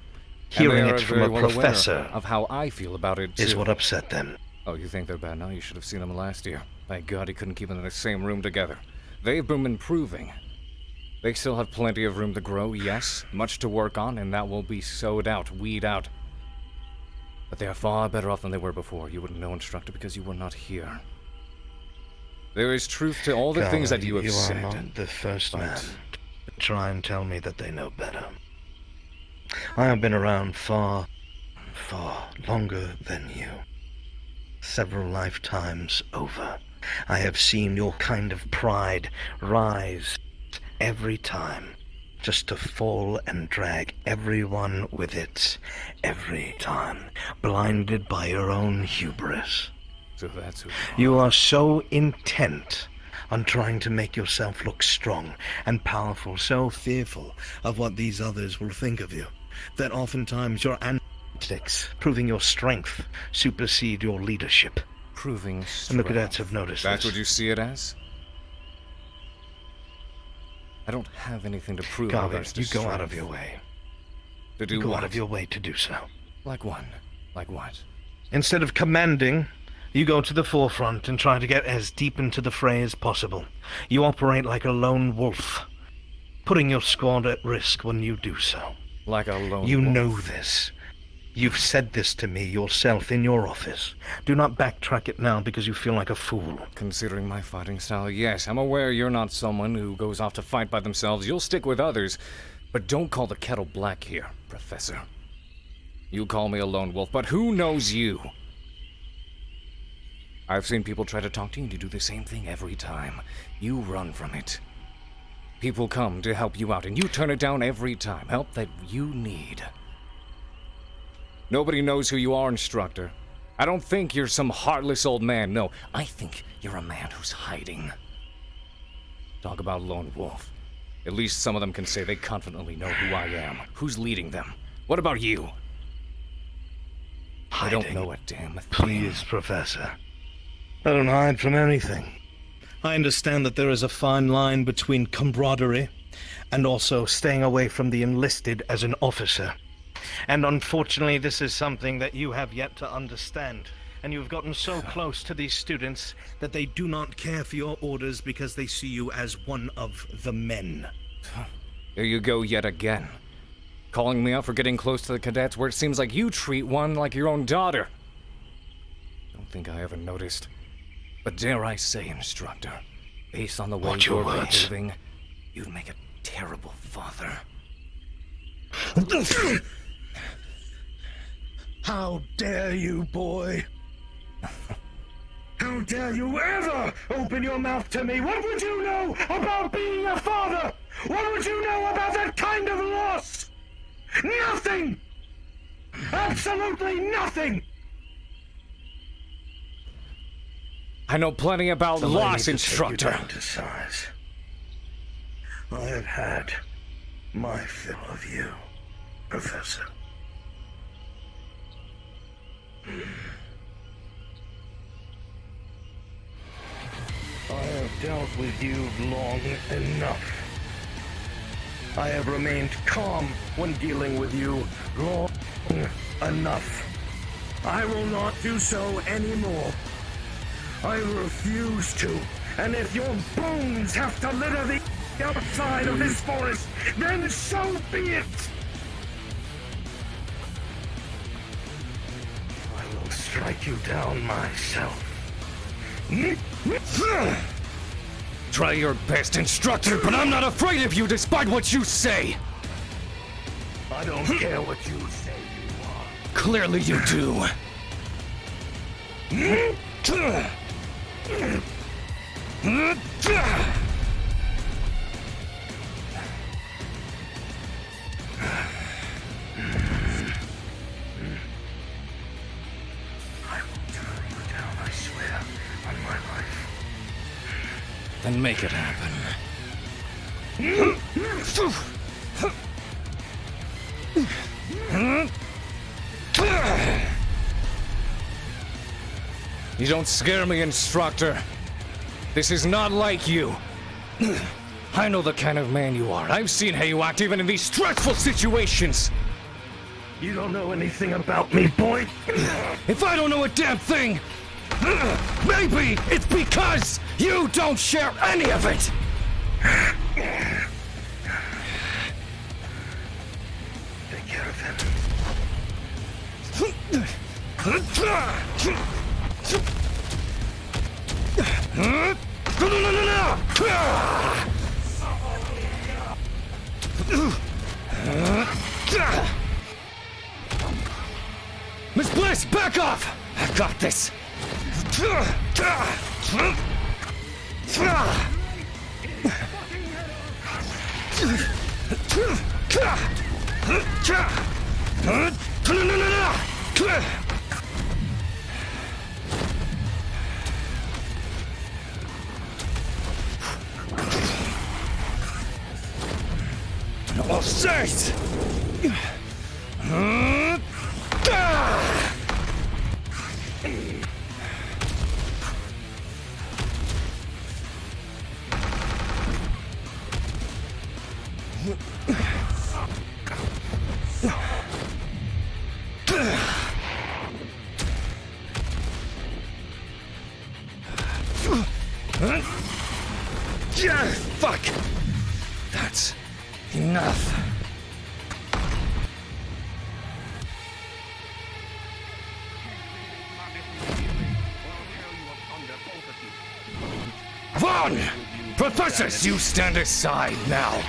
Hearing they are it from very a well aware professor of how I feel about it is too. what upset them. Oh, you think they're bad now? You should have seen them last year. Thank God he couldn't keep them in the same room together. They've been improving. They still have plenty of room to grow, yes, much to work on, and that will be sowed out, weed out. But they are far better off than they were before. You wouldn't know, Instructor, because you were not here. There is truth to all the Carver, things that you have you said. are not the first but- man to try and tell me that they know better. I have been around far, far longer than you. Several lifetimes over. I have seen your kind of pride rise every time. just to fall and drag everyone with it every time, blinded by your own hubris. So that's who you are so intent on trying to make yourself look strong and powerful, so fearful of what these others will think of you, that oftentimes your antics, proving your strength, supersede your leadership. Proving strength. And the cadets have noticed That's this. what you see it as? I don't have anything to prove. Carver, against you his go strength. out of your way. To do You go what? out of your way to do so. Like what? Like what? Instead of commanding, you go to the forefront and try to get as deep into the fray as possible. You operate like a lone wolf, putting your squad at risk when you do so. Like a lone You wolf. know this. You've said this to me yourself in your office. Do not backtrack it now because you feel like a fool. Considering my fighting style, yes, I'm aware you're not someone who goes off to fight by themselves. You'll stick with others, but don't call the kettle black here, Professor. You call me a lone wolf, but who knows you? I've seen people try to talk to you and you do the same thing every time. You run from it. People come to help you out and you turn it down every time. Help that you need. Nobody knows who you are, instructor. I don't think you're some heartless old man. No, I think you're a man who's hiding. Talk about lone wolf. At least some of them can say they confidently know who I am. Who's leading them? What about you? Hiding. I don't know a damn thing. Please, Professor. I don't hide from anything. I understand that there is a fine line between camaraderie and also staying away from the enlisted as an officer. And unfortunately, this is something that you have yet to understand. And you've gotten so close to these students that they do not care for your orders because they see you as one of the men. There you go yet again. Calling me out for getting close to the cadets where it seems like you treat one like your own daughter. Don't think I ever noticed. But dare I say, instructor, based on the way Watch your you're words. behaving, you'd make a terrible father. How dare you, boy? How dare you ever open your mouth to me? What would you know about being a father? What would you know about that kind of loss? Nothing! Absolutely nothing! I know plenty about Allow me loss, to take you instructor. down to size. I have had my fill of you, Professor. I have dealt with you long enough. I have remained calm when dealing with you long enough. I will not do so anymore. I refuse to. And if your bones have to litter the outside of this forest, then so be it. I will strike you down myself. Try your best, instructor, but I'm not afraid of you despite what you say. I don't care what you say you are. Clearly you do. I will turn you down, I swear, on my life. Then make it happen. You don't scare me, instructor. This is not like you. I know the kind of man you are. I've seen how you act even in these stressful situations. You don't know anything about me, boy. If I don't know a damn thing, maybe it's because you don't share any of it. Take care of him. Miss Bliss, back off! I've got this. Oh, shit! Yeah, fuck! That's enough. Vaughn! Professors, you stand aside now.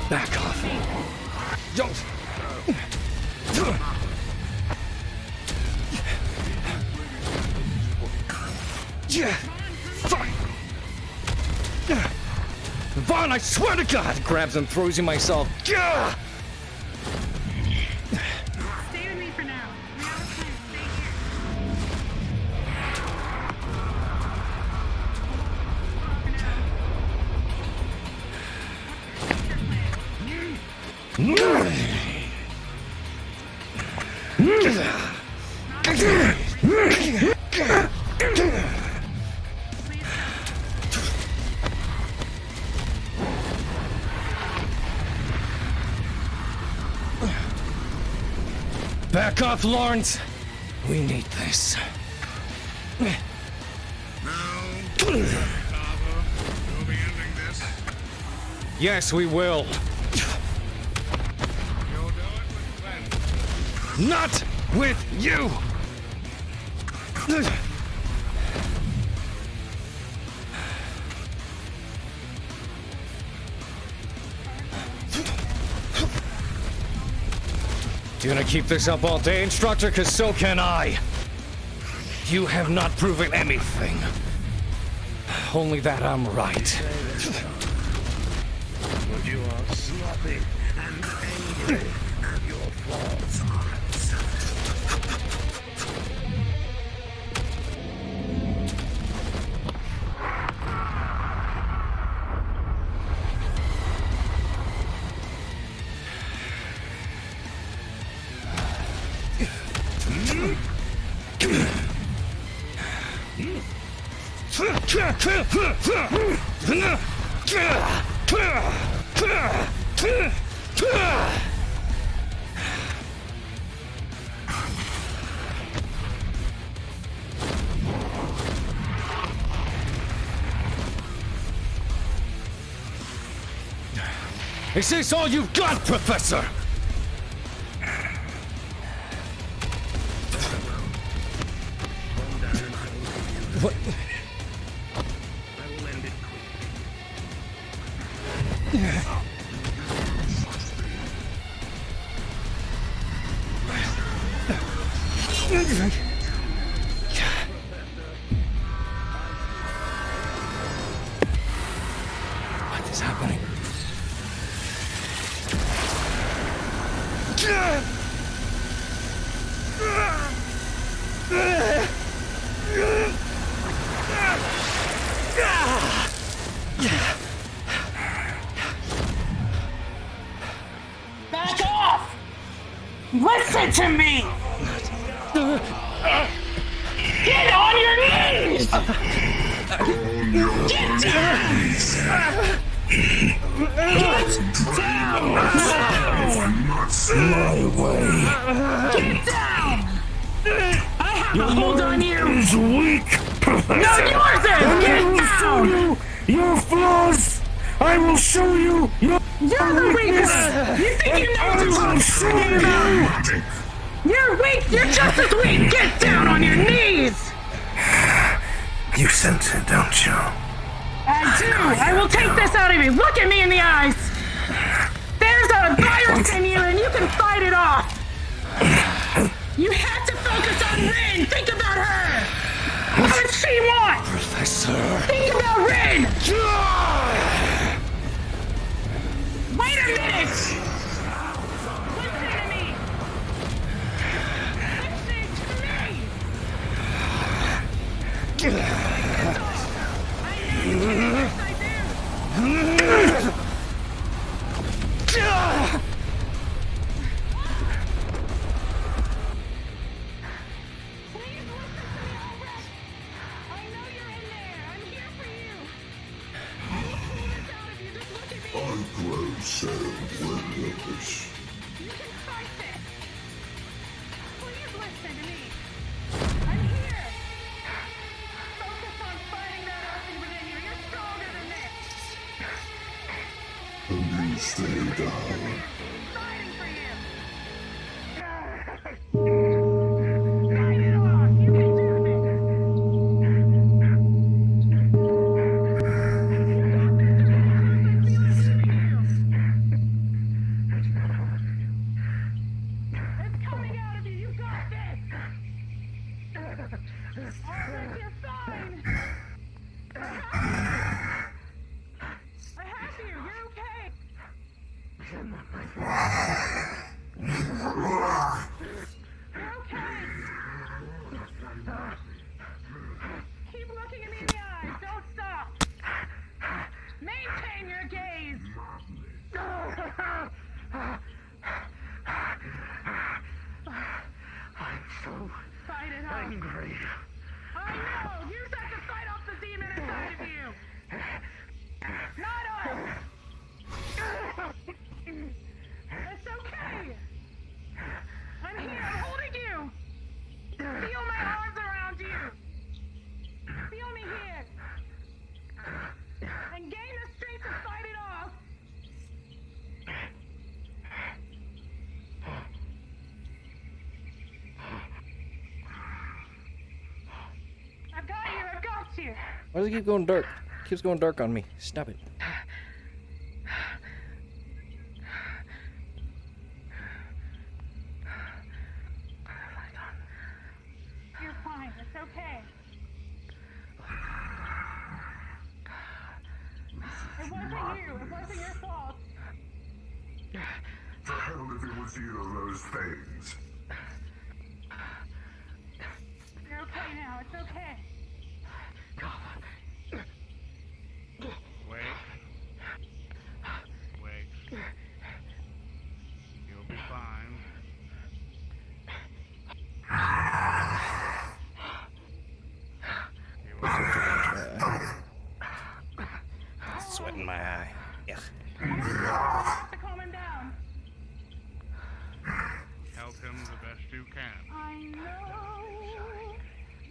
Back off. Don't. Yeah. Fuck. Vaughn, I swear to God! Grabs and throws you myself. Yeah. Stay with me for now. Back off, Lawrence. We need this. Yes, we will. Not with you! You gonna keep this up all day, instructor? Cause so can I. You have not proven anything. Only that I'm right. But you are sloppy and angry at your faults. Is this all you've got, Professor? What? I will end it quickly. What is happening? Back off! Listen to me! Get on your knees! Get down! Get down! My way. Get down! I have Your a hold on mind you! is weak, Professor. No, yours is! And I Get will show down! you your flaws. I will show you your You're the weakness. weakest! You think you know I what will you're show talking about? you. You're weak! You're just as weak! Get down on your knees! You sense it, don't you? I do! I will take this out of you! Look at me in the eyes! There's a virus in you and you can fight it off! You have to focus on Rin! Think about her! What does she want? Sir. Think about Ren! Wait a minute! Listen to me! Listen to me! I've grown so relentless. You can fight this! Please listen to me! I'm here! Focus on fighting that ocean within you. You're stronger than this! And you stay down. Fighting for you! Keep looking at me in the eyes. Don't stop. Maintain your gaze. I'm so Fight it out. angry. I know. Use that to fight off the demon inside of you. Not us. It's okay. I'm here. I'm holding you. Feel my arms around you. Feel me here. And gain the strength to fight it off. I've got you. I've got you. Why does it keep going dark? It keeps going dark on me. Stop it. You're fine. It's okay. It wasn't you. It wasn't your fault. The hell if it was either of those things. You're okay now. It's okay. Wait. Wait. You'll be fine. Sweat in my eye. Yeah. To calm him down. Help him the best you can. I know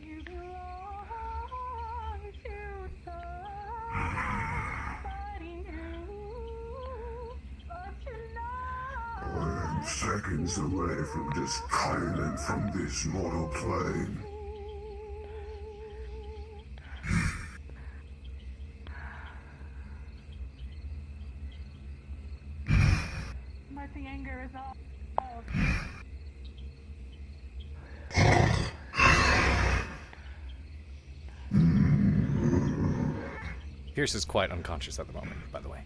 you belong to somebody new, but you're not. I am seconds away from just piling from this mortal plane. But the anger is all. Pierce is quite unconscious at the moment, by the way.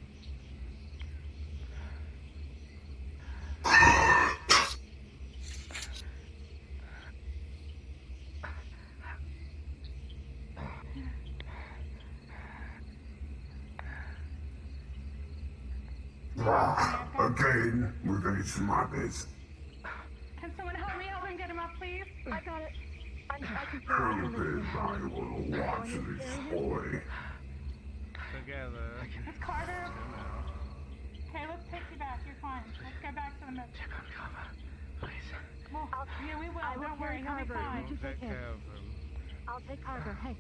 Again, with these madness. Can someone help me? Help him get him up, please. I got it. I can Help him, I will watch this boy. Together. It's Carver. Okay, let's take you back. You're fine. Let's go back to the med. Check on Carver, please. Well, yeah, we will. Don't worry. He'll be fine. We'll take care of him. I'll take Carver. Hey.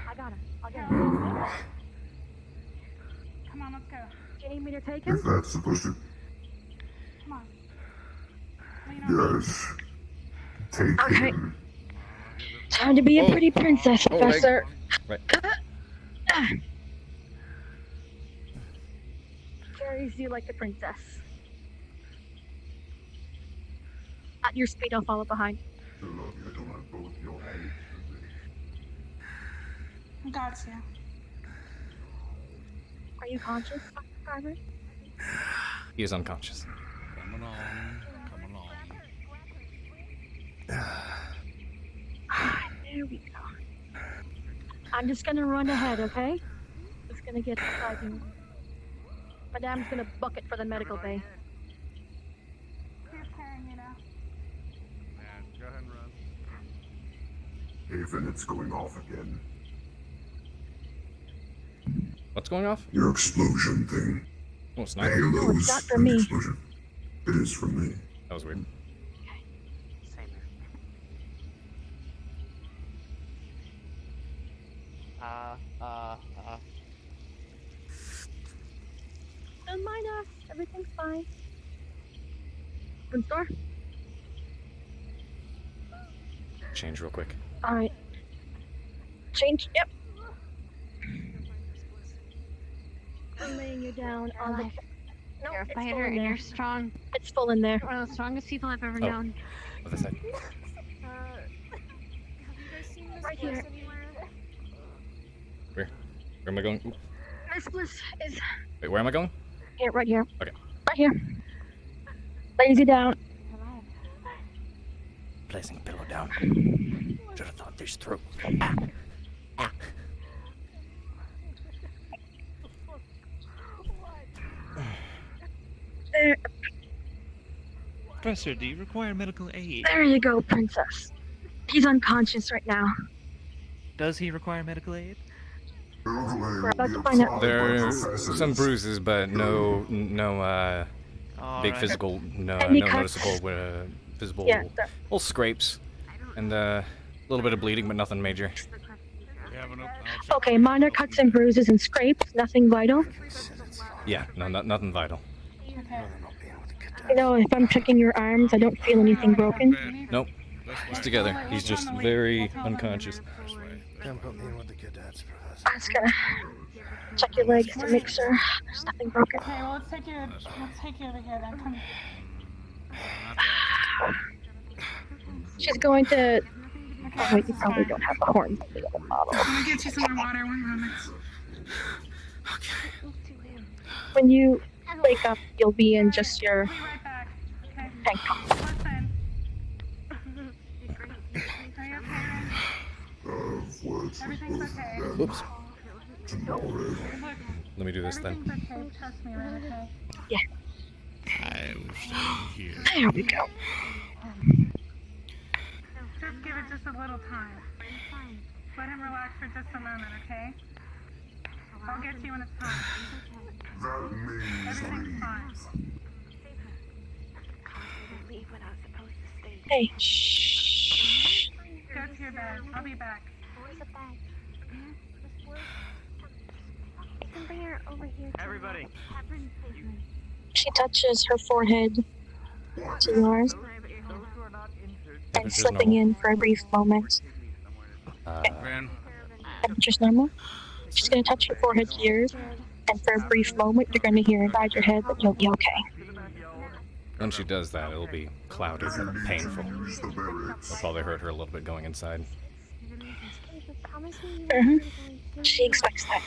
I got him. I'll get him. Come on, let's go. Do you need me to take him? If that's supposed to. Come on. Lean on me. Yes. Take Okay. him. Time to be a pretty princess, Oh, Professor. Right. Carries you like a princess. At your speed, I'll follow behind. So long you don't have both your hands for me. Gotcha. Are you conscious, Dr. Carver? He is unconscious. Come along. Come along. There we go. I'm just gonna run ahead, okay? Just gonna get the driving. Madame's gonna book it for the medical bay. Here's carrying you now. Yeah, go ahead and run. Haven, it's going off again. What's going off? Your explosion thing. Oh, it's The not. halos No, it's not for and the me. explosion. It is for me. That was weird. Don't mind us. Everything's fine. Open door. Change real quick. Alright. Change. Yep. I'm laying you down on the. No, You're a it's fighter full in and there. you're strong. It's full in there. You're one of the strongest people I've ever Oh. known. Other side. Right here. Where? Where am I going? Ooh. Miss Bliss is Wait, where am I going? here, right here. Okay. Right here. Lays you down. Placing a pillow down. Should have thought this through. There, Professor, do you require medical aid? there you go, princess. He's unconscious right now. Does he require medical aid? We're about to find out. There are some bruises, but no big Alright. physical, no Any cuts? noticeable visible Yeah, the- little scrapes, and a little bit of bleeding, but nothing major. Okay, minor cuts and bruises and scrapes, nothing vital. Yeah, no, nothing vital. You know, if I'm checking your arms, I don't feel anything broken. Nope, he's together. He's just very unconscious. Don't put me in with the cadets, Professor. I'm just gonna check your legs to make sure there's nothing broken. Okay, well, let's take you over here then. Come. She's going to. Oh, wait, you probably don't have the horn. Let me get you some more water. 1 moment. When you wake up, you'll be in just your Be right back. Okay. tank top. Listen. Are you okay? Everything's okay. Oops. Look, Let me do this then. everything's okay. Trust me, right? Okay. Yeah. I will stay here. There we go. Just give it just a little time. Let him relax for just a moment, okay? I'll get to you when it's time. That means Everything's fine. Hey, shh. Go to your bed. I'll be back. I can bring her over here. Everybody. She touches her forehead to yours and slipping in for a brief moment. Ren, Temperature's normal. She's going to touch your forehead to yours, and for a brief moment, you're going to hear inside your head that you'll be okay. When she does that, it'll be cloudy and painful. I'll probably hurt her a little bit going inside. She expects that.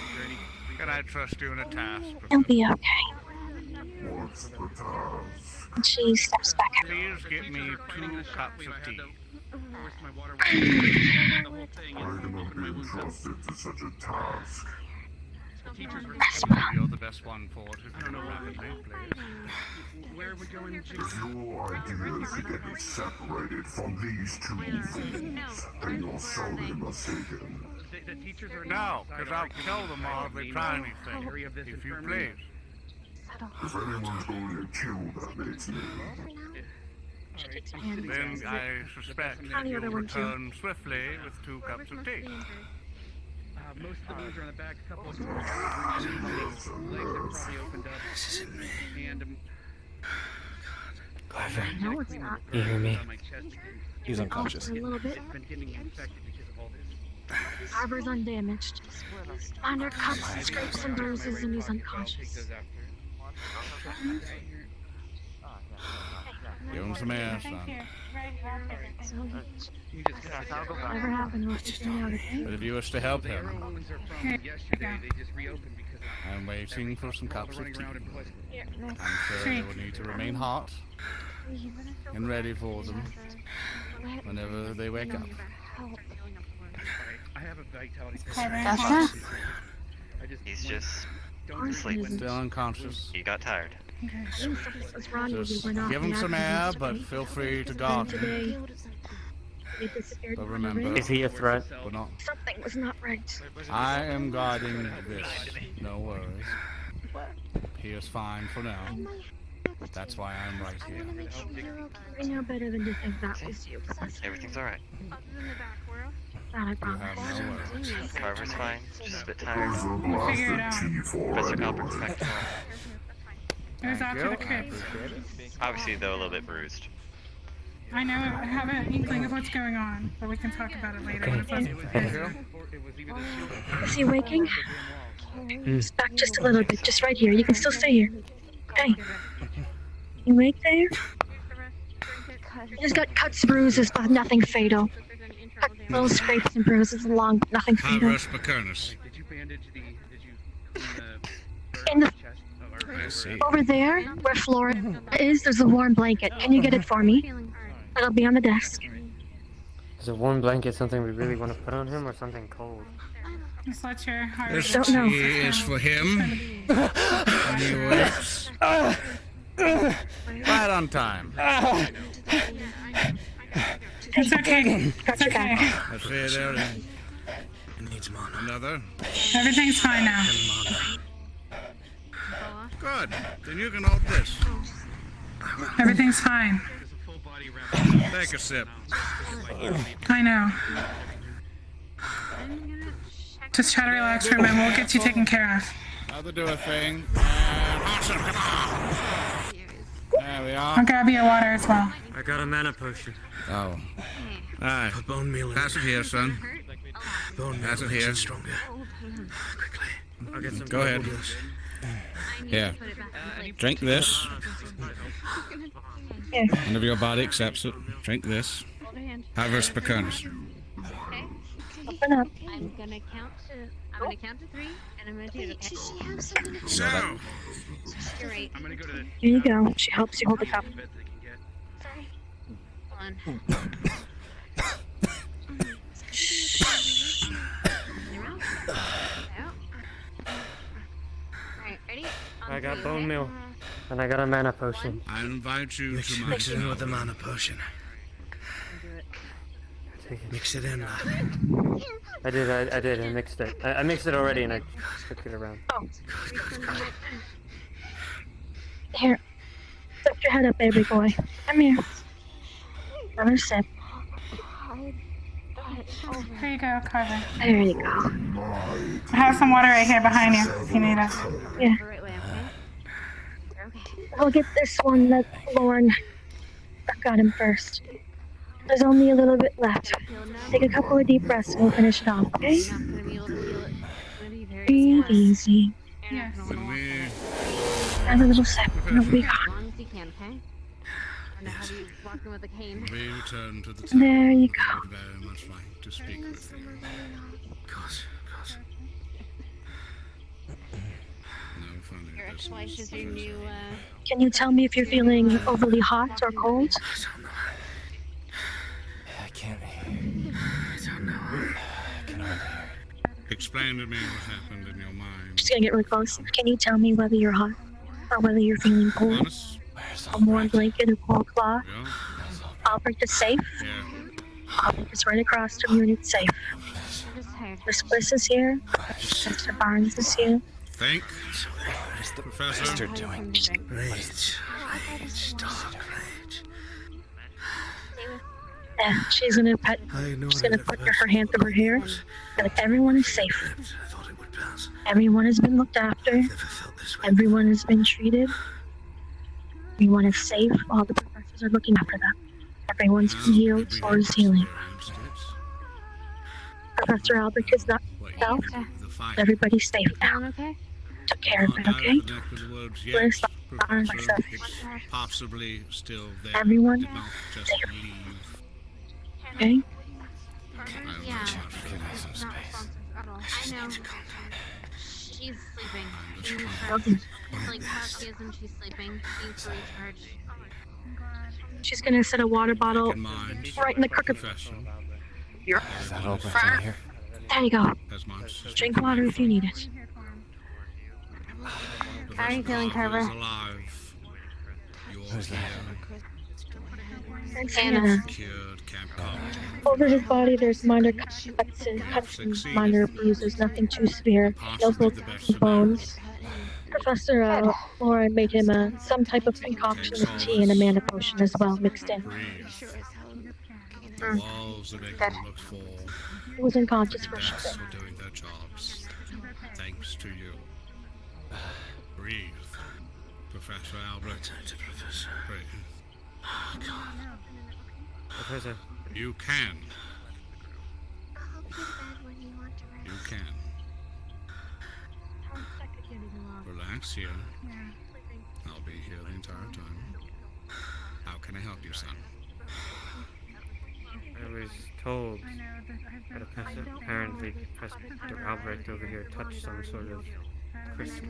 can I trust you in a task? You'll be okay. And she steps back. Please get me 2 cups of tea. I cannot be entrusted to such a task. You're the best one for it. If you know rapidly, please. Where are we going, If your idea is to get me separated from these two fools, then you're sorely mistaken. The teachers are No, because I'll kill them all if they try anything. If you please. If anyone's going to kill them, it's me. Then I suspect that you'll return swiftly with 2 cups of tea. Most of the wounds are on the back. A couple of legs are probably opened up. And Carver. No, it's not. You hear me? He's unconscious. A little bit. been getting infected because of all this. Carver's undamaged. Minor cuts, scrapes, and bruises, and he's unconscious. Give him some air, son. Whatever happened, we'll figure it out, okay? But if you wish to help him, I'm waiting for some cups of tea. I'm sure they will need to remain hot and ready for them whenever they wake up. I have a vitality. He's just sleeping. Still unconscious. He got tired. What's wrong with you? Just We're not give him some air, but feel free to guard him. today. He disappeared But from the remember, ring. Is he a threat? we're not. Something was not right. I am guarding this. No worries. He is fine for now. That's why I'm right here. I know better than to think that was you. Everything's alright. That I You promise. have no worries. Carver's fine. Just a bit tired. We'll figure it out. Professor Albert's back to normal. There's Thank after you. the crypt. Obviously, though, a little bit bruised. I know, I have an inkling of what's going on, but we can talk about it later. when it's less busy. Is he waking? Just back just a little bit, just right here. You can still stay here. Okay. You awake there? He's got cuts, bruises, but nothing fatal. Little scrapes and bruises along, nothing fatal. Carver Spacernus. In the I see. over there, where Flora is, there's a warm blanket. Can you get it for me? It'll be on the desk. Is a warm blanket something we really want to put on him, or something cold? Just let your heart. This Don't know. tea is for him. And he wakes right on time. It's okay. It's okay. I say there needs another. Everything's fine now. Good. Then you can hold this. Everything's fine. Take a sip. I know. Just try to relax for a minute. We'll get you taken care of. Another do a thing. And awesome. Come on. There we are. I'll grab you a water as well. I got a mana potion. Oh. Alright. Bone meal. Pass it here, son. Bone Pass it here. stronger. Quickly. I'll get some. Go ahead. Here. Drink this. Whenever your body accepts it, drink this. Carver Spacernus. Open up. I'm gonna count to 3, and I'm gonna do it. Okay? Does she have something to So that, You're right. Here you go. She helps you hold the cup. Sorry. Hold on. Alright, ready? I got bone meal, and I got a mana potion. I invite you to my Mix it in with the mana potion. Mix it in, lad. I did. I mixed it. I mixed it already, and I took it around. Oh. Here. Lift your head up, baby boy. Come here. Another sip. Here you go, Carver. There you go. I have some water right here behind you if you need it. Yeah. I'll get this one that Lauren got him first. There's only a little bit left. Take a couple of deep breaths and we'll finish it off, okay? Breathe easy. Yes. when we Have a little sip and it'll be As gone. long as you can, okay? I know how to use walking with a cane. return to the There you I go. would very much like to speak with you. Of course. No funny Your business. ex-wife is your new, Can you tell me if you're feeling overly hot or cold? I can't hear. Explain to me what happened in your mind. Just gonna get really close. Can you tell me whether you're hot or whether you're feeling cold? Honest? A warm blanket, a cold cloth. Yeah? Albert is safe. Yeah. Albert is right across from you and it's safe. I'm just tired. Miss Bliss is here. Mr. Barnes is here. Think, Professor. Rage. Dark rage. Yeah, she's gonna pet. She's gonna put her hand through her hair. Like everyone is safe. I thought it would pass. Everyone has been looked after. Never felt this way. Everyone has been treated. Everyone is safe. All the professors are looking after them. Everyone's been healed or is healing. Professor Albert is not well. Everybody's safe now. Doing okay? Took care of it, okay? Bliss, Professor, it's possibly still there. Everyone? Did not just leave. Okay. Yeah. Give me some space. I know. She's sleeping. Okay. It's like how she is when she's sleeping. She needs to recharge. She's gonna set a water bottle right in the crooked. You're. Is that open from here? There you go. As much as Drink water if you need it. How are you feeling, Carver? Alive. Who's that? Anna. Over his body, there's minor cuts and minor bruises, nothing too severe. No broken bones. Professor Laura made him some type of concoction of tea and a mana potion as well, mixed in. The walls are making look for. He was unconscious for sure. Vets are doing their jobs. Thanks to you. Breathe. Professor Albert. Professor. Breathe. Oh, God. Professor. You can. You can. Relax here. I'll be here the entire time. How can I help you, son? I was told that apparently Professor Albrecht over here touched some sort of crystal.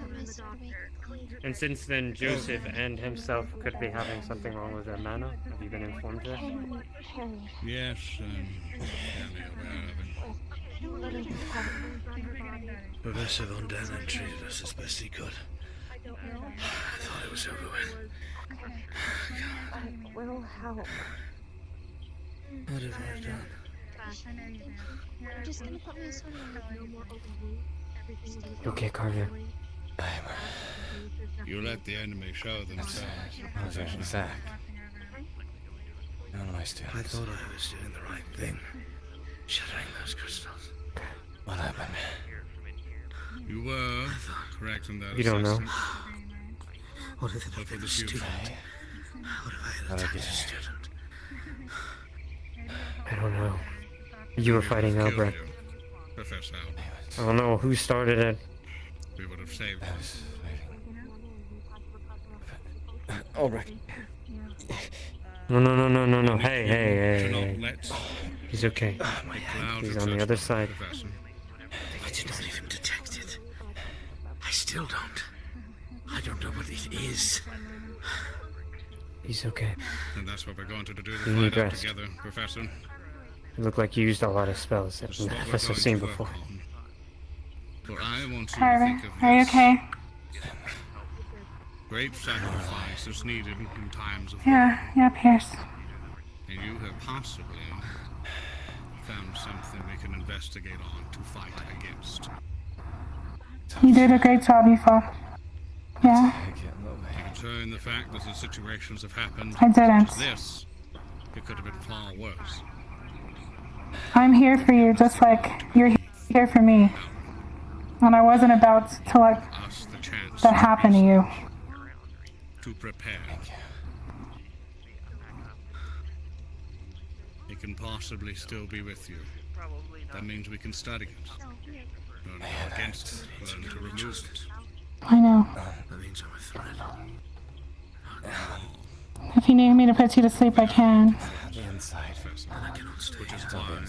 And since then, Joseph and himself could be having something wrong with their mana. Have you been informed of that? Yes, fairly aware of it. Professor Von Dannen treated us as best he could. I thought it was over with. I will help. What have I done? I'm just gonna put my son on no more overheat. Okay, Carver. You let the enemy show themselves. Zach. None of my students. I thought I was doing the right thing. Shattering those crystals. What happened? You were correct in that. You don't know. What if it had been a student? What if I had attacked a student? I don't know. You were fighting Albrecht. Professor Albrecht. I don't know who started it. We would have saved us. Albrecht. No. Hey. Do not let He's okay. He's on the other side. I did not even detect it. I still don't. I don't know what it is. He's okay. And that's what we're going to do to You find need out rest. together, Professor. You look like you used a lot of spells that none of us have seen before. For I want you to Carver, think of are you this. okay? Great sacrifice is needed in times of Yeah, Pierce. and you have possibly found something we can investigate on to fight against. You did a great job, Aoife. Yeah. Concerning the fact that the situations have happened I didn't. such as this, it could have been far worse. I'm here for you, just like you're here for me. And I wasn't about to let Us the chance that happen to you. to prepare. It can possibly still be with you. That means we can study it. Learn more against it. Learn to remove it. I know. That means I'm a threat. If you need me to put you to sleep, I can. The inside. Which is why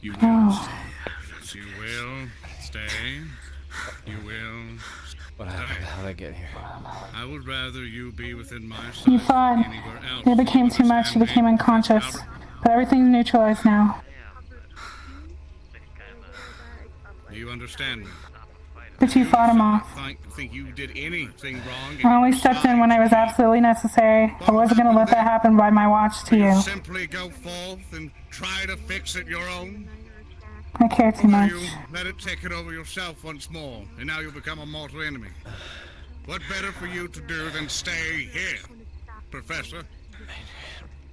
you will Oh. stay. You will stay. You will. What happened? How'd I get here? I would rather you be within my sight You fought. than anywhere else. It became too much. You became unconscious. But everything's neutralized now. Do you understand me? But you fought him off. Think you did anything wrong? I only stepped in when I was absolutely necessary. I wasn't going to let that happen by my watch to you. Simply go forth and try to fix it your own? I care too much. You let it take it over yourself once more, and now you'll become a mortal enemy. What better for you to do than stay here, Professor?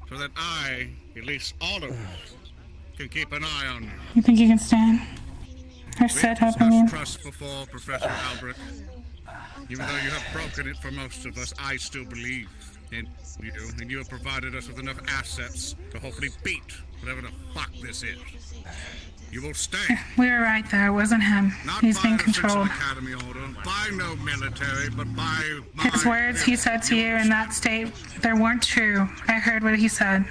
So that I, at least all of us, can keep an eye on you. You think you can stand? Or sit up, I mean? Trust before, Professor Albrecht. Even though you have broken it for most of us, I still believe. And you have provided us with enough assets to hopefully beat whatever the fuck this is. You will stay. We were right though, it wasn't him. Not He's by being an Ascension controlled. Academy order, by no military, but by my... His words he said to you in that state, they weren't true. I heard what he said.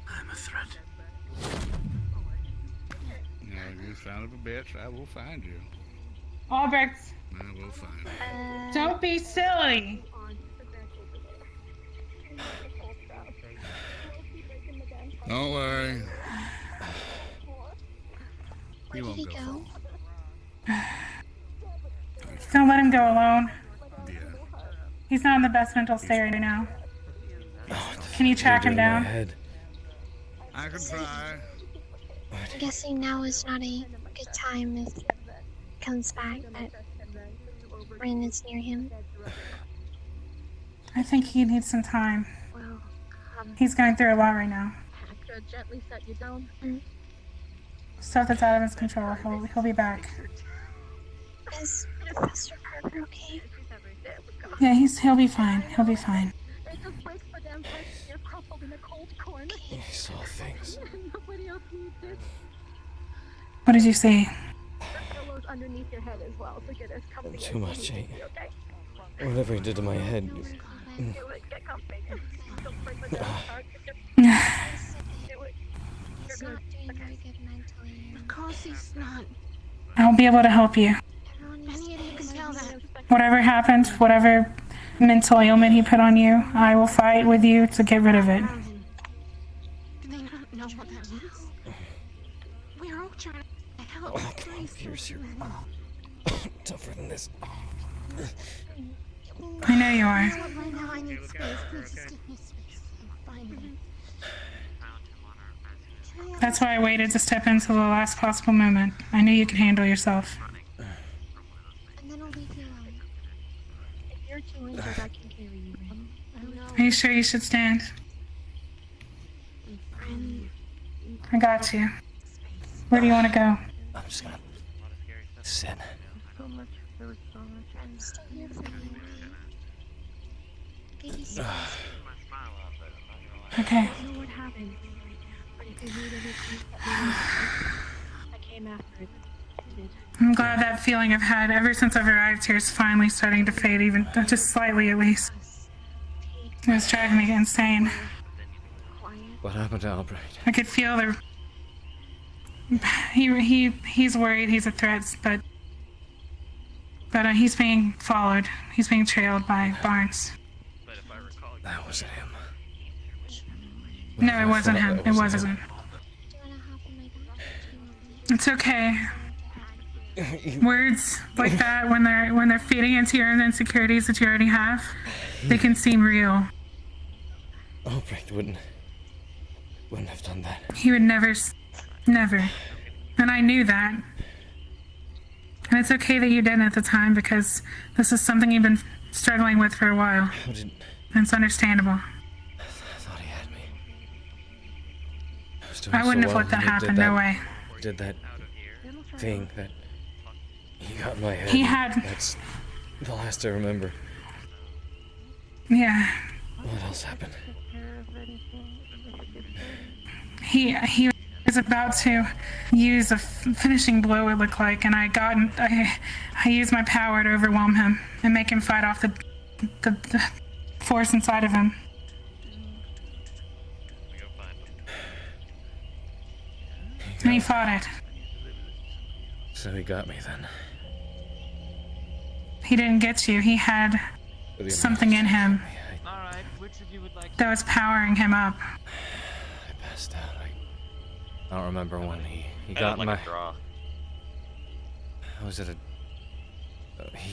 I'm a threat. Now, you son of a bitch, I will find you. Albrecht, I will find you. don't be silly. Don't worry. He won't go. Don't let him go alone. He's not in the best mental state right now. Can you track him down? I can try. I'm guessing now is not a good time if he comes back that Rin is near him. I think he needs some time. He's going through a lot right now. Gently set you down. Stuff that's out of his control. He'll be back. Is Professor Carver okay? Yeah, he'll be fine. He'll be fine. I saw things. What did you see? Too much, whatever he did to my head. He's not doing very good mentally. Of course he's not. I'll be able to help you. Any idiot can tell that. Whatever happened, whatever mental ailment he put on you, I will fight with you to get rid of it. Do they not know what that is? We're all trying to help. Please. Here's your... tougher than this. I know you are. Right now I need space. Please just give me space. I'm fine. That's why I waited to step into the last possible moment. I knew you could handle yourself. And then I'll leave you alone. If you're too injured, I can carry you. Are you sure you should stand? I got you. Where do you want to go? I'm just gonna sit. I'm still here for you. Baby, Okay. I know what happened. But if you need anything, I came after it. I'm glad that feeling I've had ever since I've arrived here is finally starting to fade, even just slightly at least. It was driving me insane. What happened to Albrecht? I could feel the... He's worried he's a threat, but he's being followed. He's being trailed by Barnes. That wasn't him. No, it wasn't him. It wasn't. It's okay. Words like that, when they're feeding into your own insecurities that you already have, they can seem real. Albrecht wouldn't have done that. He would never. And I knew that. And it's okay that you didn't at the time, because this is something you've been struggling with for a while. And it's understandable. I thought he had me. I wouldn't have let that happen, no way. He did that thing that he got in my head. He had... That's the last I remember. Yeah. What else happened? He was about to use a finishing blow, it looked like, and I used my power to overwhelm him and make him fight off the force inside of him. And he fought it. So he got me then. He didn't get you. He had something in him that was powering him up. I passed out. I don't remember when he got my... Was it a...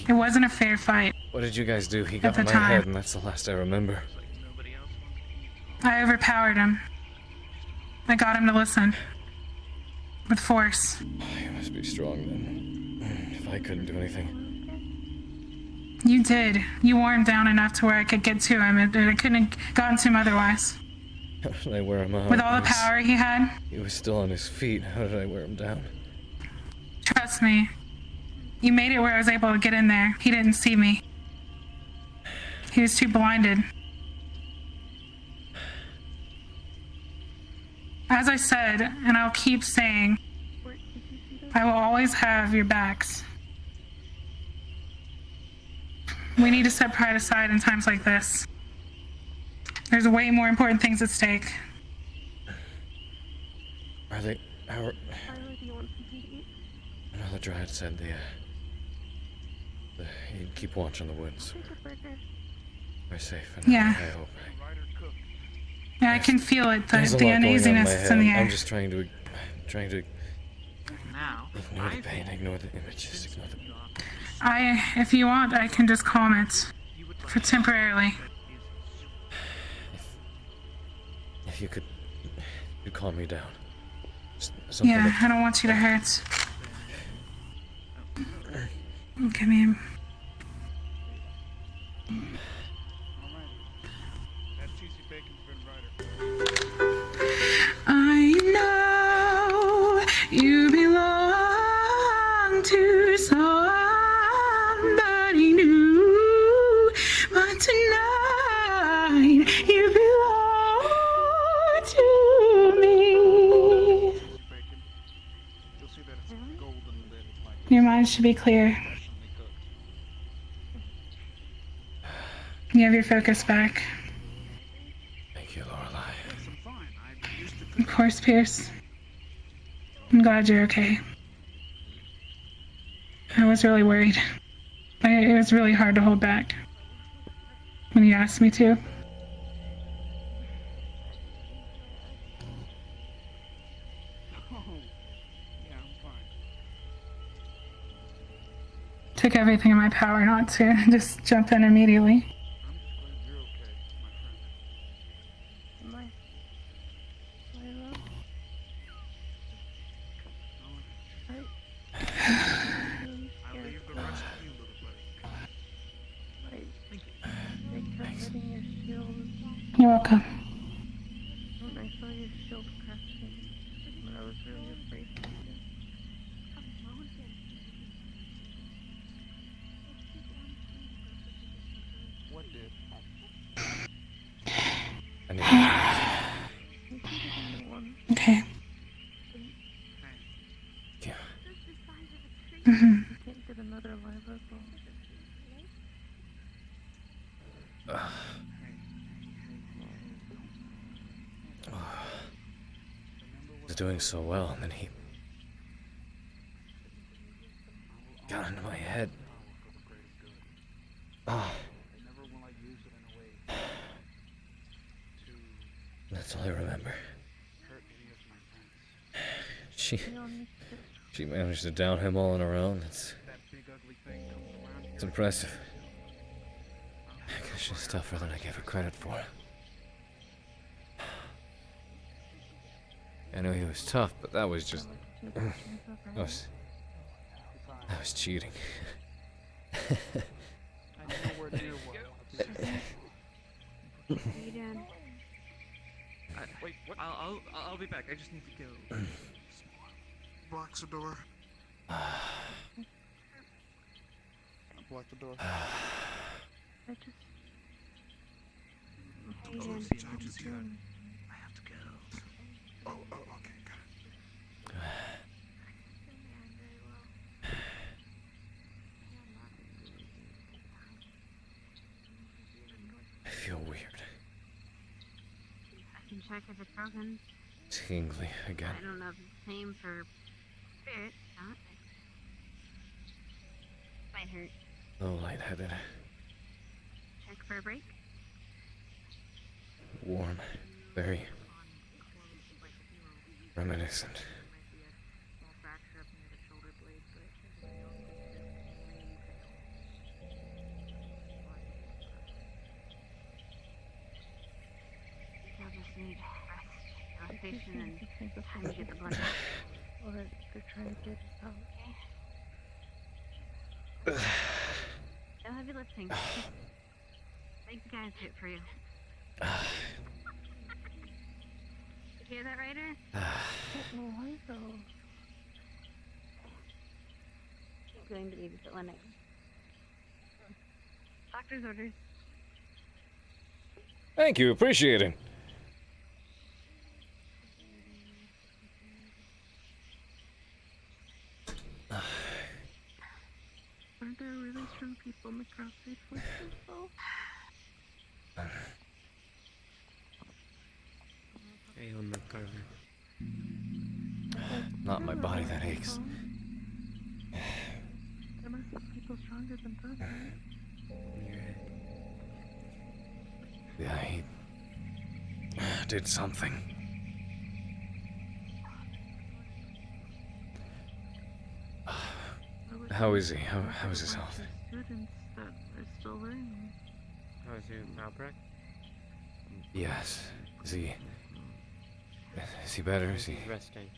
It wasn't a fair fight. What did you guys do? He got in my time. head, and that's the last I remember. I overpowered him. I got him to listen. With force. You must be strong then. If I couldn't do anything. You did. You wore him down enough to where I could get to him, and I couldn't have gotten to him otherwise. How did I wear him out? With all the power he had? He was still on his feet. How did I wear him down? Trust me. You made it where I was able to get in there. He didn't see me. He was too blinded. As I said, and I'll keep saying, I will always have your backs. We need to set pride aside in times like this. There's way more important things at stake. Are they... How... Another Dryad said he'd keep watch on the woods. We're safe, and Yeah. I hope. Yeah, I can feel it, There's a the lot going on in my uneasiness is in the head. air. I'm just trying to Now, ignore the pain, ignore the images, ignore the... If you want, I can just calm it. For temporarily. If you could calm me down. Something Yeah, I don't want you to hurt. Come here. I know you belong to somebody new, but tonight you belong to me. Your mind should be clear. You have your focus back. Thank you, Lorelei. Of course, Pierce. I'm glad you're okay. I was really worried. It was really hard to hold back when you asked me to. Took everything in my power not to just jump in immediately. You're welcome. I saw your shield crashing, and I was really afraid. What did? I need Okay. Yeah. Mm-hmm. Can't get another live rifle. He's doing so well, and then he got into my head. That's all I remember. She managed to down him all in a round. It's impressive. I guess she's tougher than I gave her credit for. I know he was tough, but that was just... that was cheating. Wait, what? I'll be back. I just need to go. Blocks the door. Block the door. I just... Close the jobs here. I have to go. Oh, okay, got it. I feel weird. I can check if it's broken. Tingly again. I don't know if it's the same for spirit. Not. Might hurt. A little lightheaded. Check for a break. Warm. Very reminiscent. You'll just need rest, relaxation, and time to get the blood out. Or they're trying to get it out. Okay. No heavy lifting. Make the guys do it for you. You hear that, Ryder? Why though? Keep going to leave it at 1 a.m. Doctor's orders. Thank you, appreciate it. Aren't there really strong people in the crowd safe like this, though? Hey, on the Carver. Not my body that aches. There must be people stronger than us, right? Yeah, he did something. How is he? How is his health? Students that are still learning. How is your Malbreck? Yes. Is he better? Is he? He's resting.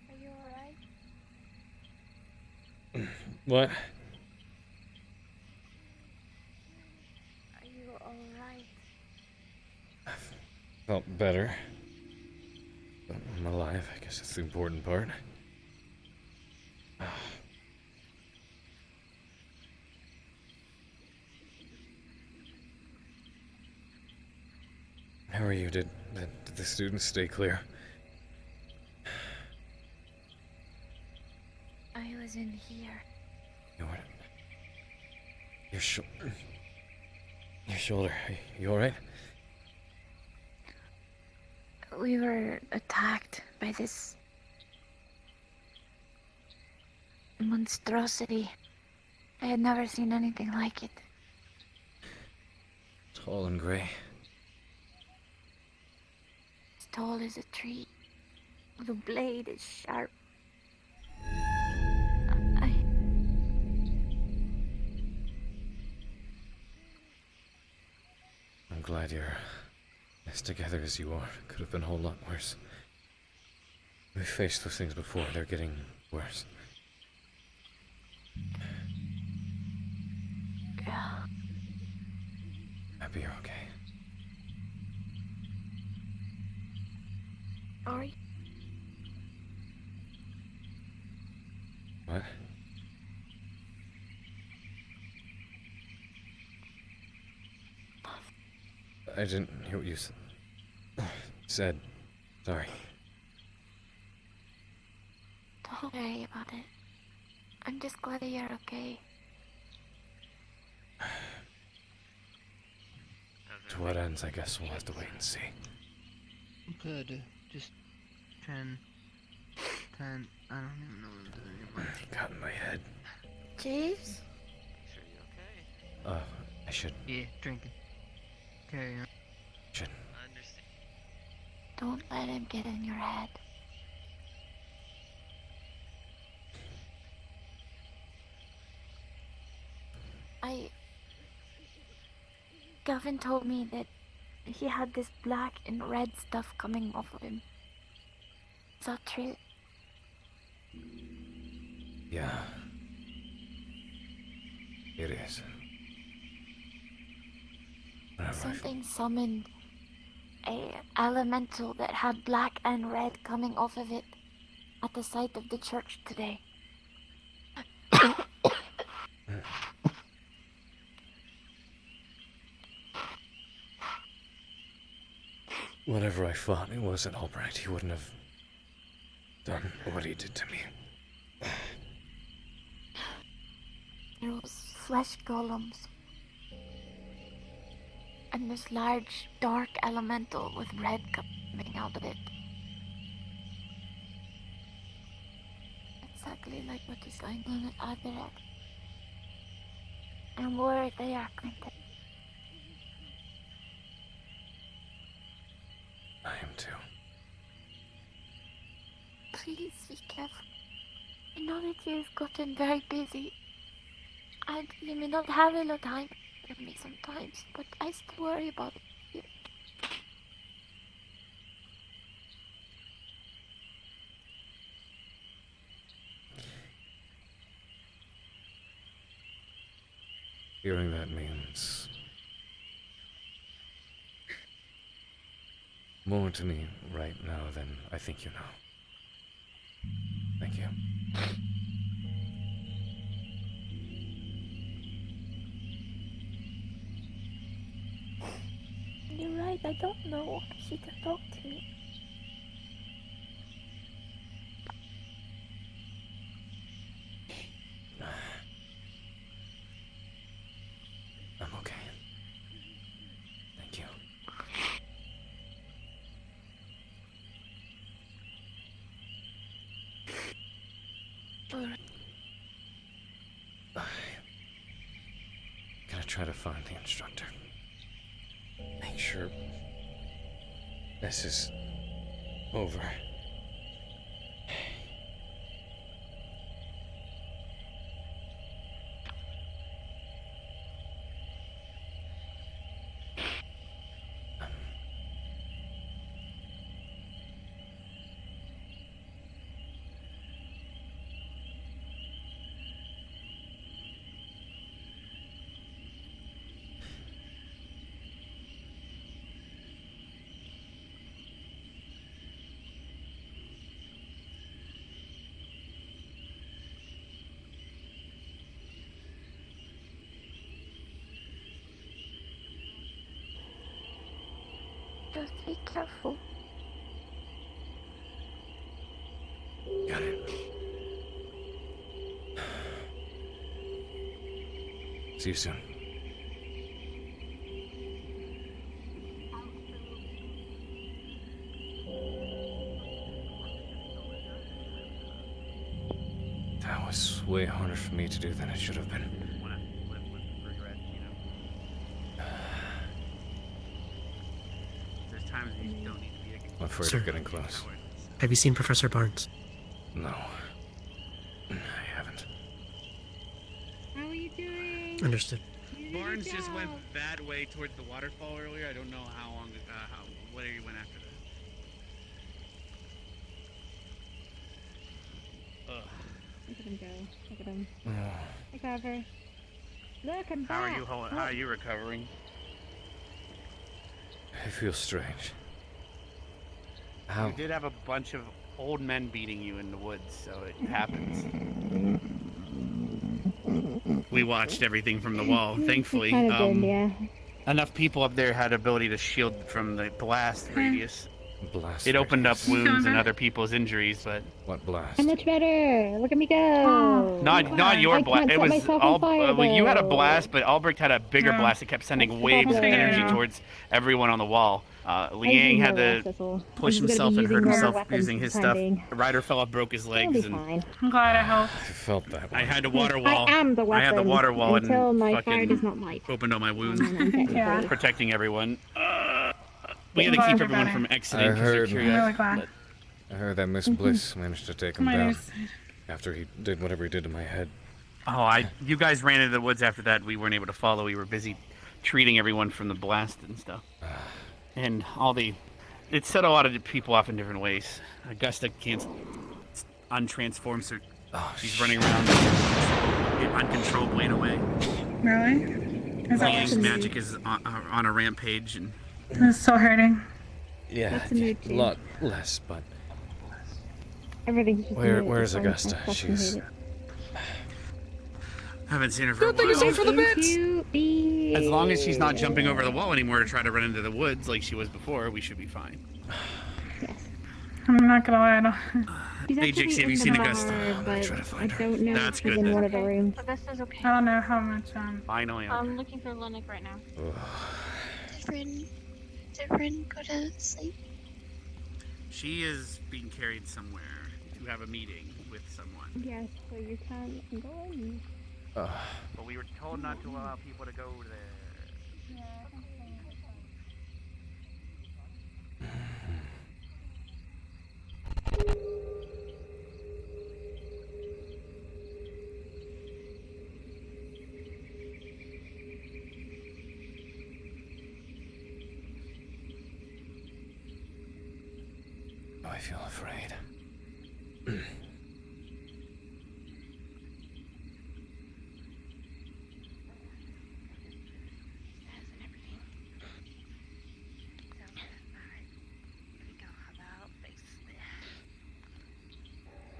Are you alright? What? Are you alright? Felt better. But I'm alive. I guess that's the important part. How are you? Did the students stay clear? I was in here. Your shoulder. You alright? We were attacked by this monstrosity. I had never seen anything like it. Tall and gray. As tall as a tree. The blade is sharp. I'm glad you're as together as you are. Could have been a whole lot worse. We've faced those things before. They're getting worse. Yeah. Happy you're okay. Sorry. What? I didn't hear what you said. Sorry. Don't worry about it. I'm just glad that you're okay. To what ends, I guess we'll have to wait and see. Good. Just 10. I don't even know what I'm doing anymore. Got in my head. Jeeves? I should. Yeah, drinking. Carry on. Should. Don't let him get in your head. Gavin told me that he had this black and red stuff coming off of him. Is that true? Yeah. It is. Something summoned a elemental that had black and red coming off of it at the site of the church today. Whatever I fought, it wasn't Albright. He wouldn't have done what he did to me. There was flesh golems. And this large, dark elemental with red coming out of it. Exactly like what is going on at Adderek. I'm worried they are connected. I am too. Please be careful. I know that you've gotten very busy. And you may not have a lot of time with me sometimes, but I still worry about you. Hearing that means more to me right now than I think you know. Thank you. I don't know. She can talk to me. I'm okay. Thank you. Gonna try to find the instructor. Make sure this is over. Just be careful. Got it. See you soon. That was way harder for me to do than it should have been. There's times when you don't need to be I'm afraid Sir, of getting close. have you seen Professor Barnes? No. I haven't. How are you doing? Understood. Barnes just went that way towards the waterfall earlier. I don't know how long, where he went after that. Ugh. Look at him go. Look at him. Hey, Carver. Look, I'm How are back. you? How are you recovering? It feels strange. How? You did have a bunch of old men beating you in the woods, so it happens. We watched everything from the wall, thankfully. Kinda did, yeah. Enough people up there had ability to shield from the blast radius. Blast. It opened up radius. wounds and other people's injuries, but What blast? I'm much better. Look at me go. not your I blast. can't It set was myself on fire, well, you had a though. blast, but Albrecht had a bigger Yeah. blast that kept sending That's waves of the energy problem. towards everyone on the wall. I Liang use had my to last whistle. push I'm just gonna himself be and hurt using more himself weapons using for his the time stuff. being. Ryder fell off, broke his I'll legs, be and fine. I'm glad I helped. I felt that way. I had a water wall. I am the I weapon had the water wall until and my fire fucking does not light. opened all my wounds, And then I'm technically- Yeah. protecting everyone. We had to Glad keep you're everyone better. from exiting I because they're heard- I'm really curious. glad. I heard that Miss Bliss managed to take him My down news. after he did whatever he did to my head. You guys ran into the woods after that. We weren't able to follow. We were busy treating everyone from the blast and stuff. And it set a lot of people off in different ways. Augusta can't untransform, so she's running around uncontrollably in a way. Really? Is that Liang's what magic is on a rampage, and it's so hurting? Yeah, That's a mood a too. lot less, but Everything's just where's I Augusta? fucking She's hate it. haven't seen her for a Good thing you while. saved for the bits. Cute bee. As long as she's not jumping over the wall anymore to try to run into the woods like she was before, we should be fine. I'm not gonna lie. I don't. She's Hey, actually Jixie, have you in seen the Augusta? bar, but try to find I her. don't know That's if she's good in one then. of the rooms. Augusta's okay. I don't know how much. Finally, I'm looking for Lennox right now. Did Rin go to sleep? she is being carried somewhere to have a meeting with someone. Yes, so you can go in. But we were told not to allow people to go there. Oh, I feel afraid.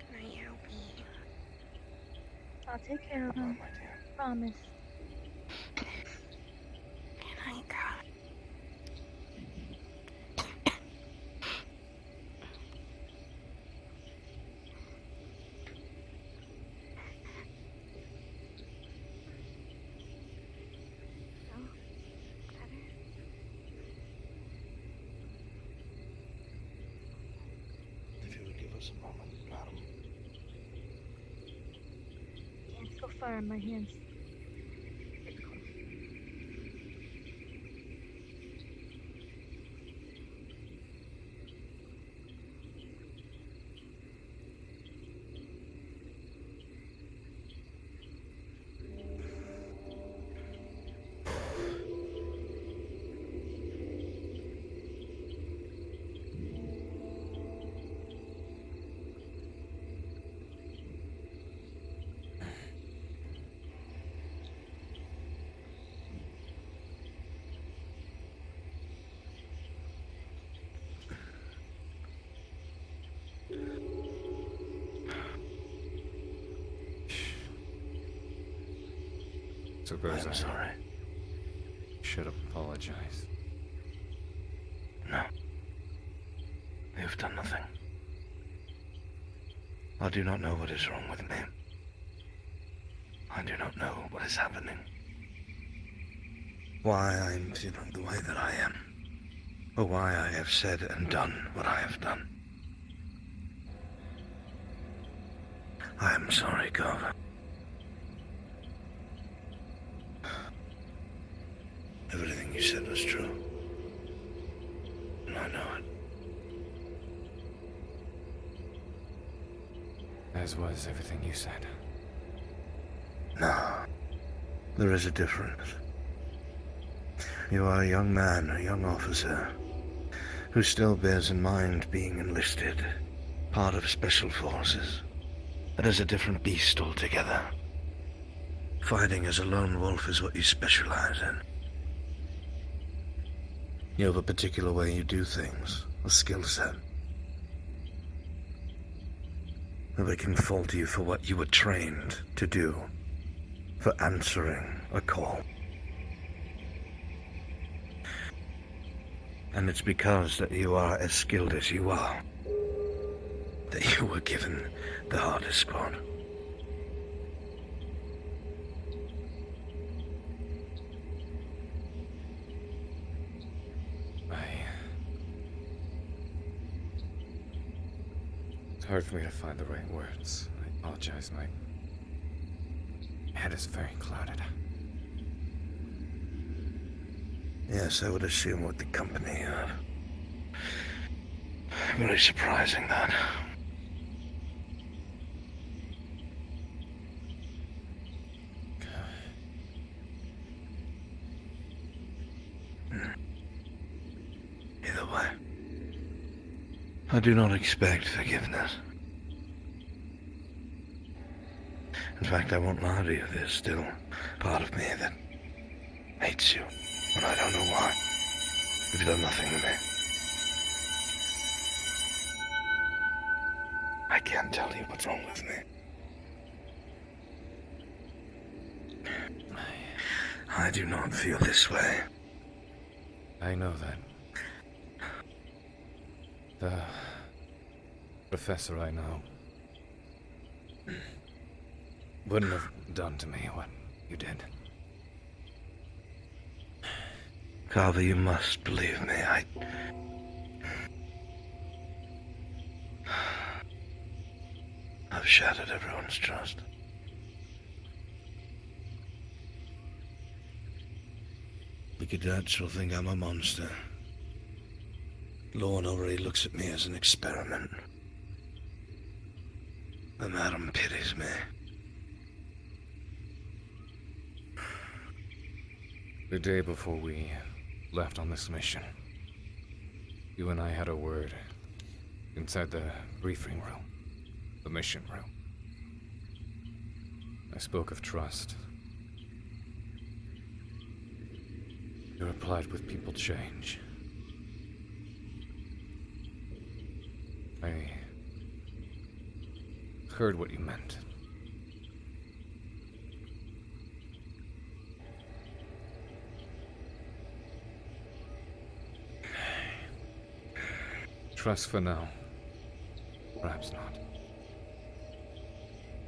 Can I help you? I'll take care of him. Promise. Can I, girl? Sorry, my hands. Suppose I'm I sorry. should apologize. No. You've done nothing. I do not know what is wrong with me. I do not know what is happening. Why I'm feeling the way that I am. Or why I have said and done what I have done. I am sorry, Carver. Everything you said was true. And I know it. As was everything you said. No. There is a difference. You are a young man, a young officer, who still bears in mind being enlisted, part of special forces. That is a different beast altogether. Fighting as a lone wolf is what you specialize in. You have a particular way you do things, a skill set. Nobody can fault you for what you were trained to do, for answering a call. And it's because that you are as skilled as you are that you were given the hardest squad. It's hard for me to find the right words. I apologize, my head is very clouded. Yes, I would assume with the company. Very surprising, that. Either way, I do not expect forgiveness. In fact, I won't lie to you, there's still part of me that hates you, and I don't know why. You've done nothing to me. I can't tell you what's wrong with me. I do not feel this way. I know that. The professor I know wouldn't have done to me what you did. Carver, you must believe me. I've shattered everyone's trust. The cadets will think I'm a monster. Lorne already looks at me as an experiment. The madam pities me. The day before we left on this mission, you and I had a word inside the briefing room, the mission room. I spoke of trust. You replied with people change. I heard what you meant. Trust for now. Perhaps not.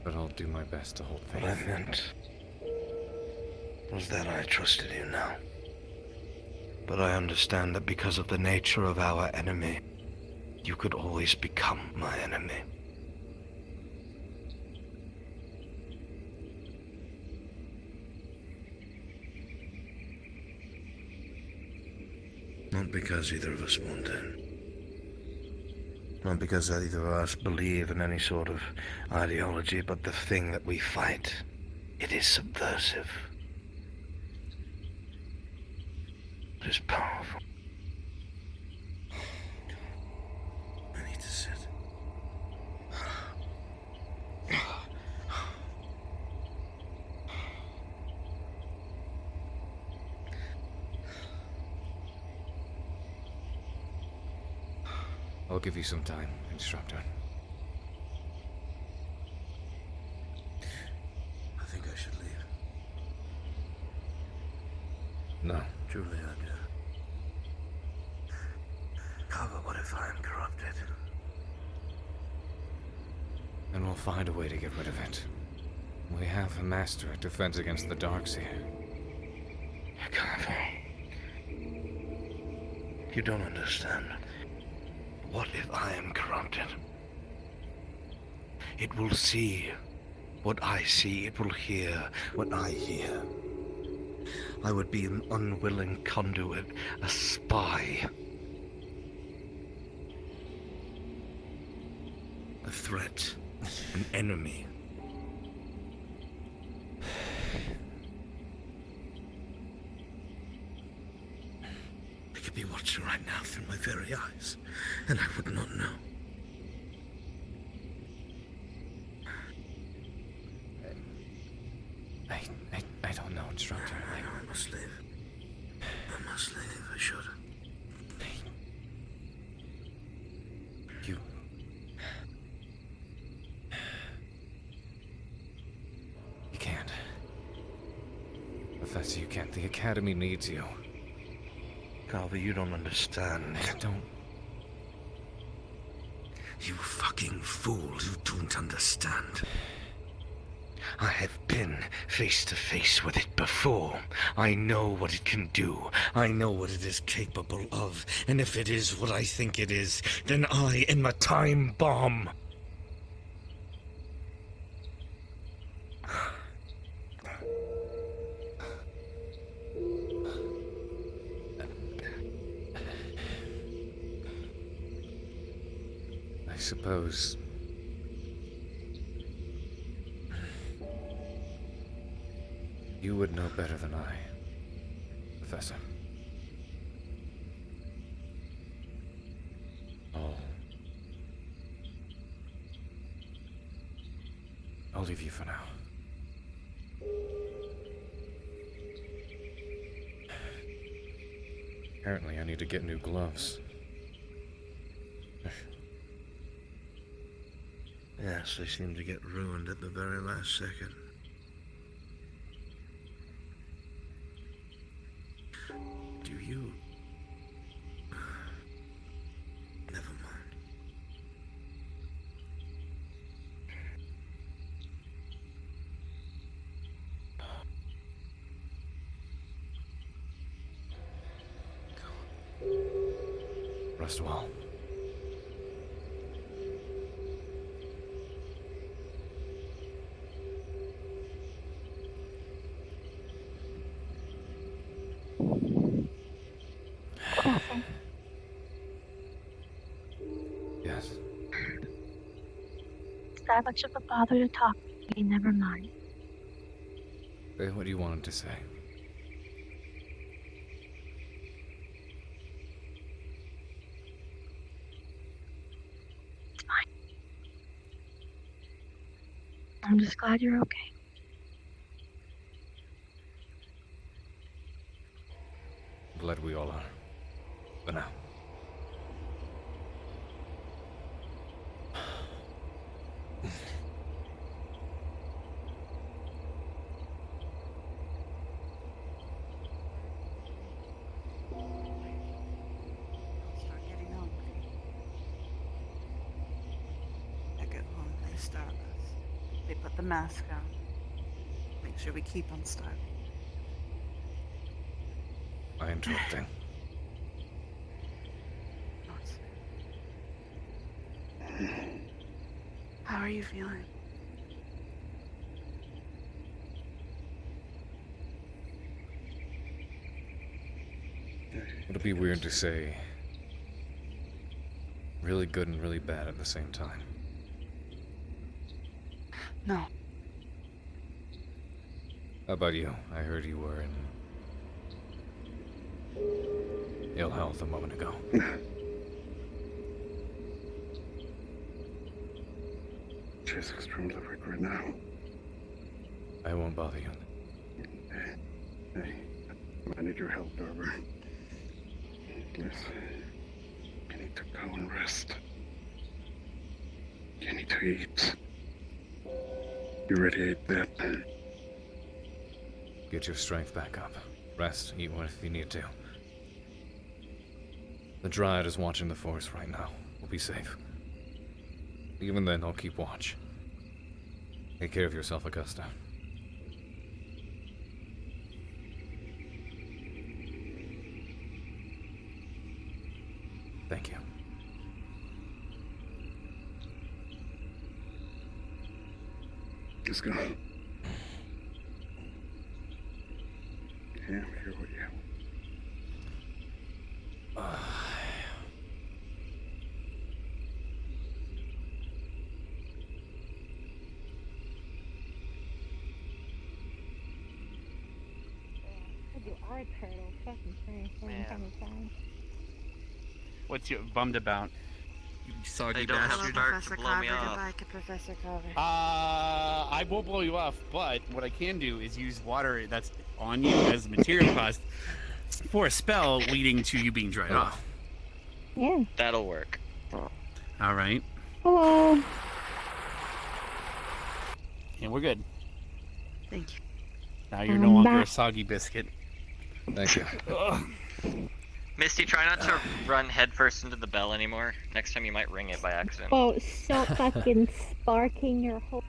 But I'll do my best to hold faith. What I meant was that I trusted you now. But I understand that because of the nature of our enemy, you could always become my enemy. Not because either of us want it. Not because either of us believe in any sort of ideology, but the thing that we fight, it is subversive. It is powerful. I need to sit. I'll give you some time, Instructor. I think I should leave. No. Truly I do. Carver, what if I am corrupted? And we'll find a way to get rid of it. We have a master at defense against the darks here. Carver. You don't understand. What if I am corrupted? It will see what I see. It will hear what I hear. I would be an unwilling conduit, a spy. A threat, an enemy. I could be watching right now through my very eyes, and I would not know. I don't know, Instructor. I must leave. I must leave. I should. You... You can't. Professor, you can't. The Academy needs you. Carver, you don't understand. I don't... You fucking fool, you don't understand. I have been face to face with it before. I know what it can do. I know what it is capable of. And if it is what I think it is, then I am a time bomb. I suppose... you would know better than I, Professor. I'll leave you for now. Apparently I need to get new gloves. Yes, they seem to get ruined at the very last second. Do you... Never mind. Rest well. Yes. Is that much of a bother to talk to me? Never mind. Say what you wanted to say. It's fine. I'm just glad you're okay. Glad we all are. For now. Start getting hungry. I get home, they starve us. They put the mask on. Make sure we keep on starving. Am I interrupting? How are you feeling? Would it be weird to say really good and really bad at the same time? No. How about you? I heard you were in ill health a moment ago. She's extremely weak right now. I won't bother you. Hey, I need your help, Carver. Please. You need to go and rest. You need to eat. You already ate that. Get your strength back up. Rest, eat what if you need to. The Dryad is watching the forest right now. We'll be safe. Even then, I'll keep watch. Take care of yourself, Augusta. Thank you. Let's go. Yeah, I'm here with you. Our turtle, fucking Christ, Man. What's you bummed about? You soggy They don't have bastard. Stark to blow me off. Goodbye, Professor Carver. I won't blow you off, but what I can do is use water that's on you as a material cost for a spell leading to you being dried off. Yeah. That'll work. All right. Hello. And we're good. Thank you. Now you're no longer a soggy biscuit. Thank you. Misty, try not to run headfirst into the bell anymore. Next time you might ring it by accident. Oh, stop fucking sparking your holy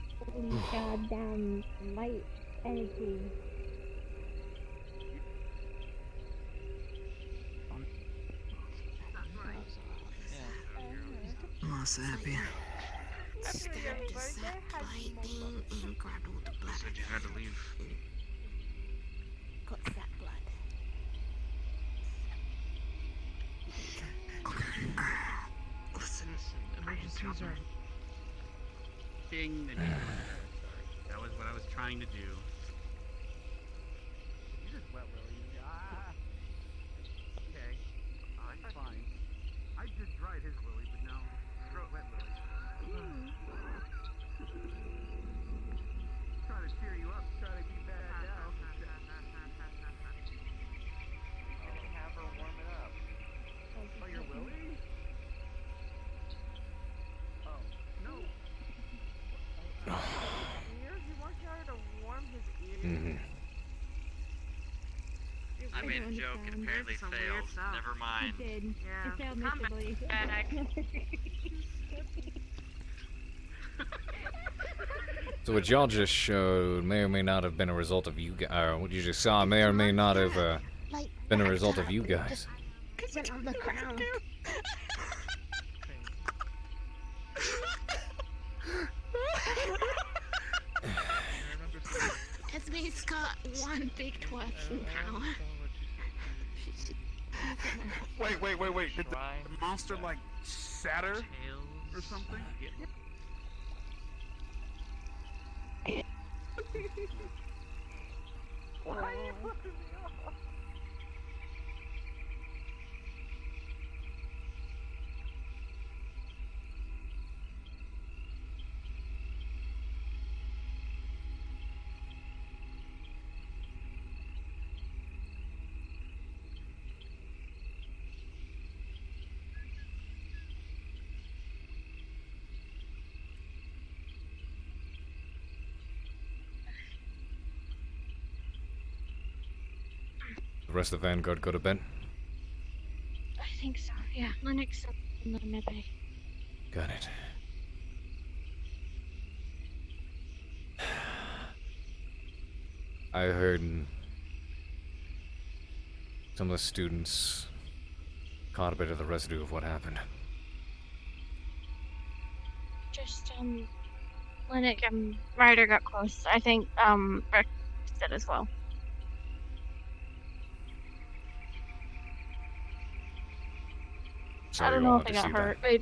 goddamn light energy. I'm also happy. Stabbed the sack lightning and grabbed all the blood. You said you had to leave. Got sack blood. Listen, emergencies are... Thing that that was what I was trying to do. You just wet Willie. Okay. That's fine. I just dried his Willie, but now wet Willie. Trying to cheer you up, trying to keep that down. Have her warm it up. Oh, you're Willie? Oh, no. He wants her to warm his ears. Mm-hmm. I made a joke and apparently failed. Never mind. You did. Yeah. It failed miserably. So what y'all just showed may or may not have been a result of you guys, or what you just saw may or may not have been a result of you guys. Sit on the ground. Esme's got one big twerking power. Wait. Did the monster like shatter or something? Why are you flipping me off? The rest of the Vanguard go to bed? I think so, yeah. Lennox said another midday. Got it. I heard some of the students caught a bit of the residue of what happened. Just, Lennox and Ryder got close. I think, Rex did as well. I don't you know all if had they to got see hurt. that. They...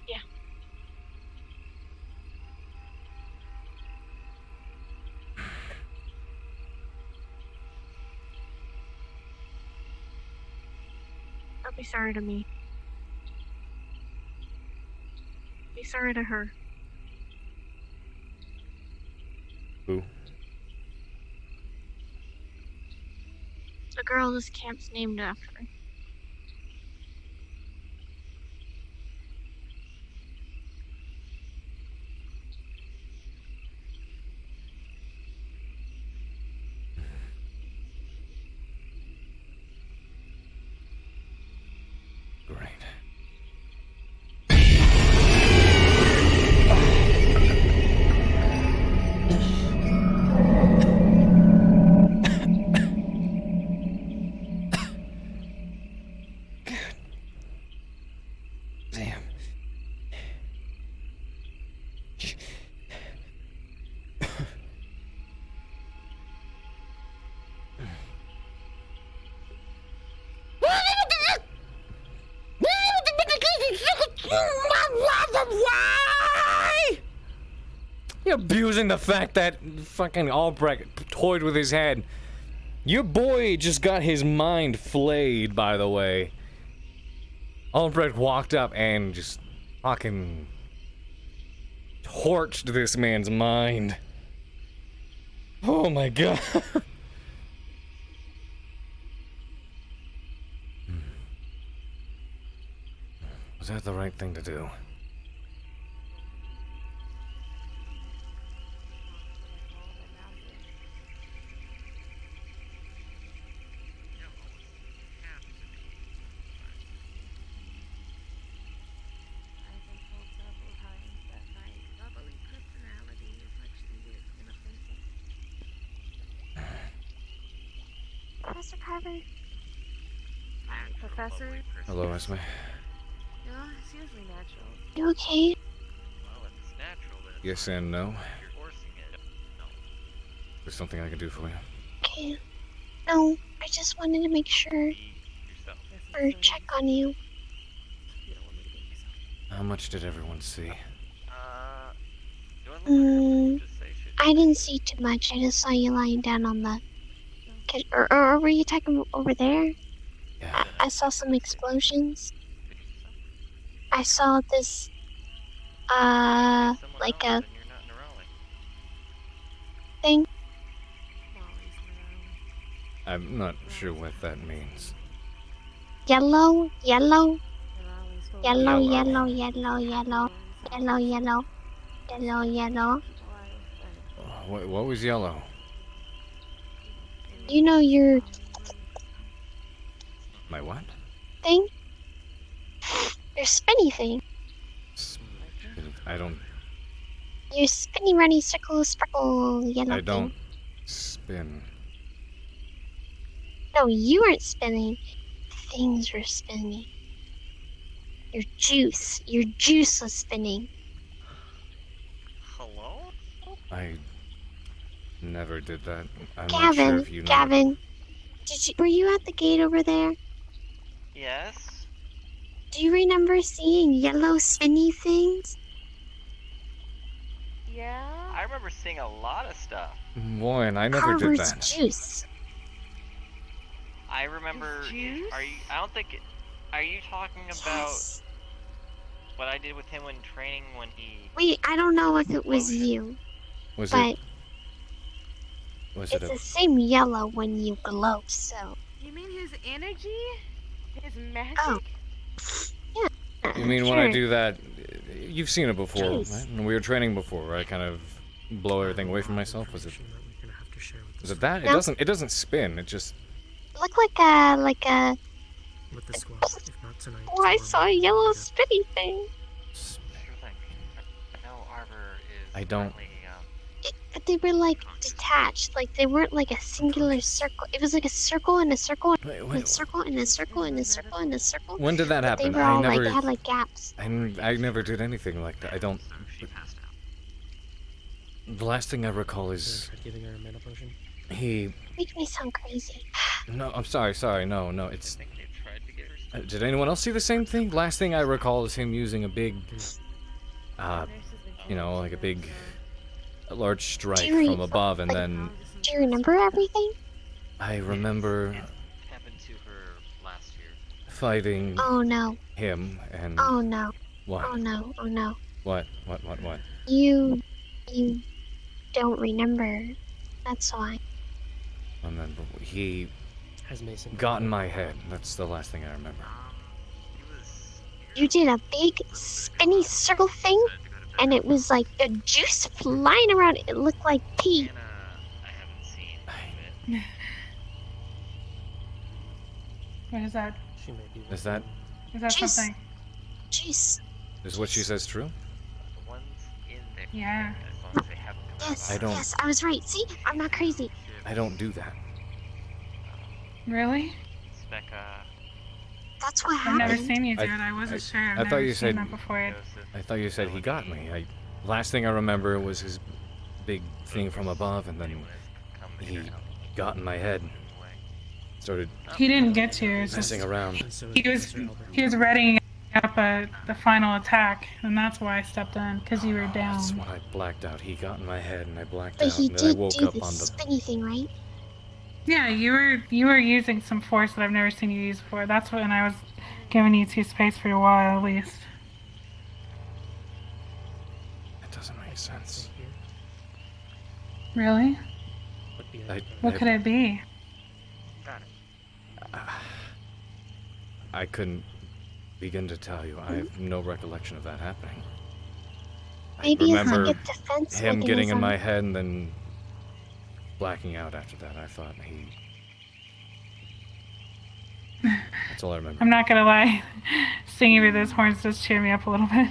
Yeah. Don't be sorry to me. Be sorry to her. Who? The girl this camp's named after. Great. Damn. You're abusing the fact that fucking Albrecht toyed with his head. Your boy just got his mind flayed, by the way. Albrecht walked up and just fucking torched this man's mind. Oh my god. Was that the right thing to do? Professor Carver? Professor? Hello, Esme. No, it's usually natural. You okay? Yes and no. There's something I can do for you. Okay. No, I just wanted to make sure or check on you. How much did everyone see? I didn't see too much. I just saw you lying down on the... Or were you talking over there? Yeah. I saw some explosions. I saw this, like a thing. I'm not sure what that means. Yellow, yellow, yellow, Yellow. yellow, yellow, yellow, yellow, yellow, yellow, yellow. What was yellow? You know your My what? thing? Your spinny thing. I don't. Your spinny, runny, circle, sparkle, yellow I don't thing. spin. No, you weren't spinning. Things were spinning. Your juice was spinning. Hello? I never did that. I'm Gavin, not sure if you know. Gavin, were you at the gate over there? Yes? Do you remember seeing yellow spinny things? Yeah? I remember seeing a lot of stuff. Boy, and I never Carver's did that. juice. I remember. Juice? I don't think. Are you talking about what I did with him when training when he? Wait, I don't know if it was you. Was but it? Was it's it the same yellow when you glow, so. You mean his energy? His magic? Oh. Yeah. You mean when I do that? You've seen it before, Jeez. right? When we were training before, where I kind of blow everything away from myself. Was it? Was it that? No. It doesn't spin. It just. Look like a With the squad, if not tonight. Oh, I saw a yellow spinny thing. Sure thing. I know Arbor is. I don't. But they were like detached, like they weren't like a singular circle. It was like a circle and a circle and a circle and a circle and a circle and a circle. When did that But happen? They were all like they had like gaps. I never did anything like that. I don't. The last thing I recall is Giving her a mana potion. he. Makes me sound crazy. No, I'm sorry, no, it's... did anyone else see the same thing? Last thing I recall is him using a big, you know, like a large strike from above, and then... Do you remember everything? I remember Happened to her last year. fighting Oh no. him, and... Oh no. What? Oh no. Oh no. What? You don't remember. That's why. Remember, he Has Mason got in my head. That's the last thing I remember. You did a big spinny circle thing, and it was like the juice flying around. It looked like pee. What is that? Is that Juice. something? Juice. is what she says true? Yeah. Yes. I don't- Yes, I was right. See, I'm not crazy. I don't do that. Really? That's what I've happened. never seen you do it. I wasn't sure. I've I thought never you seen said. that before. I thought you said he got me. Last thing I remember was his big thing from above, and then he got in my head. Started He didn't get you. It's just messing around. he was readying up the final attack, and that's why I stepped in because you were down. That's when I blacked out. He got in my head, and I blacked But out, he and then I did woke do up the on the. spinny thing, right? Yeah, you were using some force that I've never seen you use before. That's when I was giving you 2 space for a while, at least. It doesn't make sense. Really? What I- could it be? I couldn't begin to tell you. I have no recollection of that happening. Maybe I it's remember like a defense him getting in mechanism. my head and then blacking out after that. I thought he... That's all I remember. I'm not gonna lie. Singing with those horns does cheer me up a little bit.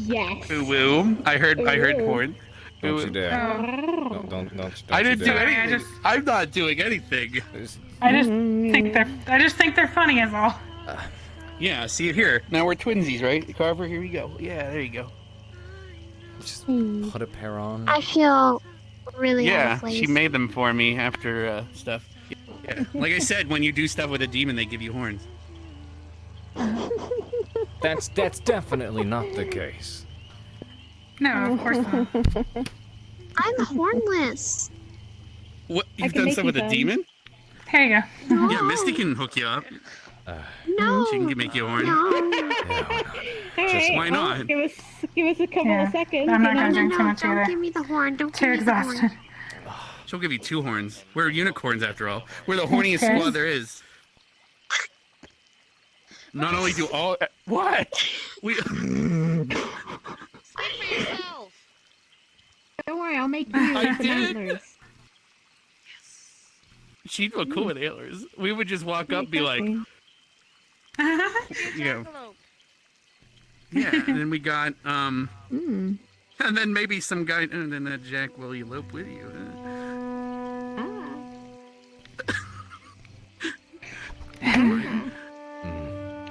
Yes. Boo woo. I heard horn. Don't you dare. Oh. Don't I you didn't do dare. anything. I'm not doing anything. I just think they're funny as all. Yeah, see it here. Now we're twinsies, right? Carver, here we go. Yeah, there you go. Just put a pair on. I feel really out Yeah, of place. she made them for me after stuff. Yeah. Like I said, when you do stuff with a demon, they give you horns. That's definitely not the case. No, of course not. I'm hornless. What? I You've can done make stuff you with a some. demon? Here you go. Yeah, Misty can hook you up. No. She can make you a horn. Alright, why not? Give us a couple Yeah, of seconds. I'm not you gonna know? drink too much Don't either. give me the horn. Don't Too give me the horn. exhausted. She'll give you 2 horns. We're unicorns after all. We're the horniest Okay. squad there is. Not only do all what we Don't worry, I'll make you I some did. antlers. she'd look cool with antlers. We would just walk up, and be like, you know, yeah. And then we got and then maybe some guy, and then that Jack will elope with you.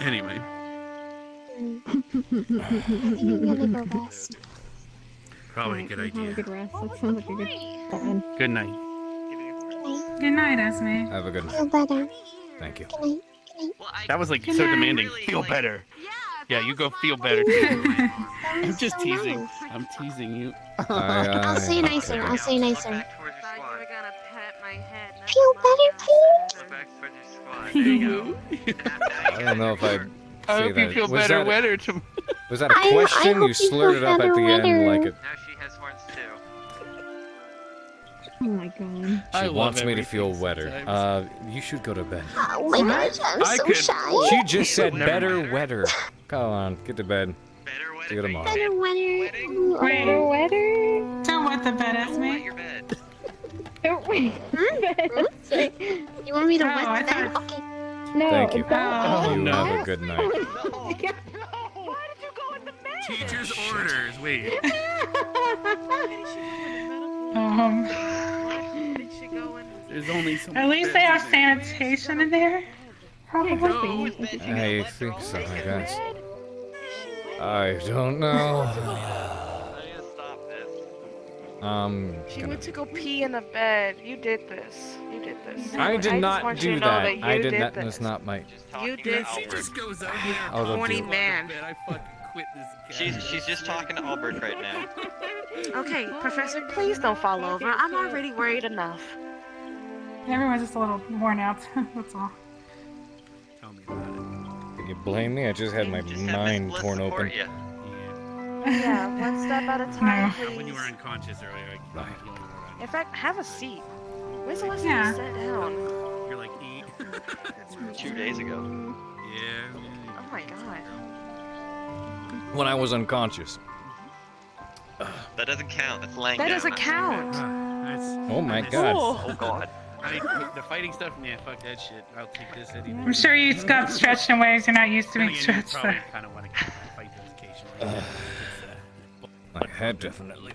Anyway. I think I'm gonna go rest. Probably a good Have a idea. good rest. That sounds like a good plan. Good night. Good night, Esme. Have a good Feel night. better. Thank you. Good night. Good night. That was like Good so night. demanding. Feel better. Yeah, you go feel better too. I'm just so teasing. nice. I'm teasing you. I'll say nicer. I'll say nicer. Feel Feel better, please. back towards your squad. There you go. I don't know if I'd I say hope you that. feel Was better, that- wetter tomorrow. Was that a I question? hope You you slurred it feel up at the better, end like it. Now she has horns too. Oh my god. I She love wants me to everything feel wetter. sometimes. You should go to bed. Oh my gosh, I'm I so could- shy. She just said Never better, mind. wetter. Come on, get to bed. Better, See you tomorrow. Better wetter. Wait. Better wetter. Don't wet the bed, Wet Esme. your bed. Don't wait. You want me to Oh, wet I the bed? thought- Okay. No, Thank you. Oh, You no. have a good night. Teacher's orders. Wait. There's only some. At least they have sanitation in there. Probably. No. I think so, I guess. I don't know. I need to stop this. She went to go pee in the bed. You did this. You did this. I did just not want you do to know that. you I did did not. this. That's not my. You did. She just goes over Oh, there. the Horny deal. man. I fucking quit this game. She's just talking to Albert right now. Okay, Professor, please don't fall over. I'm already worried enough. Everyone's just a little worn out. That's all. Tell me about it. Can you blame me? I just had my mind torn open. Yeah, one step at a time, When please. you were unconscious earlier, I you only were In fact, have a seat. When's the last Yeah. time you sat down? You're like, eat. 2 days ago. Yeah. Oh my god. When I was unconscious. That doesn't count. That's laying That down. doesn't count. Oh my god. Oh god. The fighting stuff, yeah, fuck that shit. I'll take this any day. I'm sure you got stretched in ways you're not used to being Then again, you stretched. probably So. kind of want to fight those occasionally. My head definitely.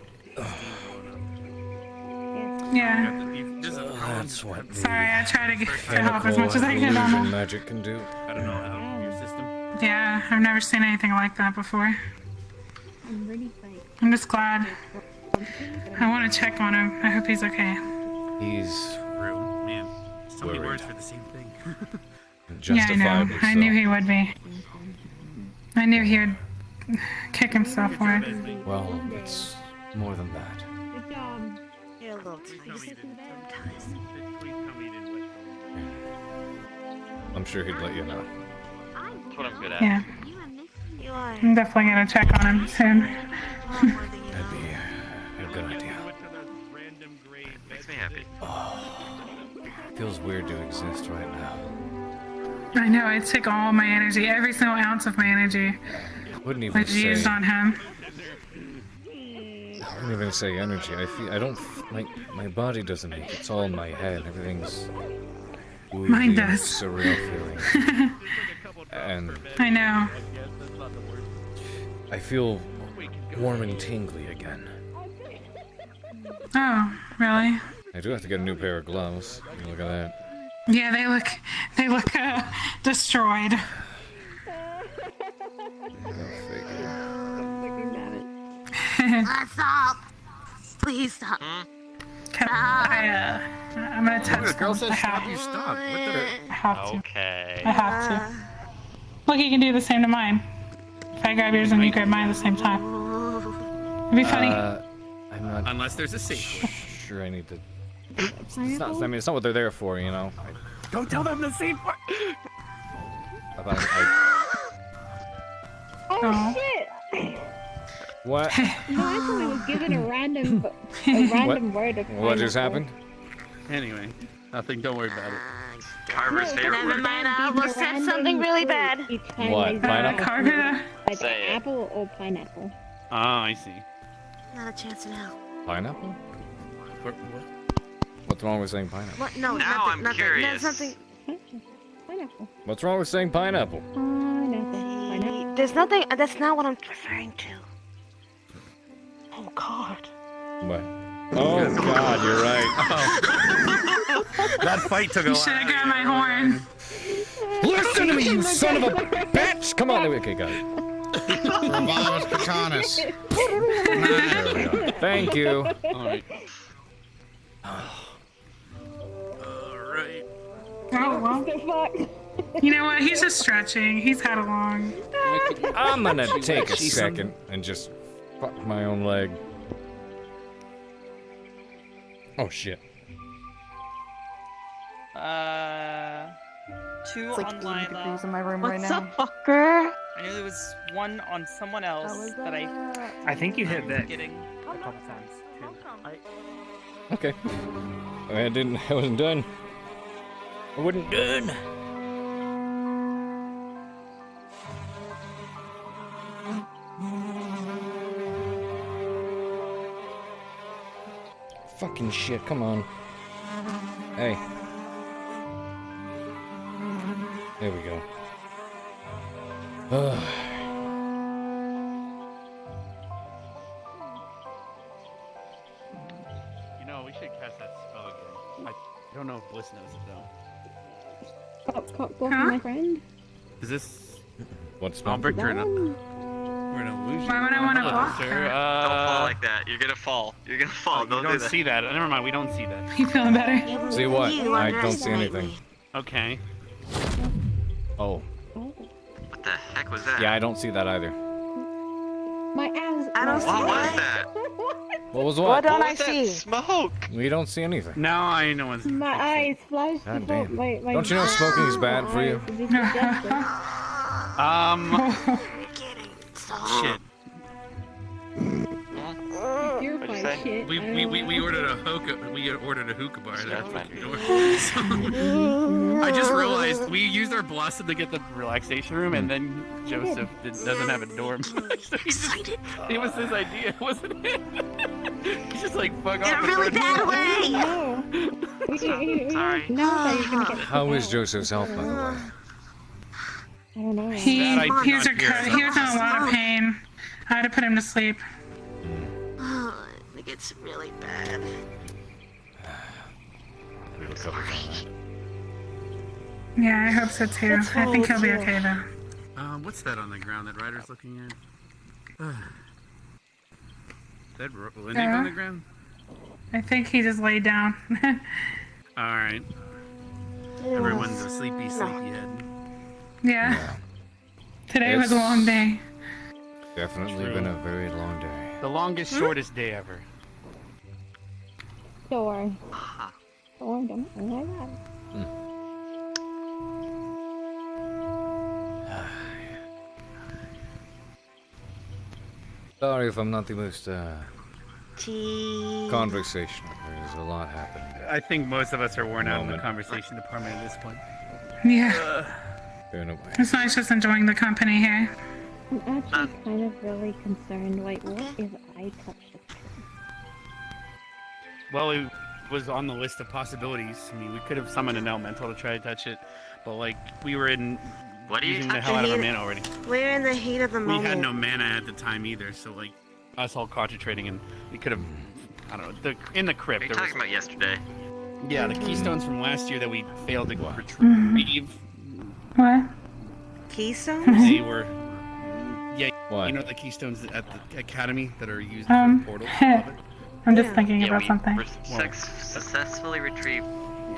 Yeah. That's what. Sorry, I try to help as much as I can on Illusion them. magic can do. I don't know how your system. Yeah, I've never seen anything like that before. I'm ready to fight. I'm just glad. I want to check on him. I hope he's okay. He's Rude. Man, so many Worried. words for the same thing. Yeah, I know. justifiably I so. knew he would be. I knew he would kick himself for it. Well, it's more than that. Good job. You're a little too nice. I'm sure he'd let you know. That's what I'm good at. Yeah, You are. I'm definitely gonna check on him soon. That'd be a good idea. Makes me happy. Feels weird to exist right now. I know. I took all my energy, every single ounce of my energy, Wouldn't even was say. used on him. I wouldn't even say energy. I don't like my body doesn't ache. It's all in my head. Everything's woozy Mine and does. surreal feeling. And I know. I feel warm and tingly again. Oh, really? I do have to get a new pair of gloves. Look at that. Yeah, they look destroyed. Stop. Please stop. Can I'm gonna touch The girl them. said I stop, have, you stop. What the? I have to. Okay. I have to. Look, you can do the same to mine. If I grab yours and you grab mine at the same time. It'd be funny. I'm not Unless there's a safe word. sure I need to. It's not. I mean, it's not what they're there for, you know. Don't tell them the safe word. Oh shit! What? No, I thought I was given a random word. Of What just happened? Anyway, nothing. Don't worry about it. Carver's favorite Never word. mind, I almost said something really bad. What? Pineapple? Carver? Like Say it. apple or pineapple. Ah, I see. Not a chance in hell. Pineapple? What? What's wrong with saying pineapple? What? No, Now nothing. I'm nothing. curious. There's nothing. Pineapple. What's wrong with saying pineapple? Pineapple. There's nothing. That's not what I'm referring to. Oh God. What? Oh God, you're right. That fight took a You while. should have grabbed my horn. Listen to me, you son of a bitch! Come on, okay, got it. Revolvers Katanas. There we go. Thank you. Alright. Alright. Oh well. The fuck? You know what? He's just stretching. He's had a long. I'm gonna take a second and just fuck my own leg. Oh shit. 2 It's like on 80 Lila. degrees in my room right What's now. up, fucker? I knew there was one on someone else that I think you hit Vic getting. a couple times. Okay. I wasn't done. I wasn't done. Fucking shit, come on. Hey. There we go. Ugh. You know, we should cast that spell again. I don't know if Bliss knows it though. Cop, cop, go for my friend. Is this What's Albert or not? We're an illusion. Why would I want to block Don't that? fall like that. You're gonna fall. You're gonna fall. You don't do that. see that. Never mind. We don't see that. You feeling better? See what? You I don't see underestimate anything. me. Okay. Oh. What the heck was that? Yeah, I don't see that either. My ass. I don't see What was it. that? What was What what? don't I was that see? smoke? We don't see anything. Now I know what's. My eyes flashed. God before damn. my Don't you know smoking is bad for you? Shit. Purified shit. We ordered a hookah. We ordered a hookah bar. That's fucking door. I just realized we used our blossom to get the relaxation room, and then Joseph doesn't have a dorm. So it was his idea, wasn't it? He's just like fuck off. In a really bad way. Sorry. No, I thought you were gonna get. How is Joseph's health, by the way? I don't know. He That I did was not hear. he was in a lot of pain. I had to put him to sleep. Oh, I think it's really bad. Yeah, I hope so too. It's I think he'll be full, okay though. What's that on the ground that Ryder's looking at? That Lindy on the ground? I think he just laid down. All right. Everyone's a sleepy head. Yeah. Today was a long day. Definitely True. been a very long day. The longest, shortest day ever. Sure. Sure, don't say like that. Sorry if I'm not the most conversational. There's a lot happening. I think most of us are worn out in the conversation department at this point. Yeah. Going away. It's nice just enjoying the company here. I'm actually kind of really concerned. Like, what if I touch this kid? Well, it was on the list of possibilities. I mean, we could have summoned an elemental to try to touch it, but like we were in using the hell out of our mana already. We're in the heat of the moment. We had no mana at the time either, so like us all concentrating, and we could have, I don't know, in the crypt. What are you talking about yesterday? Yeah, the keystones from last year that we failed to retrieve. What? Keystones? They were, yeah, What? you know the keystones at the academy that are used Um, for portals. I'm just thinking about something. Successfully retrieved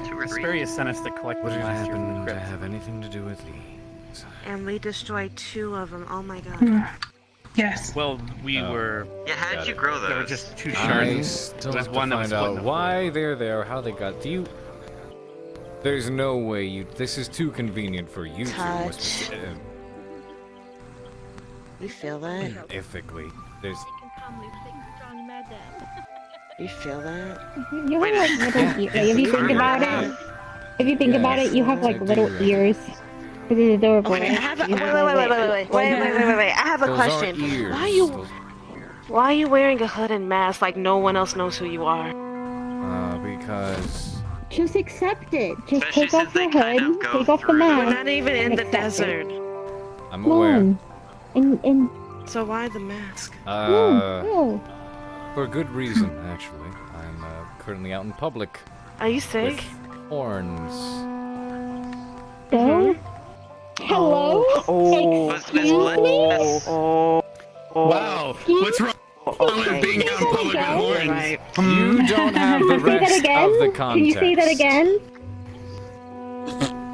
2 or 3. Asperia sent us to collect What them did last year from the happen to crypt. have anything to do with these? And we destroyed 2 of them. Oh my god. Yes. Well, we were. Yeah, how did you grow There were those? just 2 I shards. still There's have one to that was find split out in why they're there, how they got to you. There's no way you. This is too convenient for you Touch. to. You feel that? Ethically, there's. You feel that? You have like little ears. If you think about it, you have like little ears. This is adorable. Okay, I have a, wait. I have a Those aren't question. ears. Why are you wearing a hood and mask like no one else knows who you are? Because. Just accept it. Just Especially take off since your they kind hood, of go take off the through- mask. We're not even in and the accept it. desert. I'm Come aware. on. And So why the mask? no. For good reason, actually. I'm currently out in public. Are you sick? With horns. So? Hello? Excuse me? Wow, what's wrong with being out in public with horns? You don't have the Can you say that rest again? of the context. Can you say that again?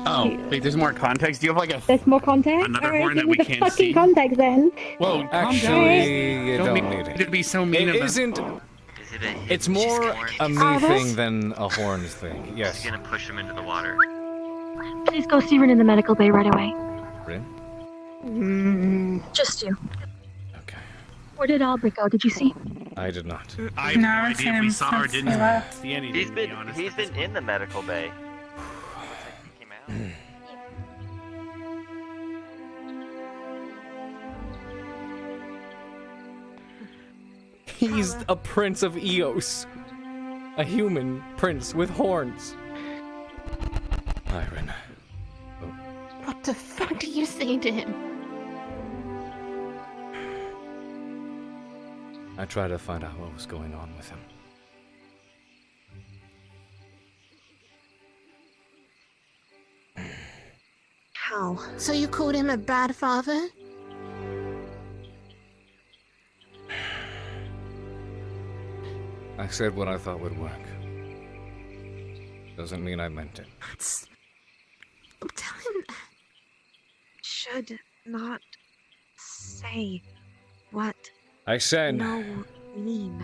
Oh, wait, there's more context? Do you have like a... There's more context? Another Alright, horn give that me we the can't fucking see? context then. Whoa, calm down. Actually, you don't mean need it. to be so mean It about isn't. Is it a It's more a me Oh, that's- thing than a horns thing. Yes. He's gonna push him into the water. Please go see Rin in the medical bay right away. Rin? Just you. Okay. Where did Albert go? Did you see? I did not. I have no No, it's idea if we him saw or since didn't he left. see anything, He's to be been honest. he's been in the medical bay. Came out. He's a prince of Eos. A human prince with horns. Hi, Rin. What the fuck are you saying to him? I tried to find out what was going on with him. How? So you called him a bad father? I said what I thought would work. Doesn't mean I meant it. Tell him should not say what I said no mean.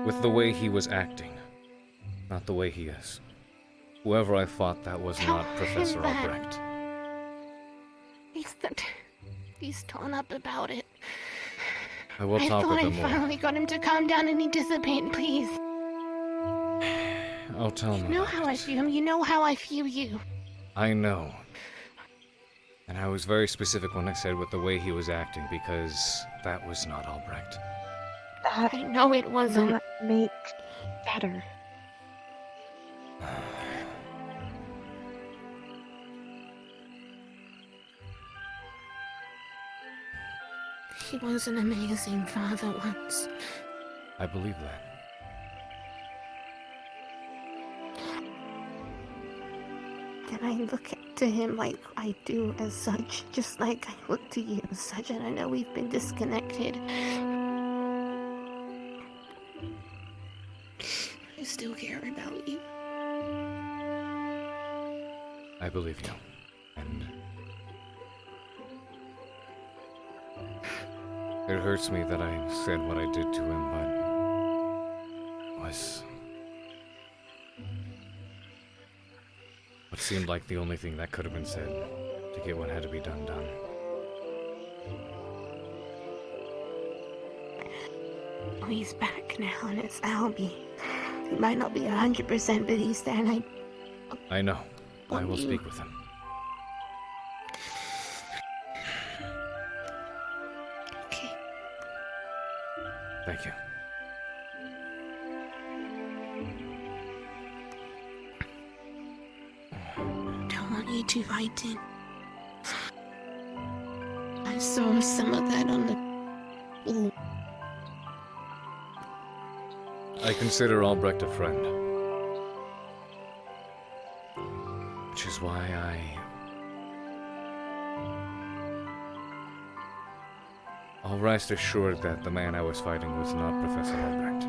with the way he was acting, not the way he is. Whoever I thought that was not Professor Albrecht. He's torn up about it. I will talk with him I more. finally got him to calm down and he dissipated, please. I'll tell him. You know how I feel him. You know how I feel you. I know. And I was very specific when I said with the way he was acting, because that was not Albrecht. That I know it wasn't. Not make better. He was an amazing father once. I believe that. And I look to him like I do as such, just like I look to you as such, and I know we've been disconnected. I still care about you. I believe you. And it hurts me that I said what I did to him, but it was what seemed like the only thing that could have been said to get what had to be done done. Oh, he's back now, and it's Albie. He might not be 100%, but he's there, and I know. I will speak with him. Okay. Thank you. Don't want you to fight it. I saw some of that on the... Ooh. I consider Albrecht a friend. Which is why I'll rest assured that the man I was fighting was not Professor Albrecht.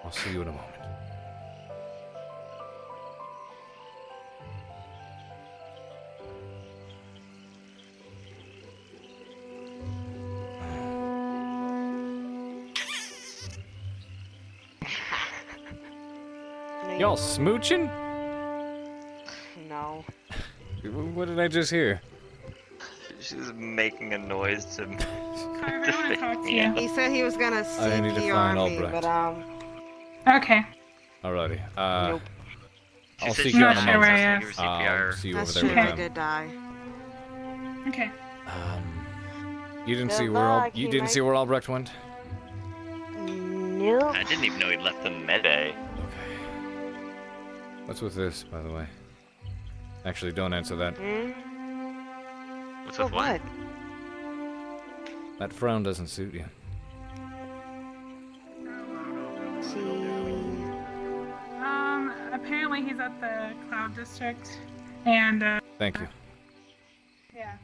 I'll see you in a moment. Y'all smooching? No. What did I just hear? She's making a noise to. Carver, I want to talk to you. He said he was gonna I need to find CPR me, Albrecht. but Okay. Alrighty. Nope. I'll said see she you was in a not sure moment. where I am. I'll see you over That's there true. with I them. did die. Okay. You didn't Good see where luck, you he didn't might- see where Albrecht went? Nope. I didn't even know he'd left the med-bay. What's with this, by the way? Actually, don't answer that. What's For with what? That frown doesn't suit you. Apparently he's at the Cloud District, and Thank you. yeah.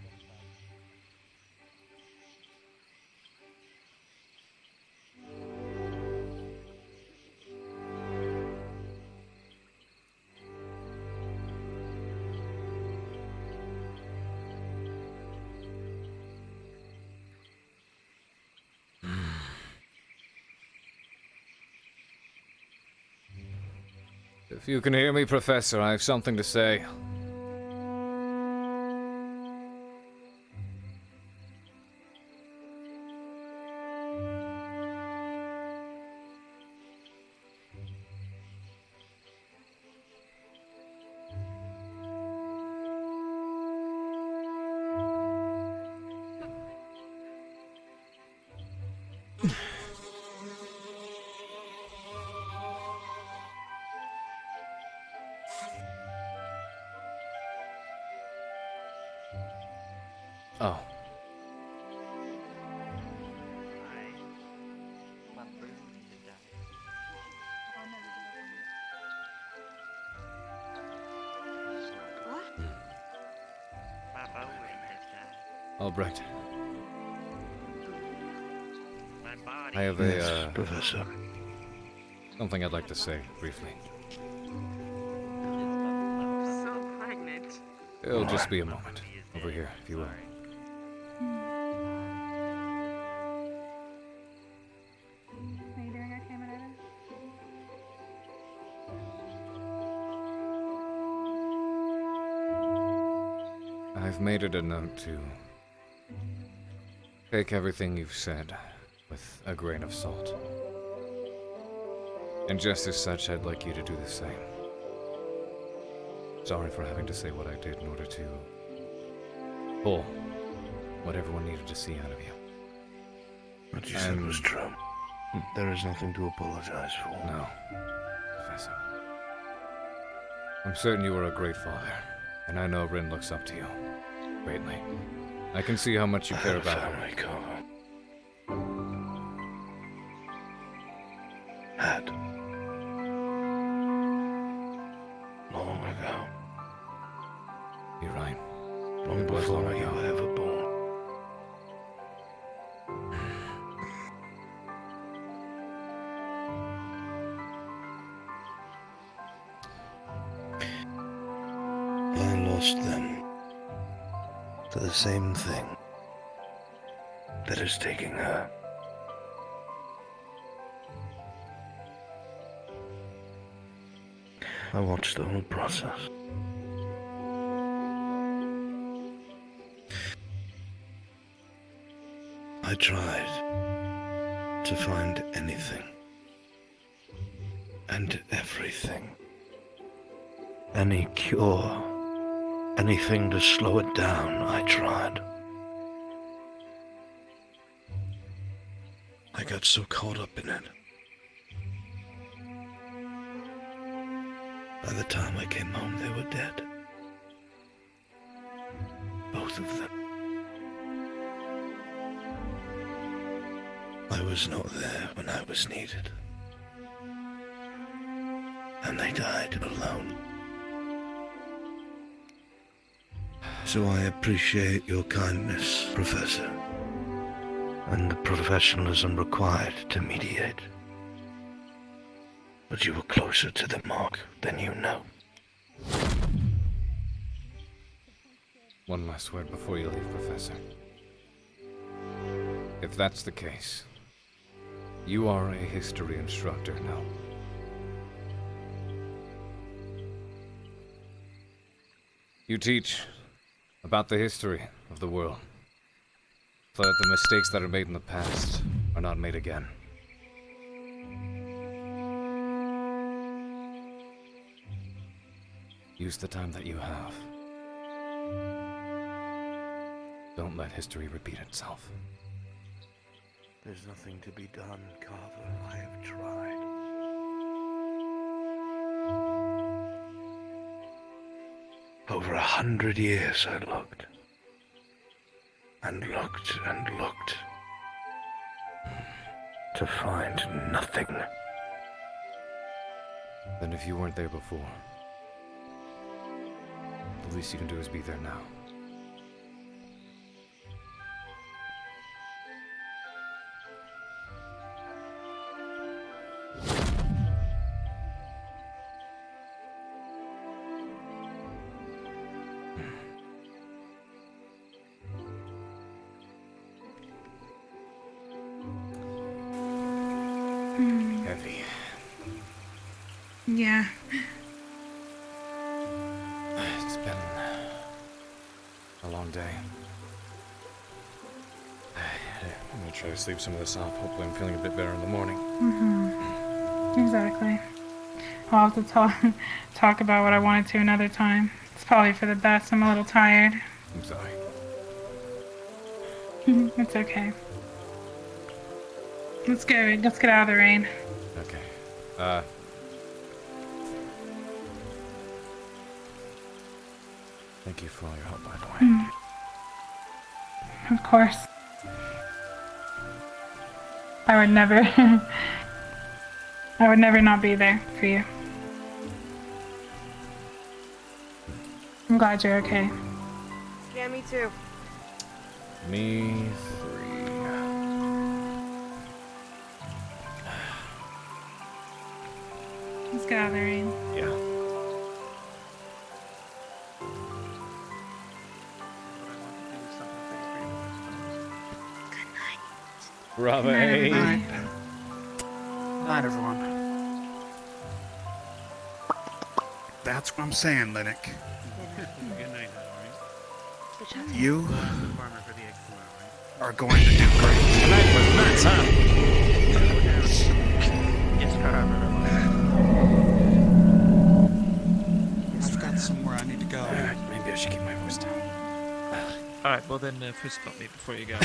If you can hear me, Professor, I have something to say. Oh. Albrecht. I have Yes, Professor. something I'd like to say briefly. So pregnant. It'll just be a moment. Over here, if you will. Are you doing okay, Minerva? I've made it a note to take everything you've said with a grain of salt. And just as such, I'd like you to do the same. Sorry for having to say what I did in order to pull what everyone needed to see out of you. What you said was true. There is nothing to apologize for. No, Professor. I'm certain you are a great father, and I know Rin looks up to you greatly. I can see how much you care about her. Family, Carver. Had. Long ago. You're right. Long before you were ever born. I lost them to the same thing that is taking her. I watched the whole process. I tried to find anything and everything. Any cure, anything to slow it down, I tried. I got so caught up in it. By the time I came home, they were dead. Both of them. I was not there when I was needed. And they died alone. So I appreciate your kindness, Professor, and the professionalism required to mediate. But you were closer to the mark than you know. One last word before you leave, Professor. If that's the case, you are a history instructor now. You teach about the history of the world, so that the mistakes that are made in the past are not made again. Use the time that you have. Don't let history repeat itself. There's nothing to be done, Carver. I have tried. Over 100 years I looked. And looked and looked. To find nothing. Then if you weren't there before, the least you can do is be there now. Heavy. Yeah. It's been a long day. I'm gonna try to sleep some of this off. Hopefully I'm feeling a bit better in the morning. Exactly. I'll have to talk about what I wanted to another time. It's probably for the best. I'm a little tired. I'm sorry. It's okay. Let's go. Let's get out of the rain. Okay. Thank you for all your help, by the way. Of course. I would never I would never not be there for you. I'm glad you're okay. Yeah, me too. Me gathering. Yeah. Bravo. Night, everyone. That's what I'm saying, Linux. Good night, alright? You are going to do great. Tonight was nuts, huh? Yes, Carver. I've got somewhere I need to go. Maybe I should keep my voice down. Alright, well then fist bump me before you go.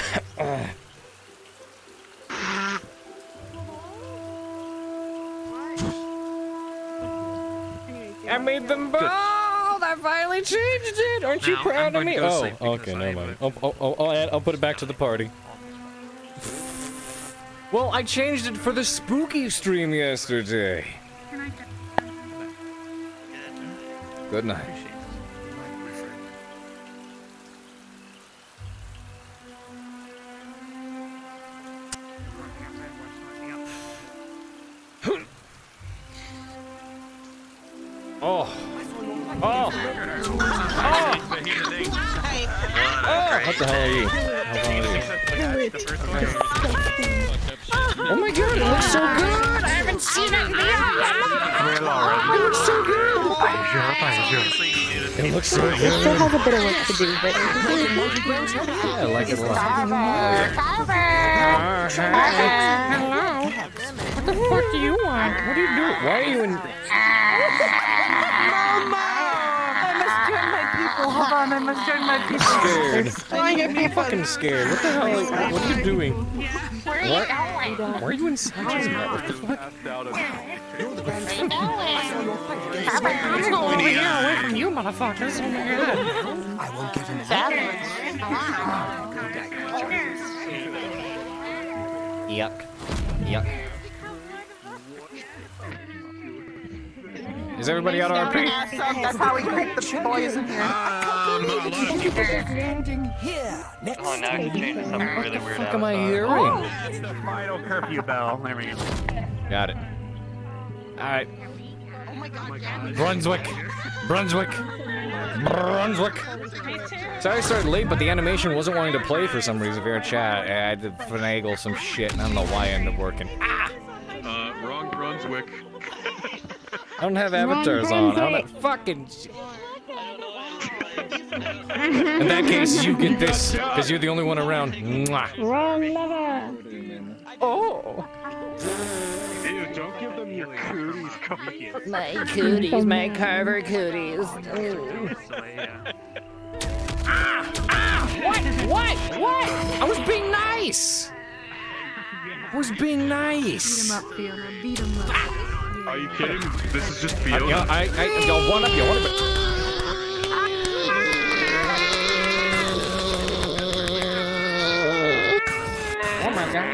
I made them bald! I finally changed it! Aren't you Now, proud I'm of me? going to go Oh, sleep because okay, I never have mind. I'll put it back to the party. Well, I changed it for the spooky stream yesterday. Good night. Oh. Oh. Oh. Oh. What the hell are you? Oh my god, it looks so good! I haven't seen it in a while! It looks so good! It looks so good! It still has a bit of work to do, but I like it a lot. What the fuck do you want? What are you doing? Why are you in... Hold on, I must join my people. Scared. I'm fucking scared. What the hell? Like, what are you doing? Where are you going? Why are you inside his mouth? What the fuck? I'm going over here away from you, motherfuckers. Oh my god. I won't give him Yuck. Yuck. Is everybody out of RP? That's how we keep the boys in here. Oh, now I can change to something really weird. What the fuck am I hearing? It's the final curfew bell. There we go. Got it. Alright. Brunswick. Brunswick. Brunswick. Sorry I started late, but the animation wasn't wanting to play for some reason. If you're in chat, I had to finagle some shit, and I don't know why it ended up working. Ah! Wrong Brunswick. I don't have avatars on. I don't have fucking... In that case, you get this, because you're the only one around. Mwah. wrong lever. Oh! Ew, don't give them your cooties, cookies. My cooties, my Carver cooties. What? What? I was being nice! I was being nice! Beat him up, Fiona. Beat him up. Are you kidding? This is just Fiona. Y'all one up, y'all one up. Oh my god.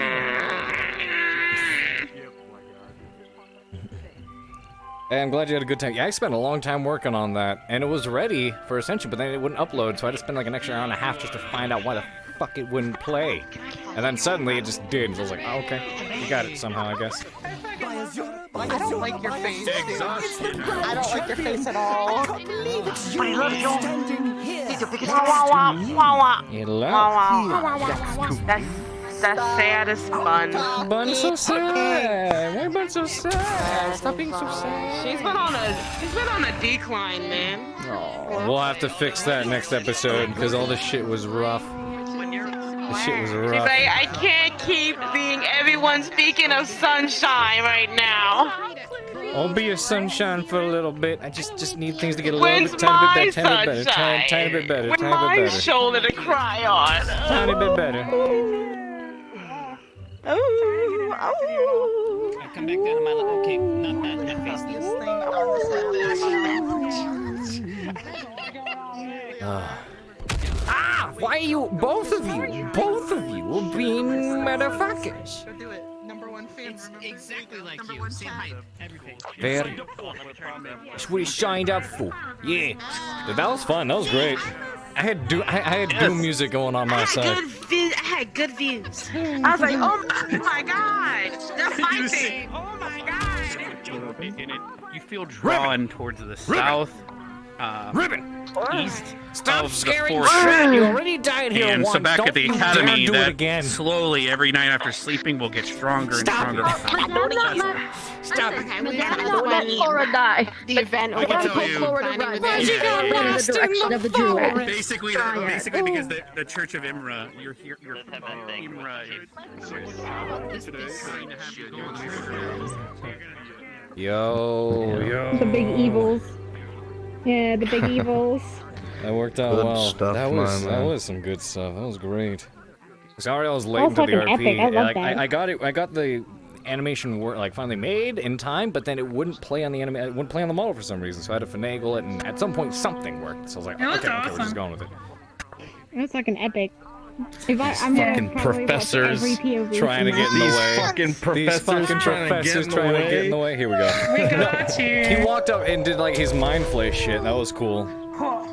Hey, I'm glad you had a good time. Yeah, I spent a long time working on that, and it was ready for Ascension, but then it wouldn't upload, so I had to spend like an extra hour and a half just to find out why the fuck it wouldn't play. And then suddenly it just did, and so I was like, oh, okay. You got it somehow, I guess. I don't like your face, dude. I don't like your face at all. I can't believe it's you. That's sad as fun. Bun's so sad. Why Bun's so sad? Stop being so sad. She's been on a decline, man. Oh, we'll have to fix that next episode because all this shit was rough. This shit was She's rough. like, I can't keep being everyone speaking of sunshine right now. I'll be a sunshine for a little bit. I just need things to get a When's little bit, tiny bit my better, tiny bit better, With tiny my bit better. shoulder to cry on. Tiny bit better. Oh. Come back down to my level. Okay, not that face. Why are you, both of you are being motherfuckers. Go do it. Number one fan. It's exactly like you. Same height. Everything. Very. That's what he signed up for. Yeah. Dude, that was fun. That was great. I had Doom music going on my side. I had good views. I was like, oh my god, they're fighting. Oh my god. You feel drawn towards the south, east. Stop of the scaring fortress. shit! You already died here And once. so back Don't at the you dare academy, do it that again. slowly every night after sleeping will get stronger and stronger. Stop it. Madame, Don't let Flora die. The event I can tell told you- Flora to run Yeah, in yeah. the direction of the druid. Basically, because the Church of Imra, you're here. You're from Imra. Yo. The big evils. Yeah, the big evils. That worked out Good well. stuff, that my was man. some good stuff. That was great. Sorry, I was late That into was the fucking RP. epic. I love Like, that. I got it. I got the animation work like finally made in time, but then it wouldn't play on the anime. It wouldn't play on the model for some reason. So I had to finagle it, and at some point something worked. So I was like, It was okay, we're awesome. just going with it. It was fucking epic. I'm gonna fucking probably watch professors every POV Trying to from get in the These way. fucking These professors fucking trying to professors get in the trying to get way. in the way. Here we go. We got you. He walked up and did like his mind flay shit. That was cool. Hold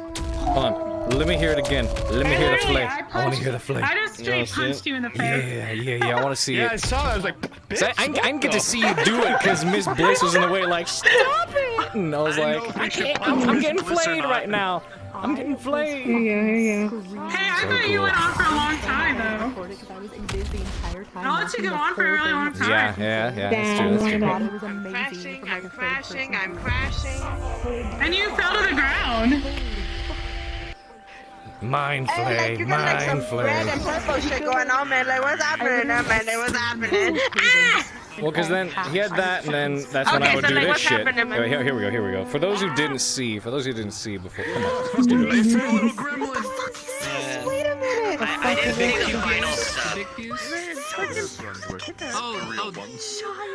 on. Let me hear it again. Let me hear the flay. I want to hear the flay. I just straight punched you in the face. Yeah. I want to see Yeah, I it. saw that. I was like, So I didn't get to see you do it because Miss Bliss was in the way, like, stop it! And I was like, I can't, I'm getting flayed right now. I'm getting flayed. Here you go. Hey, I thought you went on for a long time, though. I'll let you go on for a really long time. Yeah, that's true. That's true. I'm crashing. And you fell to the ground. Mind flay, you got like some mind red flay. and purple shit going on, man. Like, what's happening, man? Like, what's happening? Well, because then he had that, and then that's when I would so do like, this what's shit. happening, man? Here we go. For those who didn't see before, come on, let's do this. Wait a minute. I didn't think the final stuff. Oh,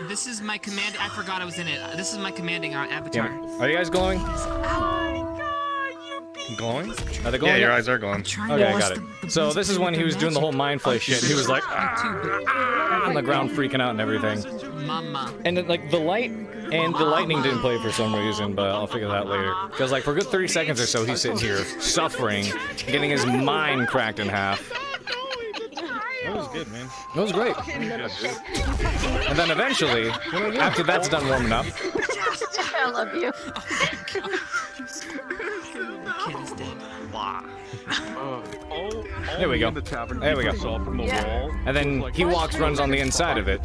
this is my command. I forgot I was in it. This is my commanding avatar. Yeah. Are you guys glowing? Glowing? Are they glowing? yeah, your yet? eyes are glowing. Okay, I got it. So this is when he was doing the whole mind flay shit. He was like on the ground freaking out and everything. Mama. And then, like the light and the lightning didn't play for some reason, but I'll figure that out later. Because like for a good 30 seconds or so, he's sitting here suffering, getting his mind cracked in half. That was good, man. It was great. And then eventually, after that's done warming up, I love you. Kid is dead. there we go. There we go. From the wall. And then he walks, runs on the inside of it.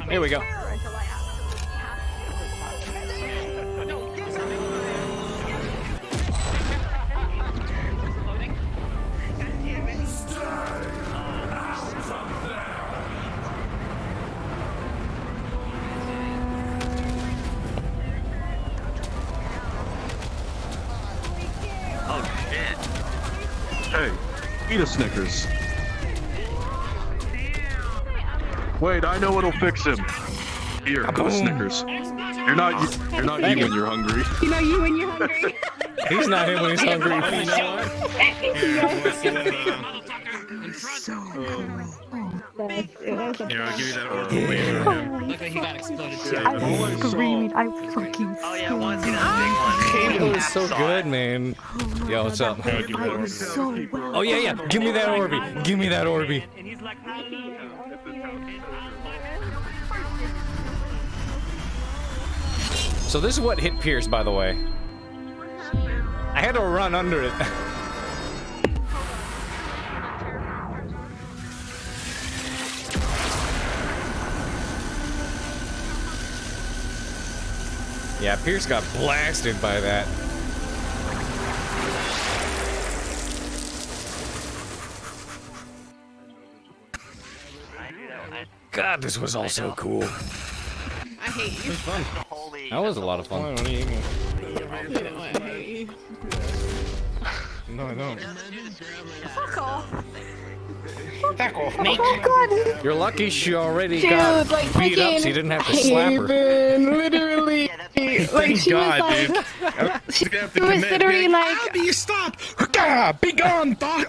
Here we go. Oh shit. Hey, eat a Snickers. Wait, I know what'll fix him. Here, have a Snickers. You're not you when you're hungry. You know you when you're hungry. He's not him when he's hungry. Here, I'll give you that orb. Look like he got exploded too. I screamed. I fucking Oh yeah, once in a big one. It was so good, man. Yo, what's up? Oh yeah. Give me that Orby. Give me that Orby. So this is what hit Pierce, by the way. I had to run under it. Yeah, Pierce got blasted by that. God, this was all so cool. I hate you. It was fun. That was a lot of fun. No, I don't. Fuck off. Back off, mate. Oh god. You're lucky she already Dude, got like beat up, freaking so you didn't have to slap her. Haven, literally. Like she was like, she was literally like, how do you stop? Be gone, thought.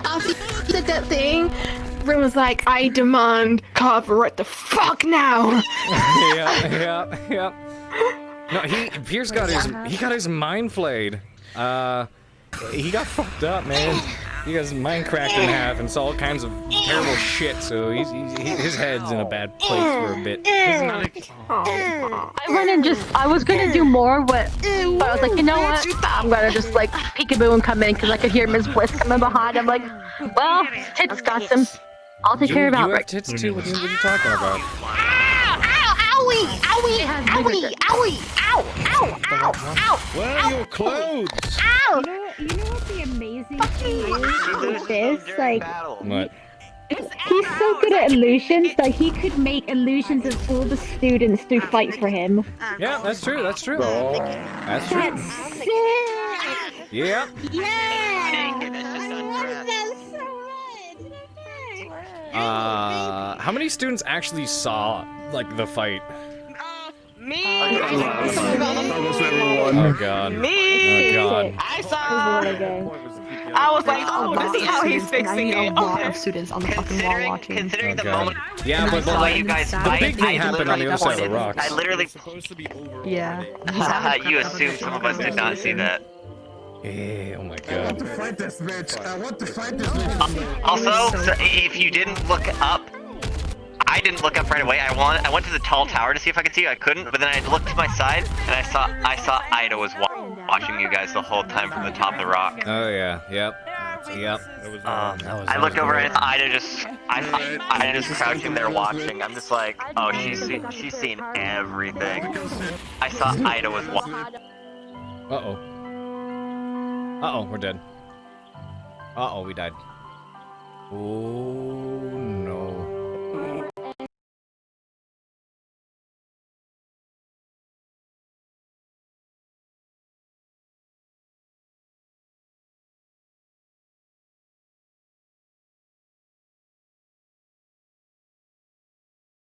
After he did that thing, Rim was like, I demand Carver right the fuck now. yeah. No, Pierce got his mind flayed. He got fucked up, man. He got his mind cracked in half and saw all kinds of terrible shit, so his head's in a bad place for a bit. I went and I was gonna do more, but I was like, you know what? I'm gonna just like peekaboo and come in because I could hear Ms. Bliss coming behind. I'm like, well, Tits got some. I'll take care of You have Albert. tits too. What are you talking about? Owie! Owie! Owie! Owie! Ow! Ow! Ow! Ow! Well, your clothes! Ow! You know what the amazing thing is with this? Like, What? he's so good at illusions that he could make illusions of all the students do fights for him. Yeah, that's true. That's true. That's true. That's sick! Yeah. How many students actually saw like the fight? Me! Almost everyone. Oh god. Me! Oh god. I saw. I was like, oh, this is how he's fixing it. A lot of students on the fucking wall watching. Considering the God. moment. Yeah, but like you guys the fight, big thing I happened on the other side of the rocks. I literally. Yeah. You assume some of us did not see that. Yeah, oh my I want god. to fight this bitch. I want to fight this bitch. Also, so if you didn't look up, I didn't look up right away. I went to the tall tower to see if I could see you. I couldn't, but then I looked to my side and I saw Ida was watching you guys the whole time from the top of the rock. Oh yeah, yep. I looked over and Ida just crouching there watching. I'm just like, oh, she's seen everything. I saw Ida was watching. Uh-oh. Uh-oh, we're dead. Uh-oh, we died. Oh.